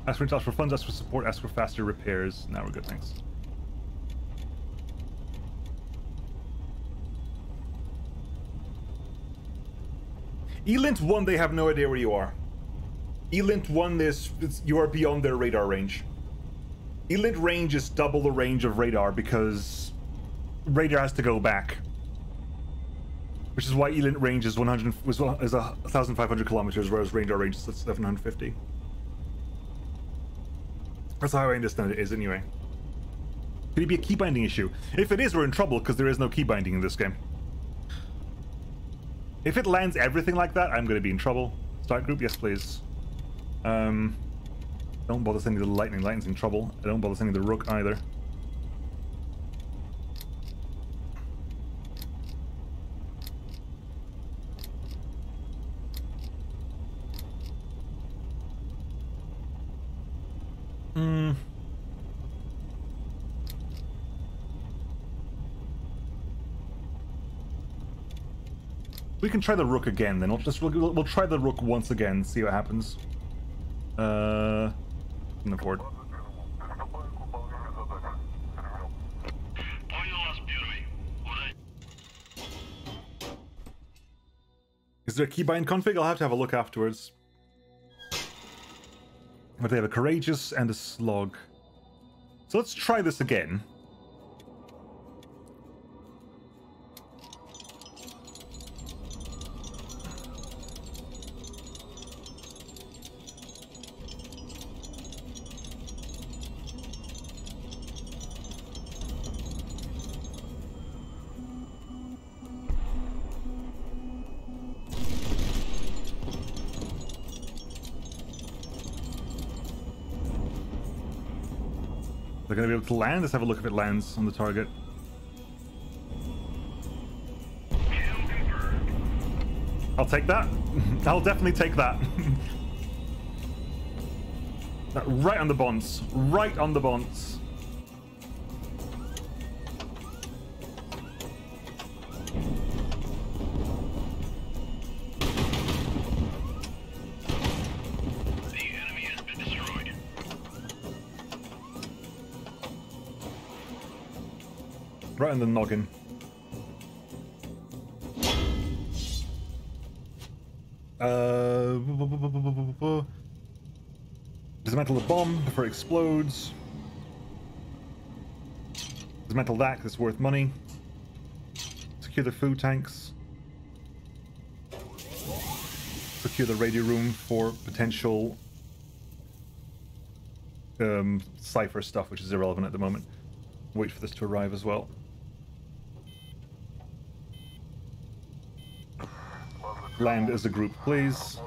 Ask for funds, ask for support, ask for faster repairs. Now we're good, thanks. Elint 1, they have no idea where you are. Elint 1 you are beyond their radar range. Elint range is double the range of radar because radar has to go back. Which is why Elint range is 1,500 kilometers, whereas radar range is 750. That's how I understand it is anyway. Could it be a key binding issue? If it is, we're in trouble because there is no key binding in this game. If it lands everything like that, I'm going to be in trouble. Start group, yes please. Don't bother sending the lightning. Lightning's in trouble. I don't bother sending the rook either. We can try the rook again then. We'll try the rook once again, see what happens. Can afford. Is there a keybind config? I'll have to have a look afterwards. But they have a courageous and a slog. So let's try this again. They're going to be able to land? Let's have a look if it lands on the target. I'll take that. I'll definitely take that. Right on the bonds. Right on the bonds. Right in the noggin. Dismantle the bomb before it explodes. Dismantle that, that's worth money. Secure the food tanks. Secure the radio room for potential cipher stuff, which is irrelevant at the moment. Wait for this to arrive as well. Land as a group, please.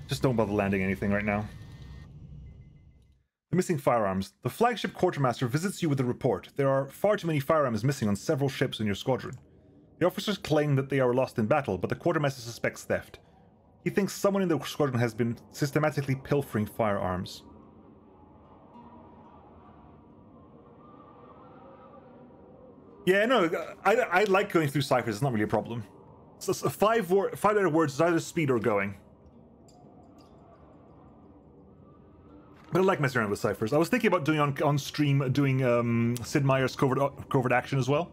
Just don't bother landing anything right now. The missing firearms. The flagship quartermaster visits you with a report. There are far too many firearms missing on several ships in your squadron. The officers claim that they are lost in battle, but the quartermaster suspects theft. He thinks someone in the squadron has been systematically pilfering firearms. Yeah, no, I like going through ciphers. It's not really a problem. So five-letter words is either speed or going. But I like messing around with ciphers. I was thinking about doing on stream doing Sid Meier's covert action as well,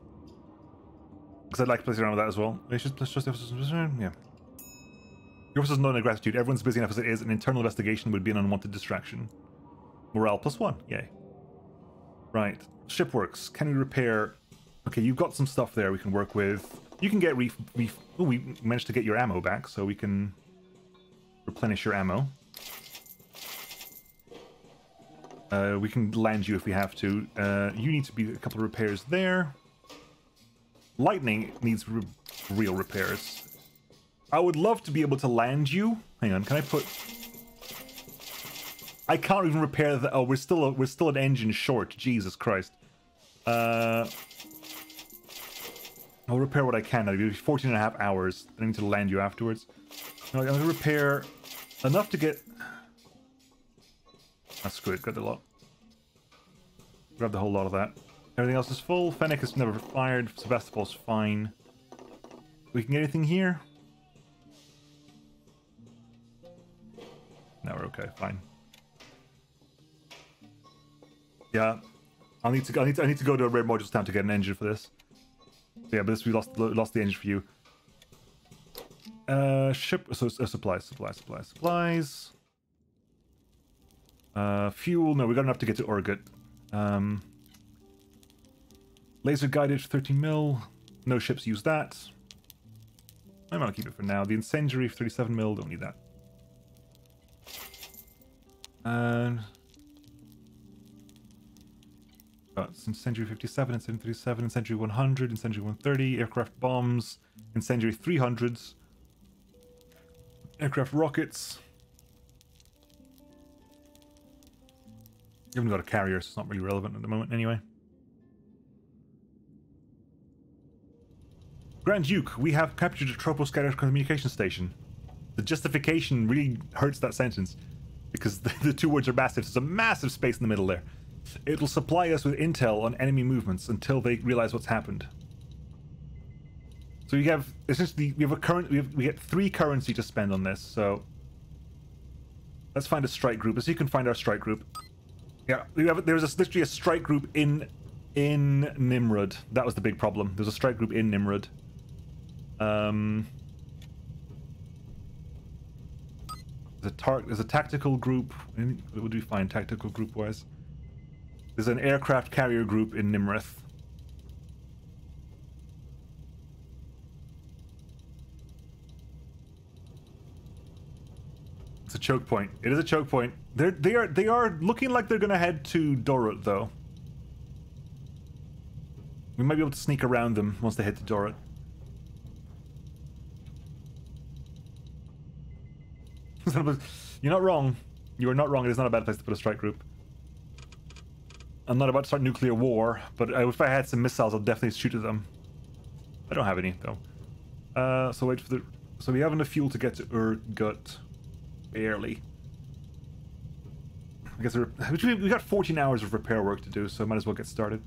because I'd like to play around with that as well. Yeah. Your officers know no gratitude. Everyone's busy enough as it is. An internal investigation would be an unwanted distraction. Morale +1. Yay. Right. Shipworks. Can we repair? Okay, you've got some stuff there we can work with. You can get we managed to get your ammo back, so we can replenish your ammo. We can land you if we have to. You need to be a couple of repairs there. Lightning needs real repairs. I would love to be able to land you. Hang on, can I put? I can't even repair the. Oh, we're still an engine short. Jesus Christ. I'll repair what I can. I'll give you 14.5 hours. I need to land you afterwards. No, I'm gonna repair enough to get. That's good. Got the lot. Grab the whole lot of that. Everything else is full. Fennec is never fired. Sebastopol's fine. We can get anything here? No, we're okay. Fine. Yeah, I need to go to a rare modules town to get an engine for this. Yeah, but this we lost the engine for you. Supplies. Fuel. No, we got enough to get to Orgut. Laser guided 13 mil. No ships use that. I'm gonna keep it for now. The incendiary 37 mil. Don't need that. And it's incendiary 57, incendiary 37, incendiary 100, incendiary 130, aircraft bombs, incendiary 300s, aircraft rockets. You haven't got a carrier, so it's not really relevant at the moment anyway. Grand Duke, we have captured a troposcatter communication station. The justification really hurts that sentence, because the two words are massive. There's a massive space in the middle there. It'll supply us with intel on enemy movements until they realize what's happened. So we have essentially we get 3 currency to spend on this. So let's find a strike group. Let's see if you can find our strike group. Yeah, there's literally a strike group in Nimrod. That was the big problem. There's a strike group in Nimrod. There's a tactical group. What do we find tactical group wise? There's an aircraft carrier group in Nimrith. It's a choke point. It is a choke point. They are looking like they're gonna head to Dorut though. We might be able to sneak around them once they head to Dorut. You're not wrong. You are not wrong. It is not a bad place to put a strike group. I'm not about to start nuclear war, but if I had some missiles, I'll definitely shoot at them. I don't have any though. So wait for the. So we have enough fuel to get to Urgut, barely. I guess we got 14 hours of repair work to do, so I might as well get started.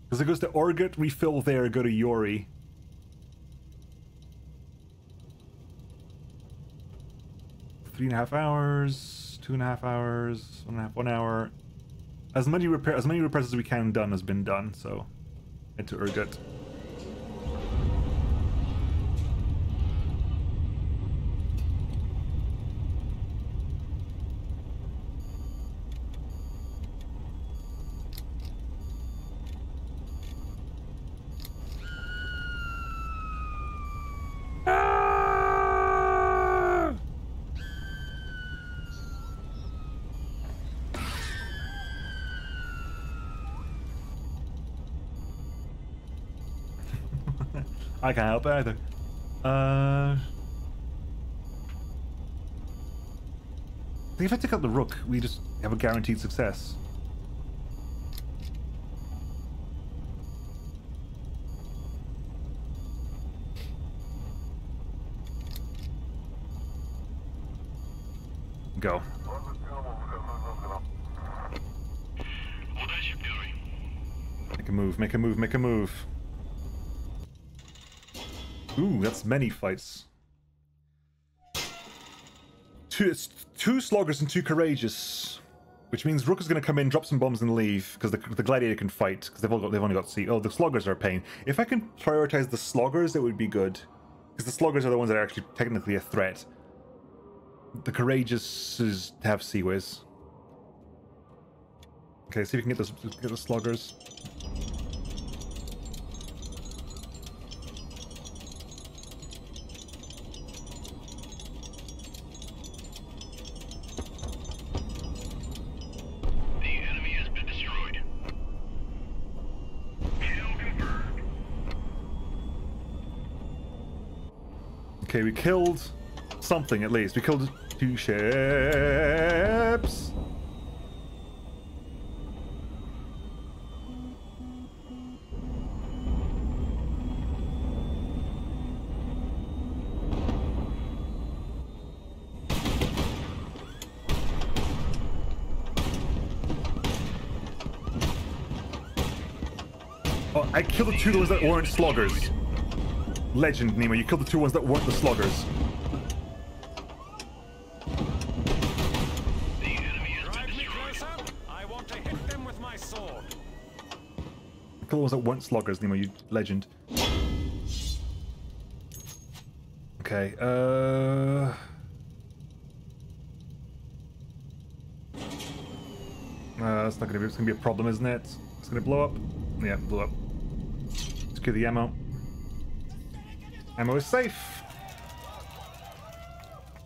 Because it goes to Orgut, refill there, go to Yori. 3.5 hours, 2.5 hours, 1 hour. As many repairs as we can done has been done, so head to Urgut. I can't help it either. I think if I take out the rook, we just have a guaranteed success. Go. Make a move, make a move, make a move. Ooh, that's many fights. Two sloggers and 2 courageous, which means Rook is going to come in, drop some bombs, and leave because the gladiator can fight because they've only got C. Oh, the sloggers are a pain. If I can prioritize the sloggers, it would be good because the sloggers are the ones that are actually technically a threat. The courageous have C-Wiz. Okay, see if we can get the sloggers. Okay, we killed something at least. We killed 2 ships. Oh, I killed the 2 ones that weren't sloggers. Legend, Nemo, you killed the 2 ones that weren't the sloggers. The enemy has been destroyed. I want to hit them with my sword. Kill the ones that weren't sloggers, Nemo, you legend. Okay, it's not gonna be. It's gonna be a problem, isn't it? It's gonna blow up. Yeah, blow up. Secure the ammo. Ammo is safe.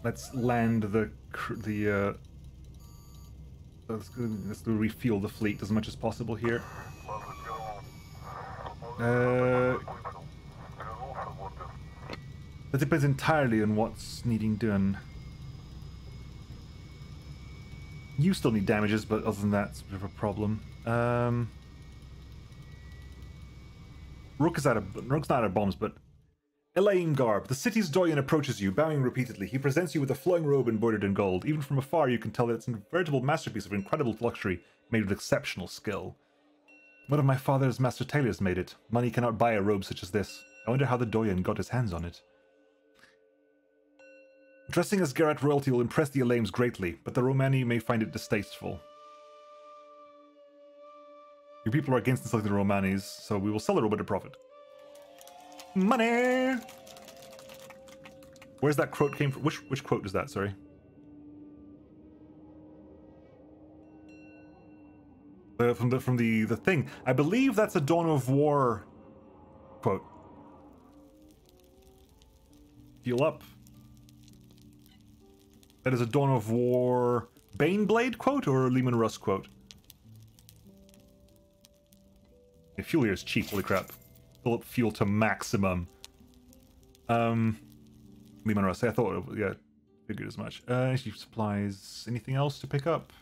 Let's land let's refuel the fleet as much as possible here. That depends entirely on what's needing done. You still need damages, but other than that, it's a bit of a problem. Rook's not out of bombs, but Elaine garb. The city's doyen approaches you, bowing repeatedly. He presents you with a flowing robe embroidered in gold. Even from afar, you can tell that it's a veritable masterpiece of incredible luxury, made with exceptional skill. One of my father's master tailors made it. Money cannot buy a robe such as this. I wonder how the doyen got his hands on it. Dressing as Gerat royalty will impress the Elames greatly, but the Romani may find it distasteful. Your people are against insulting the Romanis, so we will sell the robe at a profit. Money! Where's that quote came from? Which quote is that, sorry? From the thing. I believe that's a Dawn of War quote. Heal up. That is a Dawn of War Baneblade quote or a Lehman Russ quote? Yeah, fuel here is cheap, holy crap. Fill up fuel to maximum. Lehman Russ, I thought, yeah, figured as much. Supplies, anything else to pick up?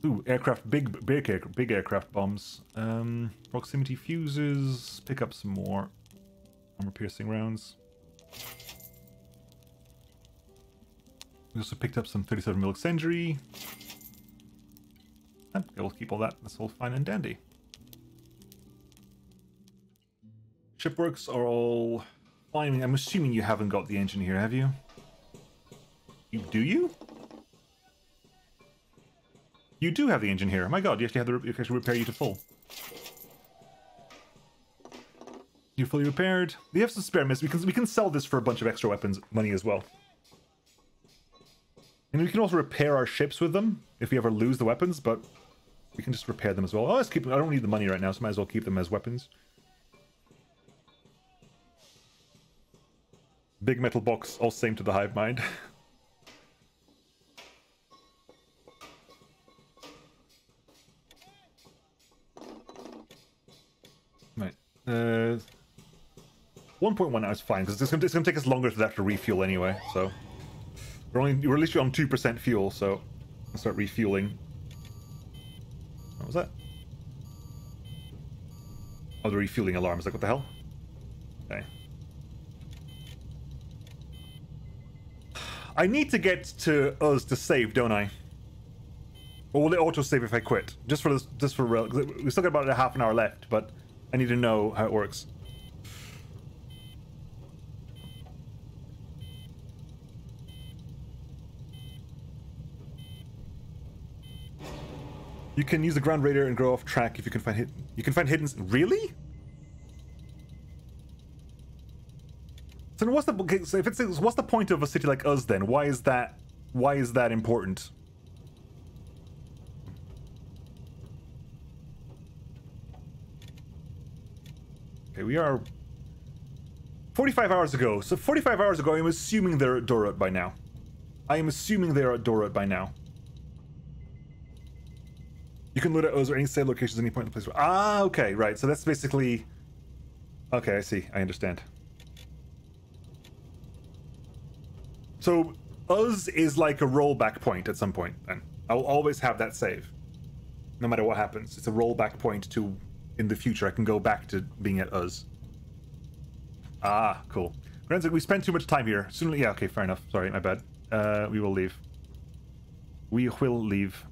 Ooh, aircraft, big aircraft bombs. Proximity fuses, pick up some more armor-piercing rounds. We also picked up some 37mm incendiary. Okay, we'll keep all that. That's all fine and dandy. Shipworks are all fine. I'm assuming you haven't got the engine here, have you? Do you? You do have the engine here. My god, you actually have the actually repair you to full. You're fully repaired. We have some spare miss. We can sell this for a bunch of extra weapons money as well. And we can also repair our ships with them if we ever lose the weapons, but we can just repair them as well. Oh, let's keep them. I don't need the money right now, so might as well keep them as weapons. Big metal box, all same to the hive mind. Right. 1.1 now is fine, because it's gonna take us longer to have to refuel anyway, so... we're at least on 2% fuel, so... I'll start refueling. What was that? Oh, the refueling alarm. I was like, what the hell? Okay. I need to get to us to save, don't I? Or will it auto-save if I quit? Just for we still got about a half an hour left, but I need to know how it works. You can use the ground radar and go off track if you can find hidden. Really? So what's the what's the point of a city like us then? Why is that important? Okay, we are 45 hours ago. So 45 hours ago, I'm assuming they're at Dorat by now. You can loot at Oz or any save locations at any point in the place. Ah, okay, right. So that's basically... Okay, I see. I understand. So, Oz is like a rollback point at some point, then. I will always have that save. No matter what happens. It's a rollback point to... In the future, I can go back to being at Oz. Ah, cool. We spent too much time here. Soon, yeah, okay, fair enough. Sorry, my bad. We will leave. We will leave.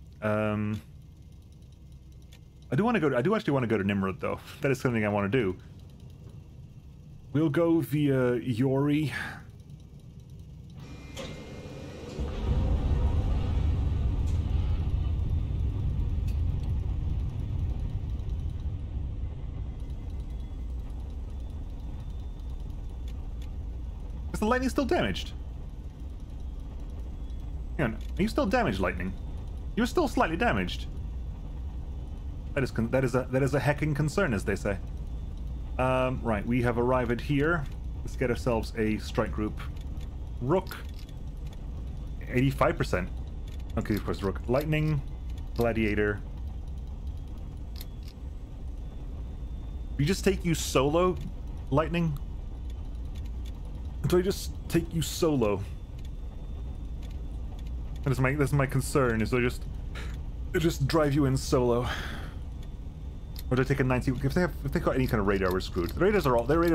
I do actually want to go to Nimrod, though. That is something I want to do. We'll go via Yori. Is the lightning still damaged? Hang on, are you still damaged, lightning? You're still slightly damaged. That is a hecking concern, as they say. Right, we have arrived here. Let's get ourselves a strike group. Rook. 85%. Okay, of course, Rook. Lightning. Gladiator. We just take you solo, Lightning? Do I just take you solo? That's my concern, is I just drive you in solo. Or do I take a 90? If they got any kind of radar, we're screwed. Their radars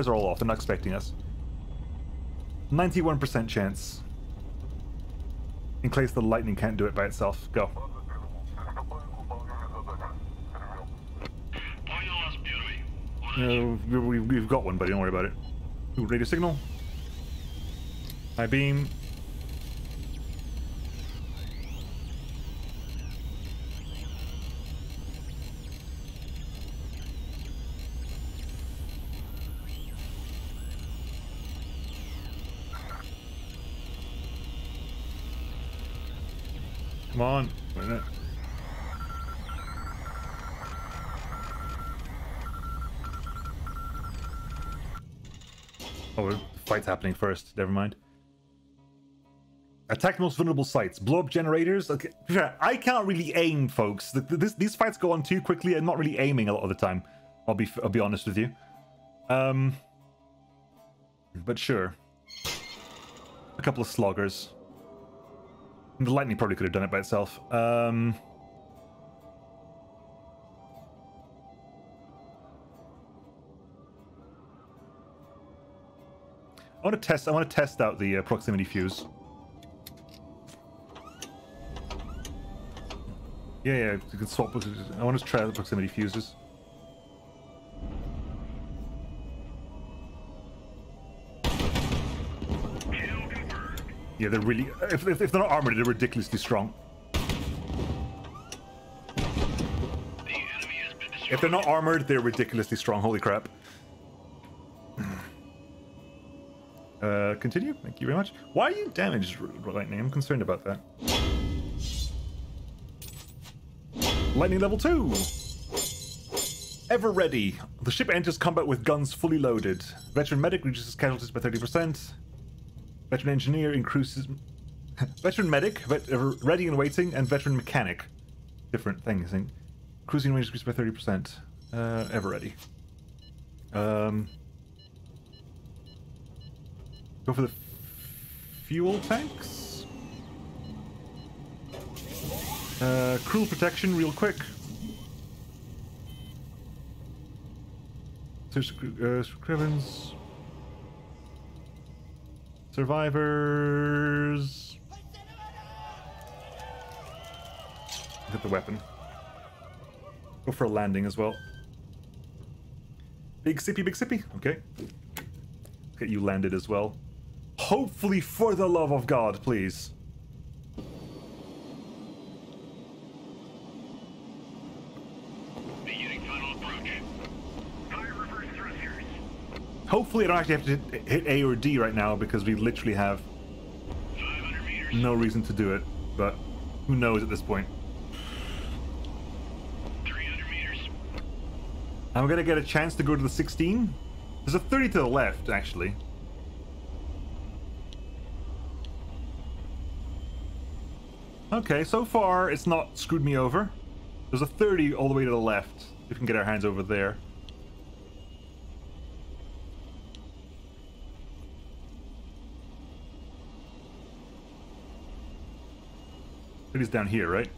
are all off. They're not expecting us. 91% chance. In case the lightning can't do it by itself. Go. We've got one, buddy. Don't worry about it. Ooh, radio signal. High beam. Come on. Wait a minute. Oh, the fight's happening first. Never mind. Attack most vulnerable sites. Blow up generators. Okay, I can't really aim, folks. These fights go on too quickly. I'm not really aiming a lot of the time. I'll be honest with you. But sure. A couple of sloggers. The lightning probably could have done it by itself. I want to test out the proximity fuse. Yeah, you can swap with it. I want to try the proximity fuses. Yeah, they're really... If they're not armored, they're ridiculously strong. If they're not armored, they're ridiculously strong. Holy crap. Continue. Thank you very much. Why are you damaged, Lightning? I'm concerned about that. Lightning level 2! Ever ready. The ship enters combat with guns fully loaded. Veteran medic reduces casualties by 30%. Veteran engineer increases... Veteran medic, ready and waiting, and veteran mechanic. Different things, I think. Cruising range increased by 30%. Ever ready. Go for the fuel tanks. Cruel protection, real quick. Scrivens. Survivors. Hit the weapon. Go for a landing as well. Big sippy, big sippy. Okay. Get you landed as well. Hopefully, for the love of God, please. Beginning final approach. Fire reverse thrusters. Hopefully, I don't actually have to hit A or D right now because we literally have 500 meters. no reason to do it. But who knows at this point? 300 meters. I'm gonna get a chance to go to the 16. There's a 30 to the left, actually. Okay, so far it's not screwed me over. There's a 30 all the way to the left. We can get our hands over there. It is down here, right?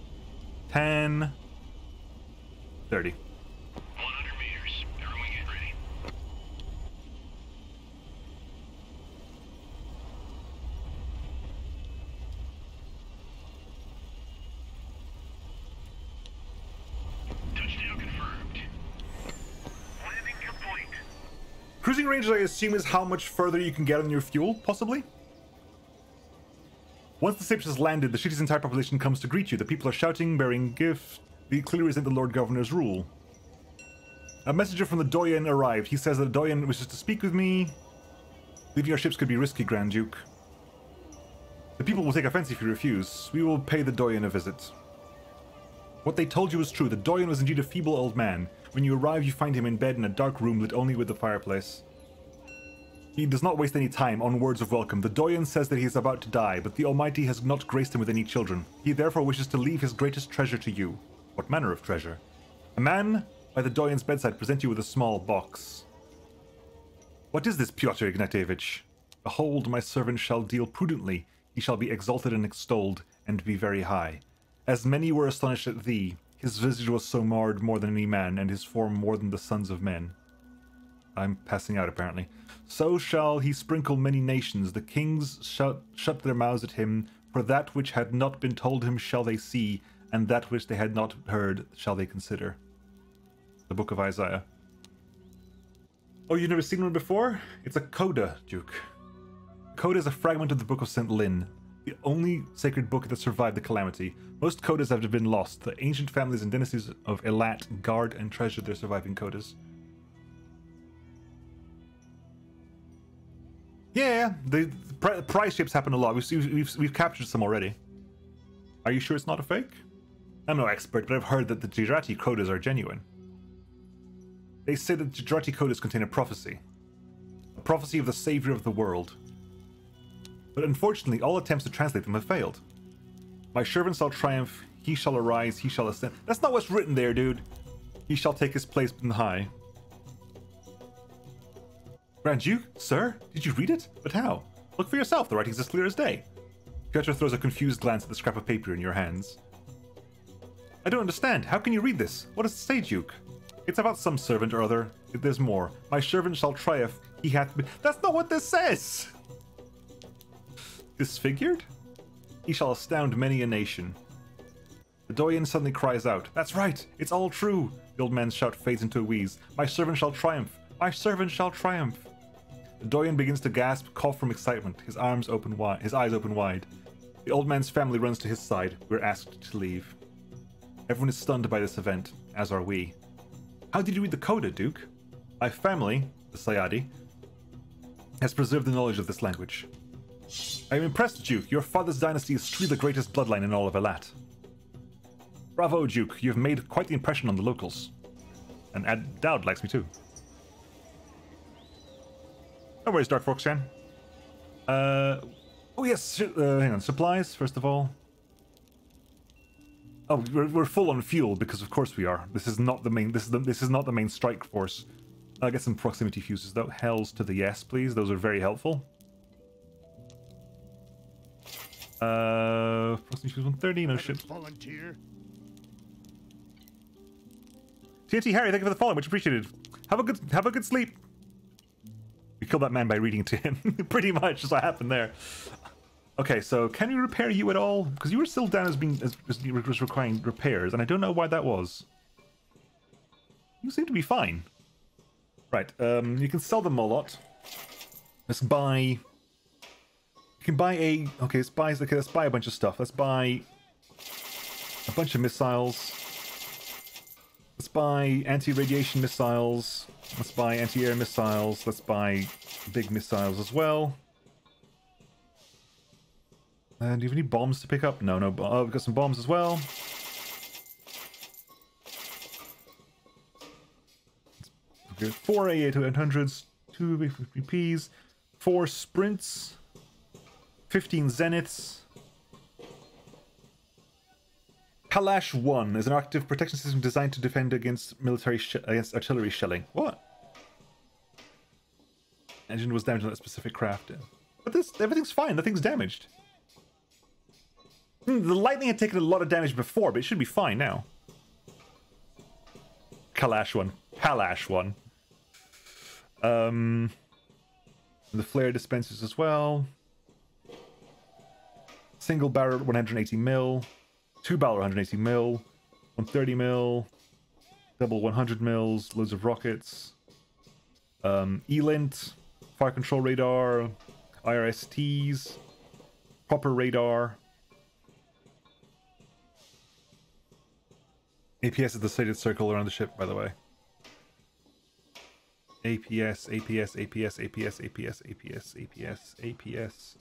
10, 30. 100 meters. Everyone get ready. Touchdown confirmed. Landing complete. Cruising range, I assume, is how much further you can get on your fuel, possibly? Once the ship has landed, the city's entire population comes to greet you. The people are shouting, bearing gifts. They clearly resent the Lord Governor's rule. A messenger from the Doyen arrived. He says that the Doyen wishes to speak with me. Leaving our ships could be risky, Grand Duke. The people will take offense if you refuse. We will pay the Doyen a visit. What they told you was true. The Doyen was indeed a feeble old man. When you arrive, you find him in bed in a dark room lit only with the fireplace. He does not waste any time on words of welcome. The Doyen says that he is about to die, but the Almighty has not graced him with any children. He therefore wishes to leave his greatest treasure to you. What manner of treasure? A man by the Doyen's bedside presents you with a small box. What is this, Pyotr Ignatievich? Behold, my servant shall deal prudently. He shall be exalted and extolled, and be very high. As many were astonished at thee, his visage was so marred more than any man, and his form more than the sons of men. I'm passing out, apparently. So shall he sprinkle many nations. The kings shut their mouths at him, for that which had not been told him shall they see, and that which they had not heard shall they consider. The Book of Isaiah. Oh, you've never seen one before? It's a coda, Duke. Coda is a fragment of the Book of St. Lin, the only sacred book that survived the calamity. Most codas have been lost. The ancient families and dynasties of Elat guard and treasure their surviving codas. Yeah, the prize ships happen a lot. We've captured some already. Are you sure it's not a fake? I'm no expert, but I've heard that the Gerati codas are genuine. They say that Gerati codas contain a prophecy of the savior of the world. But unfortunately, all attempts to translate them have failed. My servant shall triumph, he shall arise, he shall ascend. That's not what's written there, dude. He shall take his place in high. Grand Duke, sir, did you read it? But how? Look for yourself, the writing's as clear as day. Piotr throws a confused glance at the scrap of paper in your hands. I don't understand. How can you read this? What does it say, Duke? It's about some servant or other. There's more. My servant shall triumph. He hath been... That's not what this says! Disfigured? He shall astound many a nation. The Doyen suddenly cries out. That's right! It's all true! The old man's shout fades into a wheeze. My servant shall triumph! My servant shall triumph! The Doyen begins to gasp, cough from excitement, his eyes open wide. The old man's family runs to his side. We're asked to leave. Everyone is stunned by this event, as are we. How did you read the coda, Duke? My family, the Sayadi, has preserved the knowledge of this language. I am impressed, Duke. Your father's dynasty is truly the greatest bloodline in all of Elat. Bravo, Duke. You have made quite the impression on the locals. And Dowd likes me too. No worries, Dark Fox Chan. Oh yes, hang on. Supplies, first of all. Oh, we're full on fuel because of course we are. This is not the main. This is not the main strike force. I'll get some proximity fuses though. Hells to the yes, please. Those are very helpful. Proximity fuse 130. No shit. Volunteer. TNT Harry, thank you for the follow, much appreciated. Have a good sleep. We killed that man by reading to him. Pretty much is what happened there. Okay, so can we repair you at all? Because you were still down as requiring repairs, and I don't know why that was. You seem to be fine. Right, you can sell them a lot. Let's buy. You can buy a. Okay, let's buy a bunch of stuff. Let's buy a bunch of missiles. Let's buy anti-radiation missiles. Let's buy anti-air missiles. Let's buy big missiles as well. And do you have any bombs to pick up? No, no. Oh, we've got some bombs as well. Okay, 4 AA-800s, 2 VPs, 4 sprints, 15 zeniths. Kalash 1 is an active protection system designed to defend against against artillery shelling. What? Engine was damaged on that specific craft. But everything's fine. Nothing's damaged. The lightning had taken a lot of damage before, but it should be fine now. Kalash 1. Kalash 1. The flare dispensers as well. Single barrel 180 mil. 2 barrel 180 mil, 130 mil, double 100 mils, loads of rockets, E-lint, fire control radar, IRSTs, proper radar. APS is the slated circle around the ship, by the way. APS, APS, APS, APS, APS, APS, APS, APS.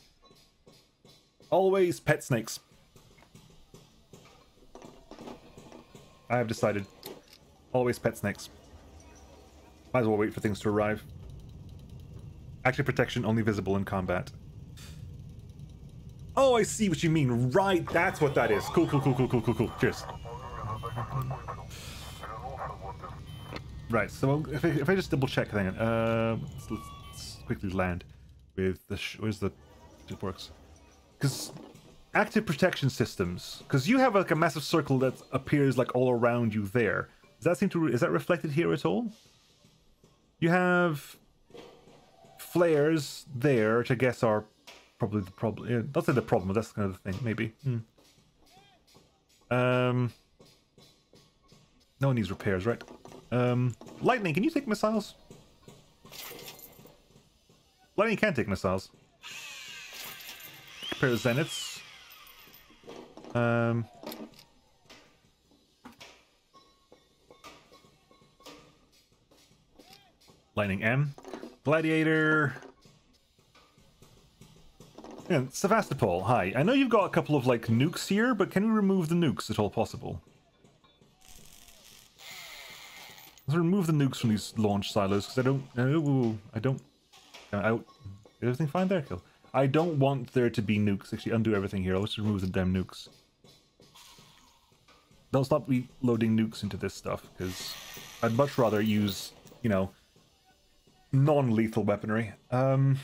Always pet snakes. I have decided. Always pet snakes. Might as well wait for things to arrive. Active protection only visible in combat. Oh, I see what you mean. Right, that's what that is. Cool, cool, cool, cool, cool, cool, cool. Cheers. Right, so if I just double check, hang on. Let's quickly land with the. Where's the. It works. Because. Active protection systems, because you have like a massive circle that appears like all around you there. Does that seem to is that reflected here at all? You have flares there, which I guess are probably the problem. Yeah, that's not the problem, but that's kind of the thing, maybe. No one needs repairs, right? Lightning, can you take missiles? Lightning can take missiles. Repair the zeniths. Lightning M. Gladiator. Yeah, Sevastopol, hi. I know you've got a couple of like nukes here, but can we remove the nukes at all possible? Let's remove the nukes from these launch silos because I don't. Is everything fine there, Kill? I don't want there to be nukes. Actually, undo everything here. Let's remove the damn nukes. Don't stop reloading nukes into this stuff, because I'd much rather use, you know, non-lethal weaponry. There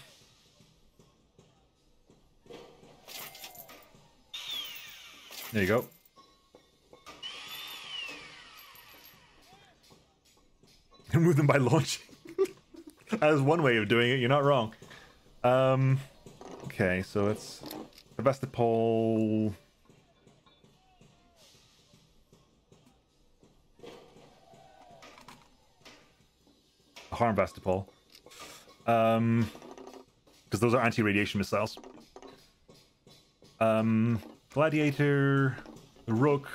you go. Remove them by launching. That is one way of doing it. You're not wrong. Okay, so it's Sevastopol. Harm Vastopol. because those are anti-radiation missiles. Gladiator, the Rook.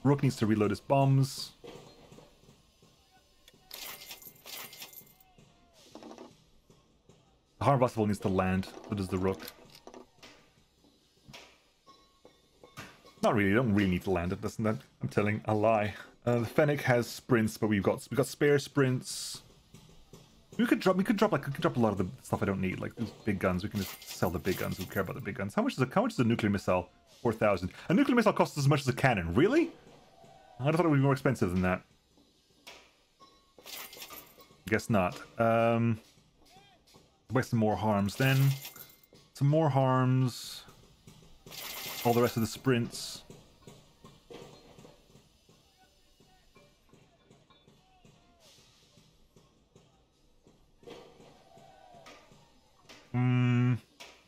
Rook needs to reload his bombs. The Harvestable needs to land. So does the Rook. Not really. You don't really need to land it. Doesn't that? I'm telling a lie. The Fennec has sprints, but we've got spare sprints. We could drop a lot of the stuff I don't need, like those big guns. We can just sell the big guns. We don't care about the big guns. How much is a nuclear missile? 4,000. A nuclear missile costs as much as a cannon. Really? I thought it would be more expensive than that. Guess not. Buy some more harms then. Some more harms. All the rest of the sprints.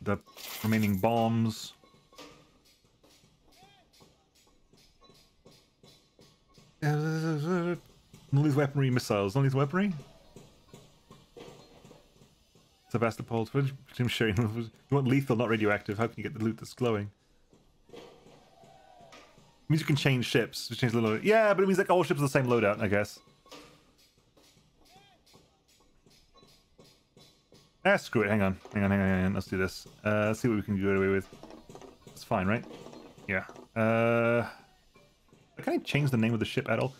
The remaining bombs. None of weaponry missiles. None of weaponry? Sevastopol. Jim sharing. You want lethal, not radioactive. How can you get the loot that's glowing? It means you can change ships. Change the loadout. Yeah, but it means like all ships are the same loadout, I guess. Ah, screw it. Hang on. Let's do this. Let's see what we can get away with. It's fine, right? Yeah. Can I change the name of the ship at all?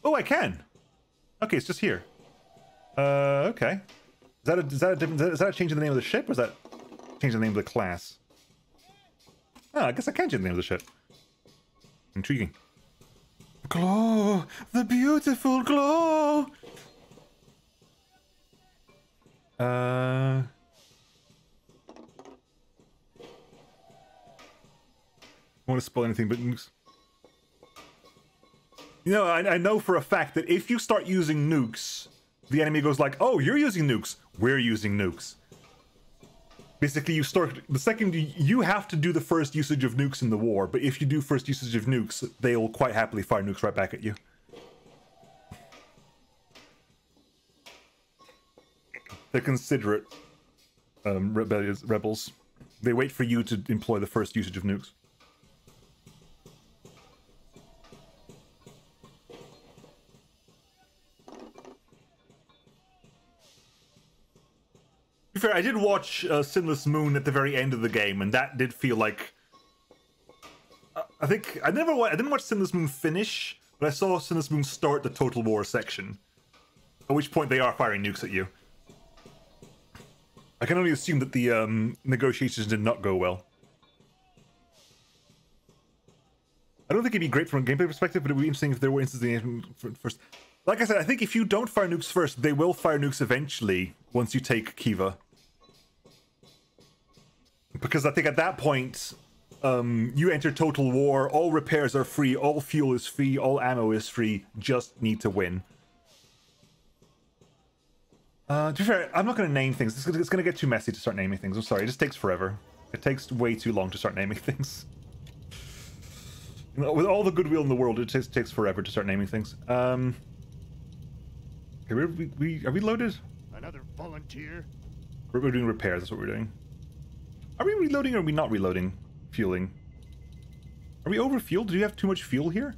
Oh, I can! Okay, it's just here. Okay. Is that changing the name of the ship, or is that changing the name of the class? Oh, I guess I can change the name of the ship. Intriguing. Glow! The beautiful glow! I don't want to spoil anything, but nukes. You know, I know for a fact that if you start using nukes, the enemy goes like, "Oh, you're using nukes. We're using nukes." Basically, you start the second you have to do the first usage of nukes in the war. But if you do first usage of nukes, they'll quite happily fire nukes right back at you. They're considerate, rebels. They wait for you to employ the first usage of nukes. To be fair, I did watch Sinless Moon at the very end of the game, and that did feel like... I think... I didn't watch Sinless Moon finish, but I saw Sinless Moon start the Total War section. At which point they are firing nukes at you. I can only assume that the negotiations did not go well. I don't think it'd be great from a gameplay perspective, but it would be interesting if there were instances first. Like I said, I think if you don't fire nukes first, they will fire nukes eventually once you take Kiva. Because I think at that point, you enter Total War, all repairs are free, all fuel is free, all ammo is free, just need to win. To be fair, I'm not going to name things. It's going to get too messy to start naming things. I'm sorry, it just takes forever. It takes way too long to start naming things. You know, with all the goodwill in the world, it takes forever to start naming things. Okay, are we loaded? Another volunteer? We're doing repairs, that's what we're doing. Are we reloading or are we not reloading? Fueling. Are we over-fueled? Do we have too much fuel here?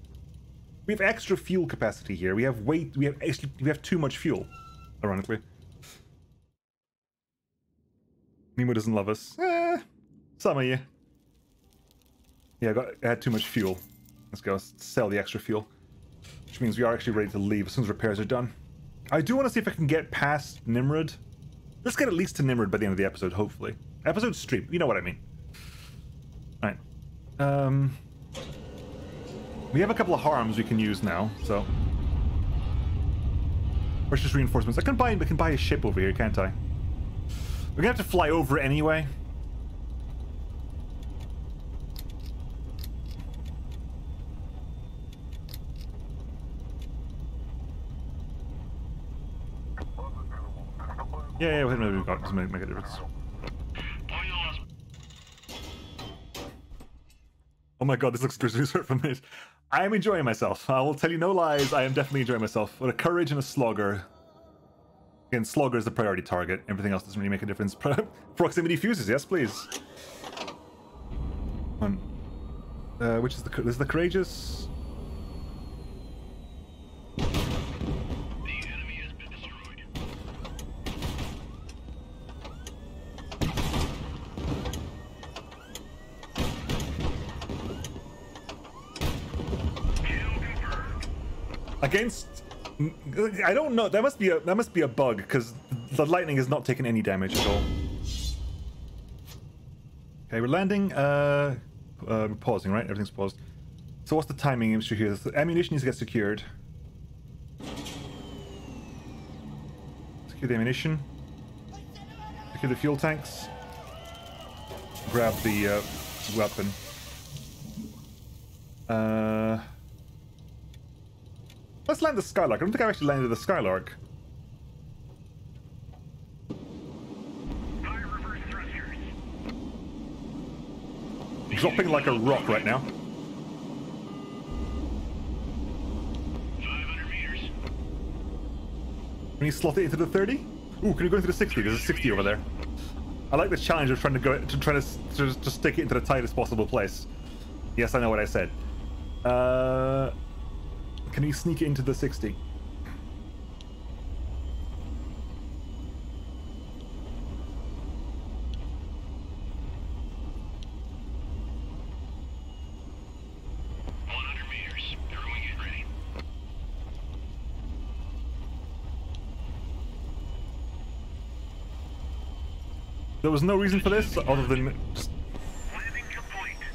We have extra fuel capacity here. We have too much fuel, ironically. Nemo doesn't love us. Some of you. Yeah, I had too much fuel. Let's go sell the extra fuel. Which means we are actually ready to leave as soon as repairs are done. I do want to see if I can get past Nimrod. Let's get at least to Nimrod by the end of the episode, hopefully. Episode stream, you know what I mean. Alright. We have a couple of harms we can use now, so... Precious reinforcements. I can buy a ship over here, can't I? We're gonna have to fly over it anyway. Yeah, we've got to make a difference. Oh my god, this looks berserk for a minute. I am enjoying myself. I will tell you no lies, I am definitely enjoying myself. What a courage and a slogger. Again, Slugger is the priority target. Everything else doesn't really make a difference. Proximity fuses, yes, please. Which is this is the courageous? The enemy has been destroyed. Kill confirmed. Against, I don't know. That must be a bug because the lightning is not taking any damage at all. Okay, we're landing. We're pausing, right? Everything's paused. So what's the timing issue here? The ammunition needs to get secured. Secure the ammunition. Secure the fuel tanks. Grab the weapon. Let's land the Skylark. I don't think I've actually landed the Skylark. High reverse thrusters. Dropping like a rock right now. 500 meters. Can you slot it into the 30? Ooh, can you go into the 60? There's a 60 over there. I like the challenge of trying to stick it into the tightest possible place. Yes, I know what I said. Can you sneak it into the 60? There was no reason for this other than just...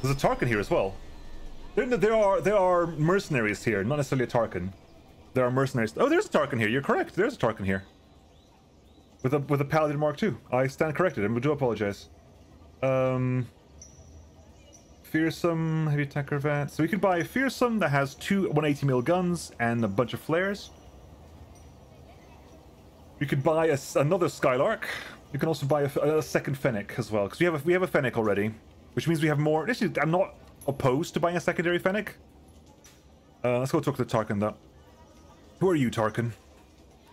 There's a Tarkin here as well. There are mercenaries here, not necessarily a Tarkin. There are mercenaries. Oh, there's a Tarkin here. You're correct. There's a Tarkin here. With a Paladin Mark II. I stand corrected. I do apologize. Fearsome heavy attacker vat. So we could buy a Fearsome that has two 180mm guns and a bunch of flares. We could buy another Skylark. You can also buy a second Fennec as well, because we have a Fennec already, which means we have more. Actually, I'm not opposed to buying a secondary Fennec. Let's go talk to Tarkin, though. Who are you, Tarkin?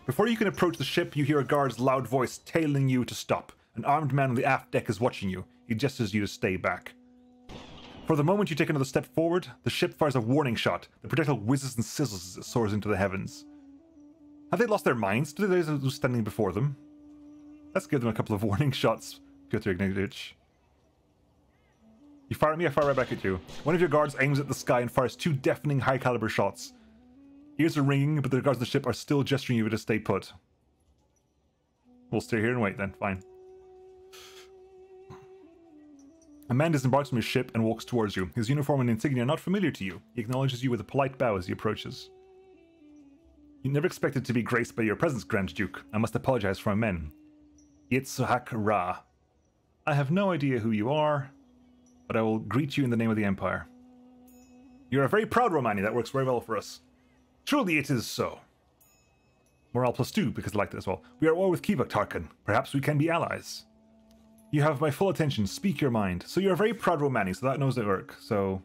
Before you can approach the ship, you hear a guard's loud voice tailing you to stop. An armed man on the aft deck is watching you. He gestures you to stay back. For the moment you take another step forward, the ship fires a warning shot. The projectile whizzes and sizzles as it soars into the heavens. Have they lost their minds? Do they know who's standing before them? Let's give them a couple of warning shots, Piotr Ignatievich. You fire at me, I fire right back at you. One of your guards aims at the sky and fires two deafening high-caliber shots. Ears are ringing, but the guards of the ship are still gesturing you to stay put. We'll stay here and wait then, fine. A man disembarks from his ship and walks towards you. His uniform and insignia are not familiar to you. He acknowledges you with a polite bow as he approaches. You never expected to be graced by your presence, Grand Duke. I must apologize for my men. Yitzhak Ra. I have no idea who you are, but I will greet you in the name of the Empire. You're a very proud Romani. That works very well for us. Truly it is so. Morale +2, because I like that as well. We are at war with Kiva, Tarkin. Perhaps we can be allies. You have my full attention. Speak your mind. So you're a very proud Romani, so that knows it work. So...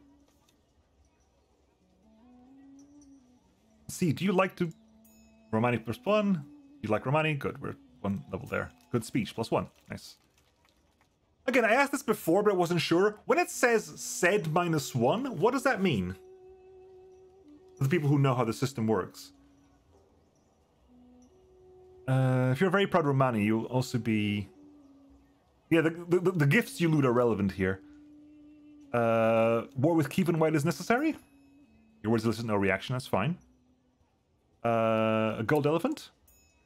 See, do you like to... Romani +1? You like Romani? Good, we're one level there. Good speech, +1. Nice. Again, I asked this before, but I wasn't sure. When it says said -1, what does that mean? For the people who know how the system works. If you're a very proud Romani, you'll also be... Yeah, the gifts you loot are relevant here. War with Kiva while is necessary? Your words elicit no reaction, that's fine. A gold elephant?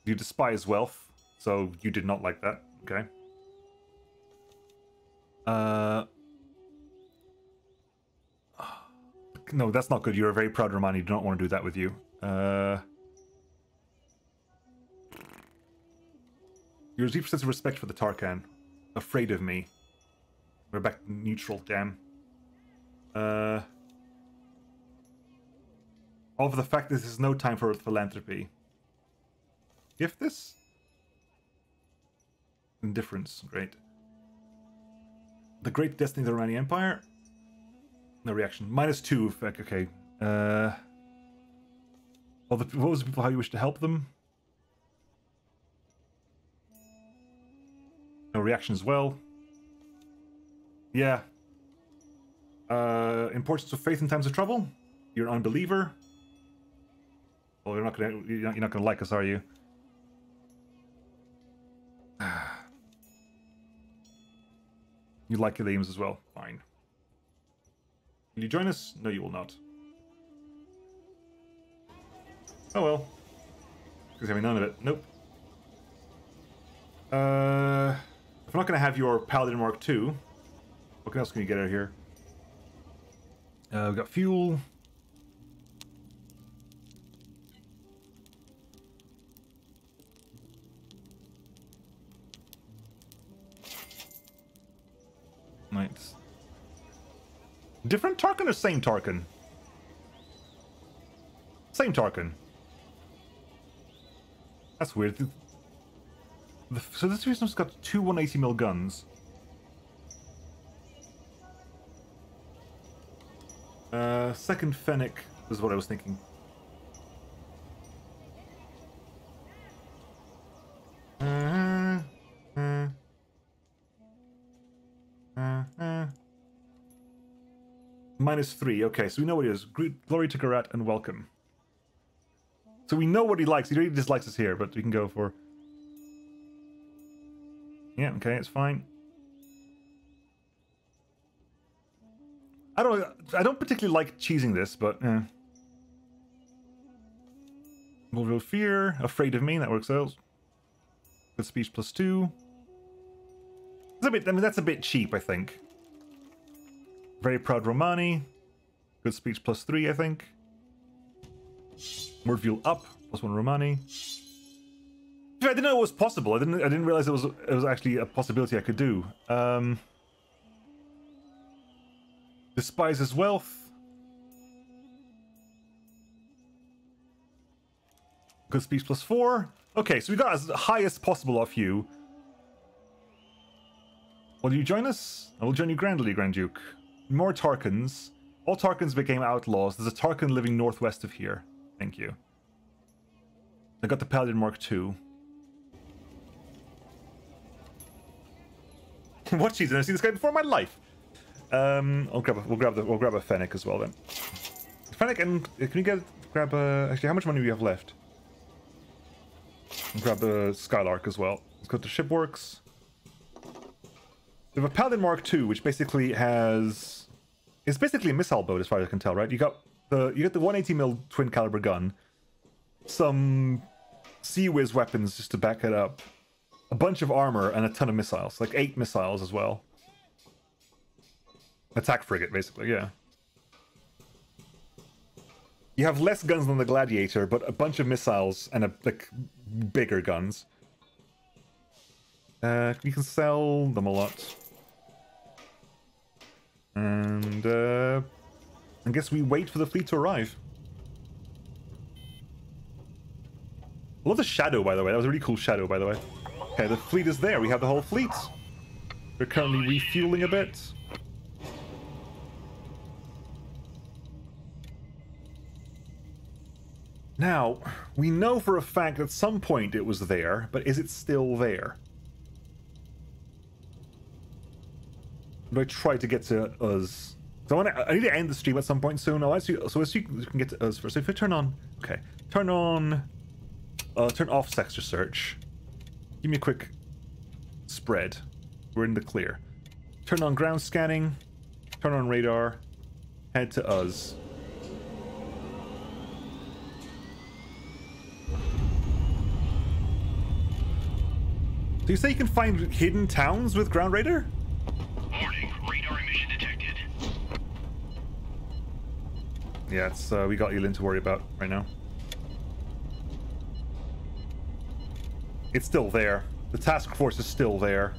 You despise wealth, so you did not like that. Okay. No, that's not good. You're a very proud Romani. You do not want to do that with you. Your deep sense of respect for the Tarkan. Afraid of me. We're back neutral, damn. Of the fact that this is no time for philanthropy. Gift this? Indifference, great. The great destiny of the Romanian Empire? No reaction. -2 effect, okay. What was the people, how you wish to help them? reaction as well. Yeah. Importance of faith in times of trouble. You're an unbeliever. Well, you're not gonna like us, are you? You like Elames as well. Fine. Will you join us? No, you will not. Oh well. Because having none of it. Nope. If we're not going to have your Paladin Mark II, what else can you get out of here? We've got fuel. Nice. Different Tarkin or same Tarkin? Same Tarkin. That's weird. So this person's got two 180mm guns. Second Fennec is what I was thinking. -3. Okay, so we know what he is. Glory to Gerat and welcome. So we know what he likes. He really dislikes us here, but we can go for... Yeah, okay, it's fine. I don't particularly like cheesing this, but Will fear, afraid of me, that works out. Good speech +2. It's a bit, I mean, that's a bit cheap, I think. Very proud Romani. Good speech +3, I think. Word view up, +1 Romani. I didn't know it was possible. I didn't realize it was actually a possibility I could do. Despises wealth. Good speech +4. Okay, so we got as high as possible off you. Will you join us? I will join you grandly, Grand Duke. More Tarkans. All Tarkans became outlaws. There's a Tarkan living northwest of here. Thank you. I got the Paladin Mark II. What cheese? Did I see this guy before in my life? We'll grab a Fennec as well then. Fennec, and can we grab a... Actually, how much money do we have left? We'll grab a Skylark as well. Let's go to Shipworks. We have a Paladin Mark II, which basically has... It's basically a missile boat as far as I can tell, right? You get the 180mm twin caliber gun, some Sea Whiz weapons just to back it up, a bunch of armor, and a ton of missiles, like 8 missiles as well. Attack frigate, basically, yeah. You have less guns than the Gladiator, but a bunch of missiles and like bigger guns. You can sell them a lot. And I guess we wait for the fleet to arrive. I love the shadow, by the way. That was a really cool shadow, by the way. Okay, the fleet is there. We have the whole fleet. We're currently refueling a bit. Now, we know for a fact at some point it was there, but is it still there? Do I try to get to us? So I need to end the stream at some point soon. So as you can get to us first. So if I turn on, okay, turn off sector search. Give me a quick spread. We're in the clear. Turn on ground scanning. Turn on radar. Head to us. So you say you can find hidden towns with ground radar? Warning, radar emission detected. Yeah, it's we got Elin to worry about right now. It's still there. The task force is still there.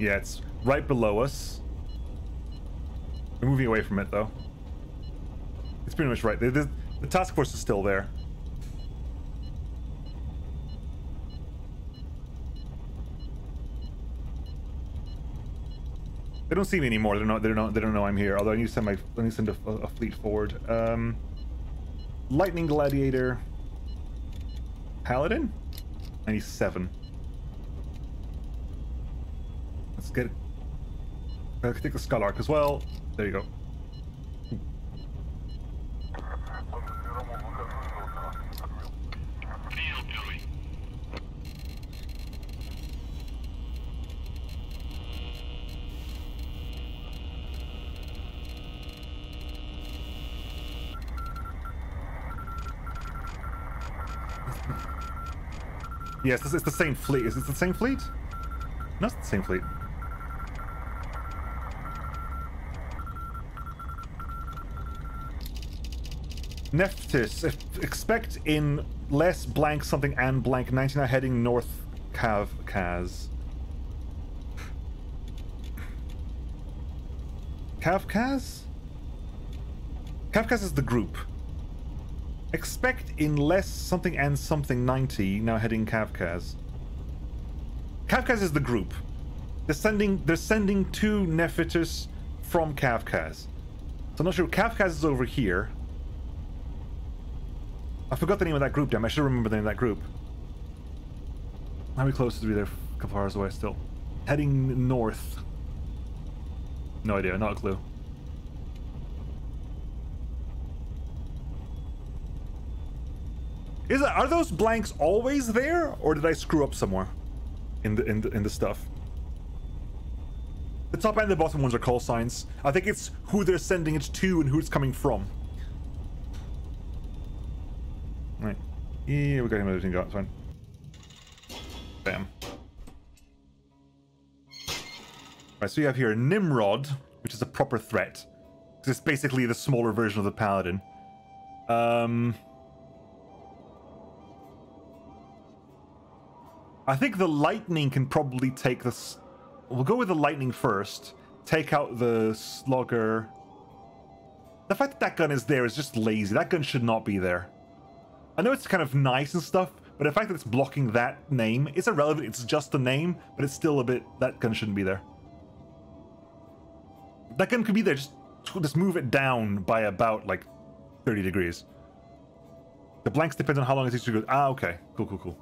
Yeah, it's right below us. We're moving away from it, though. It's pretty much right. The task force is still there. They don't see me anymore. They don't know I'm here. Although I need to send a fleet forward. Lightning Gladiator. Paladin? 97. Let's get it. Let's take the Skull Arc as well. There you go. Field dummy. Yes, it's the same fleet. Is it the same fleet? No, it's the same fleet. Nephthys, expect in less blank something and blank 99 heading north Kaz. Kavkaz? Kavkaz is the group. Expect in less something and something 90 now heading Kavkaz. Kavkaz is the group. They're sending two Nephthys from Kavkaz. So I'm not sure. Kavkaz is over here. I forgot the name of that group, damn. I should remember the name of that group. How are we close to be there? A couple hours away still. Heading north. No idea, not a clue. Are those blanks always there, or did I screw up somewhere in the stuff? The top and the bottom ones are call signs. I think it's who they're sending it to and who it's coming from. Right. Yeah, we got him everything got, it's fine. Bam. Right, so you have here Nimrod, which is a proper threat. It's basically the smaller version of the Paladin. I think the lightning can probably take this. We'll go with the lightning first. Take out the slugger. The fact that that gun is there is just lazy. That gun should not be there. I know it's kind of nice and stuff, but the fact that it's blocking that name, it's irrelevant. It's just a name, but it's still a bit. That gun shouldn't be there. That gun could be there. Just move it down by about like 30 degrees. The blanks depends on how long it takes to go. Ah, okay. Cool, cool, cool.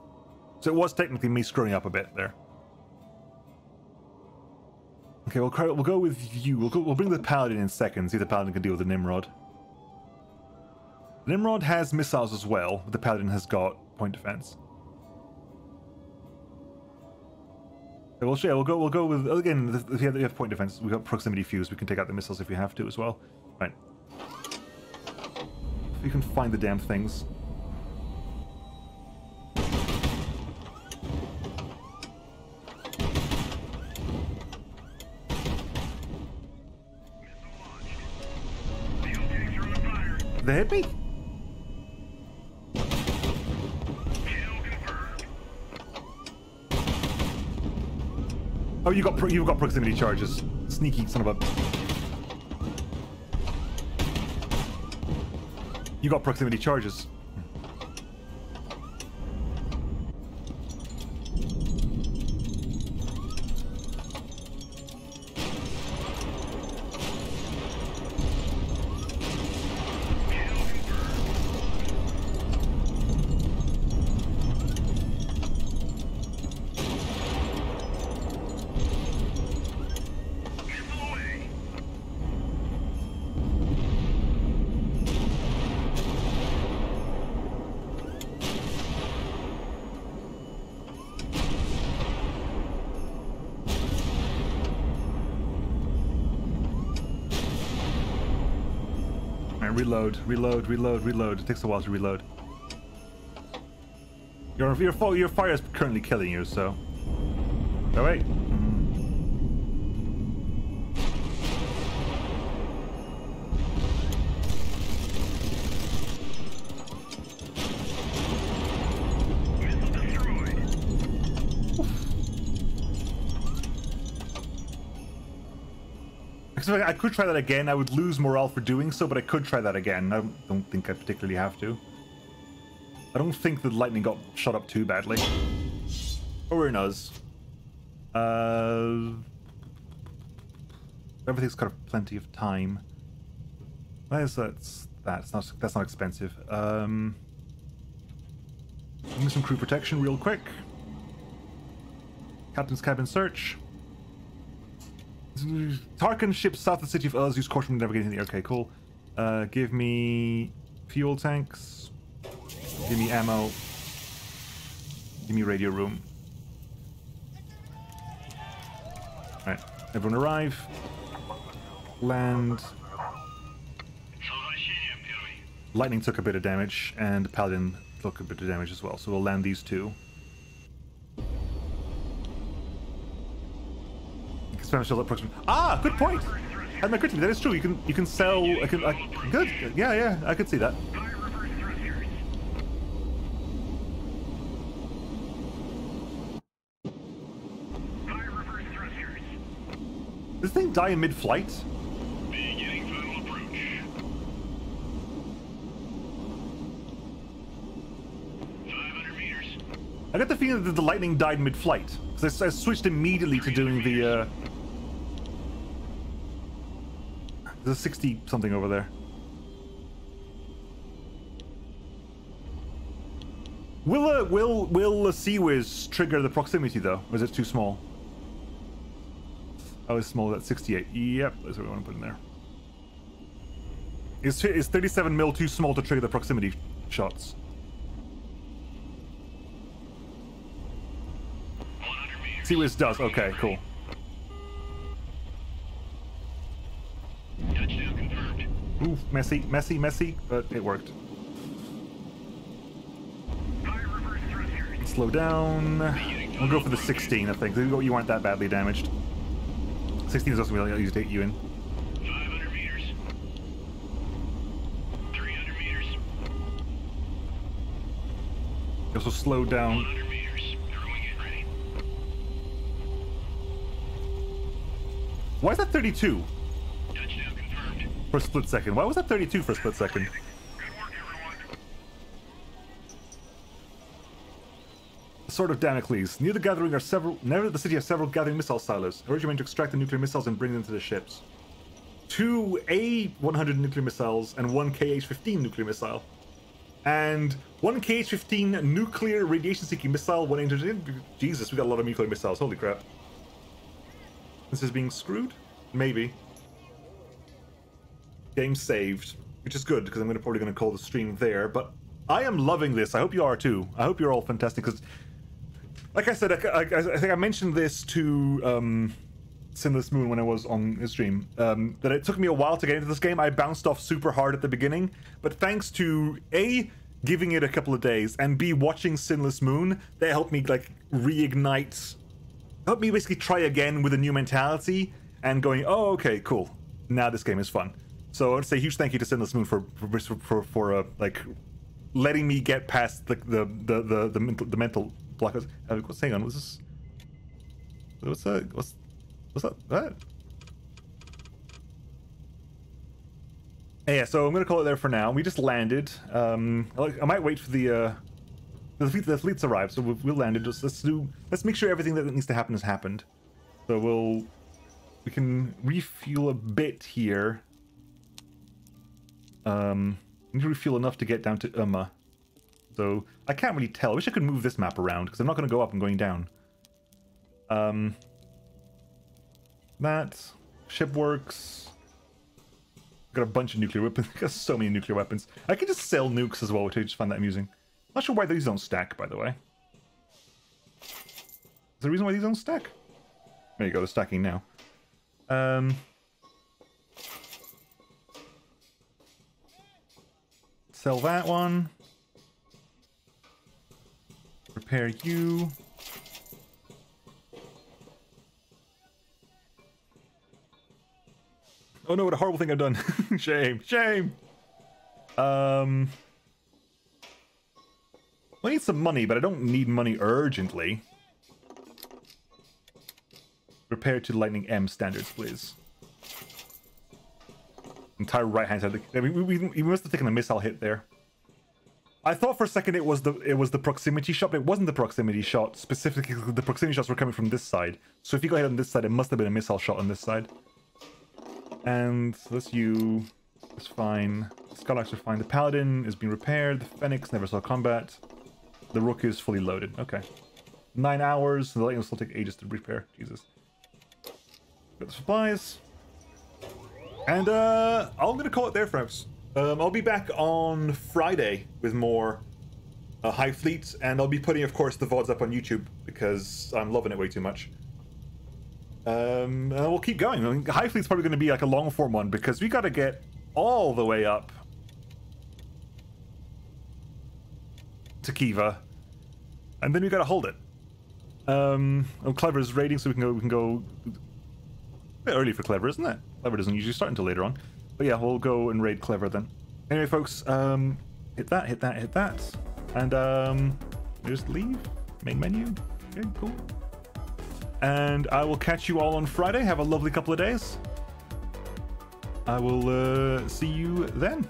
So it was technically me screwing up a bit there. Okay, we'll go with you. We'll bring the Paladin in second. See if the Paladin can deal with the Nimrod. The Nimrod has missiles as well, but the Paladin has got point defense. So we'll go with again. If you have point defense, we've got proximity fuse. We can take out the missiles if we have to as well. Right. If you can find the damn things. They hit me? Oh, you've got proximity charges. Sneaky son of a. You got proximity charges. Reload. It takes a while to reload. Your fire is currently killing you, so. Oh wait. I could try that again. I would lose morale for doing so, but I could try that again. I don't think I particularly have to. I don't think the lightning got shot up too badly. Or knows. Everything's got plenty of time. That's not expensive. Give me some crew protection real quick. Captain's cabin search. Tarkin ships south of the city of Uz use caution when navigating the air. Okay, cool. Give me fuel tanks. Give me ammo. Give me radio room. Alright, everyone arrive. Land. Lightning took a bit of damage, and Paladin took a bit of damage as well, so we'll land these two. Ah, good point! Had my critique, that is true. You can sell. Good. Yeah, I could see that. Does this thing die in mid-flight? Beginning final approach. 500 meters. I got the feeling that the lightning died mid-flight, because I switched immediately to doing the. There's a 60 something over there. Will a Sea Whiz trigger the proximity though, or is it too small? Oh, it's small. That's 68. Yep, that's what we want to put in there. Is 37 mil too small to trigger the proximity shots? Sea Whiz does. Okay, cool. Touchdown confirmed. Ooh, messy, but it worked. Slow down. We'll go for the 16, I think. You aren't that badly damaged. 16 is also really easy to take you in. 500 meters. 300 meters. Also slow down. 100 meters. Everyone get ready. Why is that 32 Touchdown confirmed. for a split second? Why was that 32 for a split second? Good work, everyone. Sword of Damocles. Near the the city are several gathering missile silos. I urge you to extract the nuclear missiles and bring them to the ships. 2 A-100 nuclear missiles and 1 KH-15 nuclear missile. And 1 KH-15 nuclear radiation-seeking missile, 1 engine. Jesus, we got a lot of nuclear missiles. Holy crap. This is being screwed? Maybe. Game saved, which is good because I'm probably going to call the stream there. But I am loving this. I hope you are too. I hope you're all fantastic because, like I said, I think I mentioned this to Sinless Moon when I was on his stream, that it took me a while to get into this game. I bounced off super hard at the beginning, but thanks to A, giving it a couple of days, and B, watching Sinless Moon, they helped me like reignite, helped me basically try again with a new mentality and going, oh, okay, cool. Now this game is fun. So I want to say a huge thank you to Sinless Moon for like letting me get past the mental block. What's hang on? What's this? What's that? What's that? What? Yeah, so I'm gonna call it there for now. We just landed. I might wait for the fleet's arrived, so we'll land it. Let's make sure everything that needs to happen has happened. So we can refuel a bit here. Need to refuel enough to get down to Uma. So I can't really tell. I wish I could move this map around because I'm not going to go up and going down. That ship works. Got a bunch of nuclear weapons. Got so many nuclear weapons. I can just sell nukes as well, which I just find that amusing. Not sure why these don't stack, by the way. Is there a reason why these don't stack? There you go. They're stacking now. Sell that one. Repair you. Oh no, what a horrible thing I've done. Shame, shame. I need some money, but I don't need money urgently. Repair to Lightning M standards, please. Entire right hand side. We must have taken a missile hit there. I thought for a second it was the proximity shot, but it wasn't the proximity shot. Specifically, the proximity shots were coming from this side. So if you go ahead on this side, it must have been a missile shot on this side. And that's you. That's fine. The Skylarks are fine. The Paladin is being repaired. The Phoenix never saw combat. The Rook is fully loaded. Okay. 9 hours. The lightning will still take ages to repair. Jesus. Got the supplies. And I'm gonna call it there, folks. I'll be back on Friday with more HighFleet, and I'll be putting, of course, the VODs up on YouTube because I'm loving it way too much. And we'll keep going. I mean, HighFleet's probably going to be like a long form one because we got to get all the way up to Kiva, and then we got to hold it. Clever's raiding, so we can go a bit early for Clever, isn't it? Clever doesn't usually start until later on. But yeah, we'll go and raid Clever then. Anyway, folks, hit that, and just leave main menu. Okay, cool. And I will catch you all on Friday. Have a lovely couple of days. I will see you then.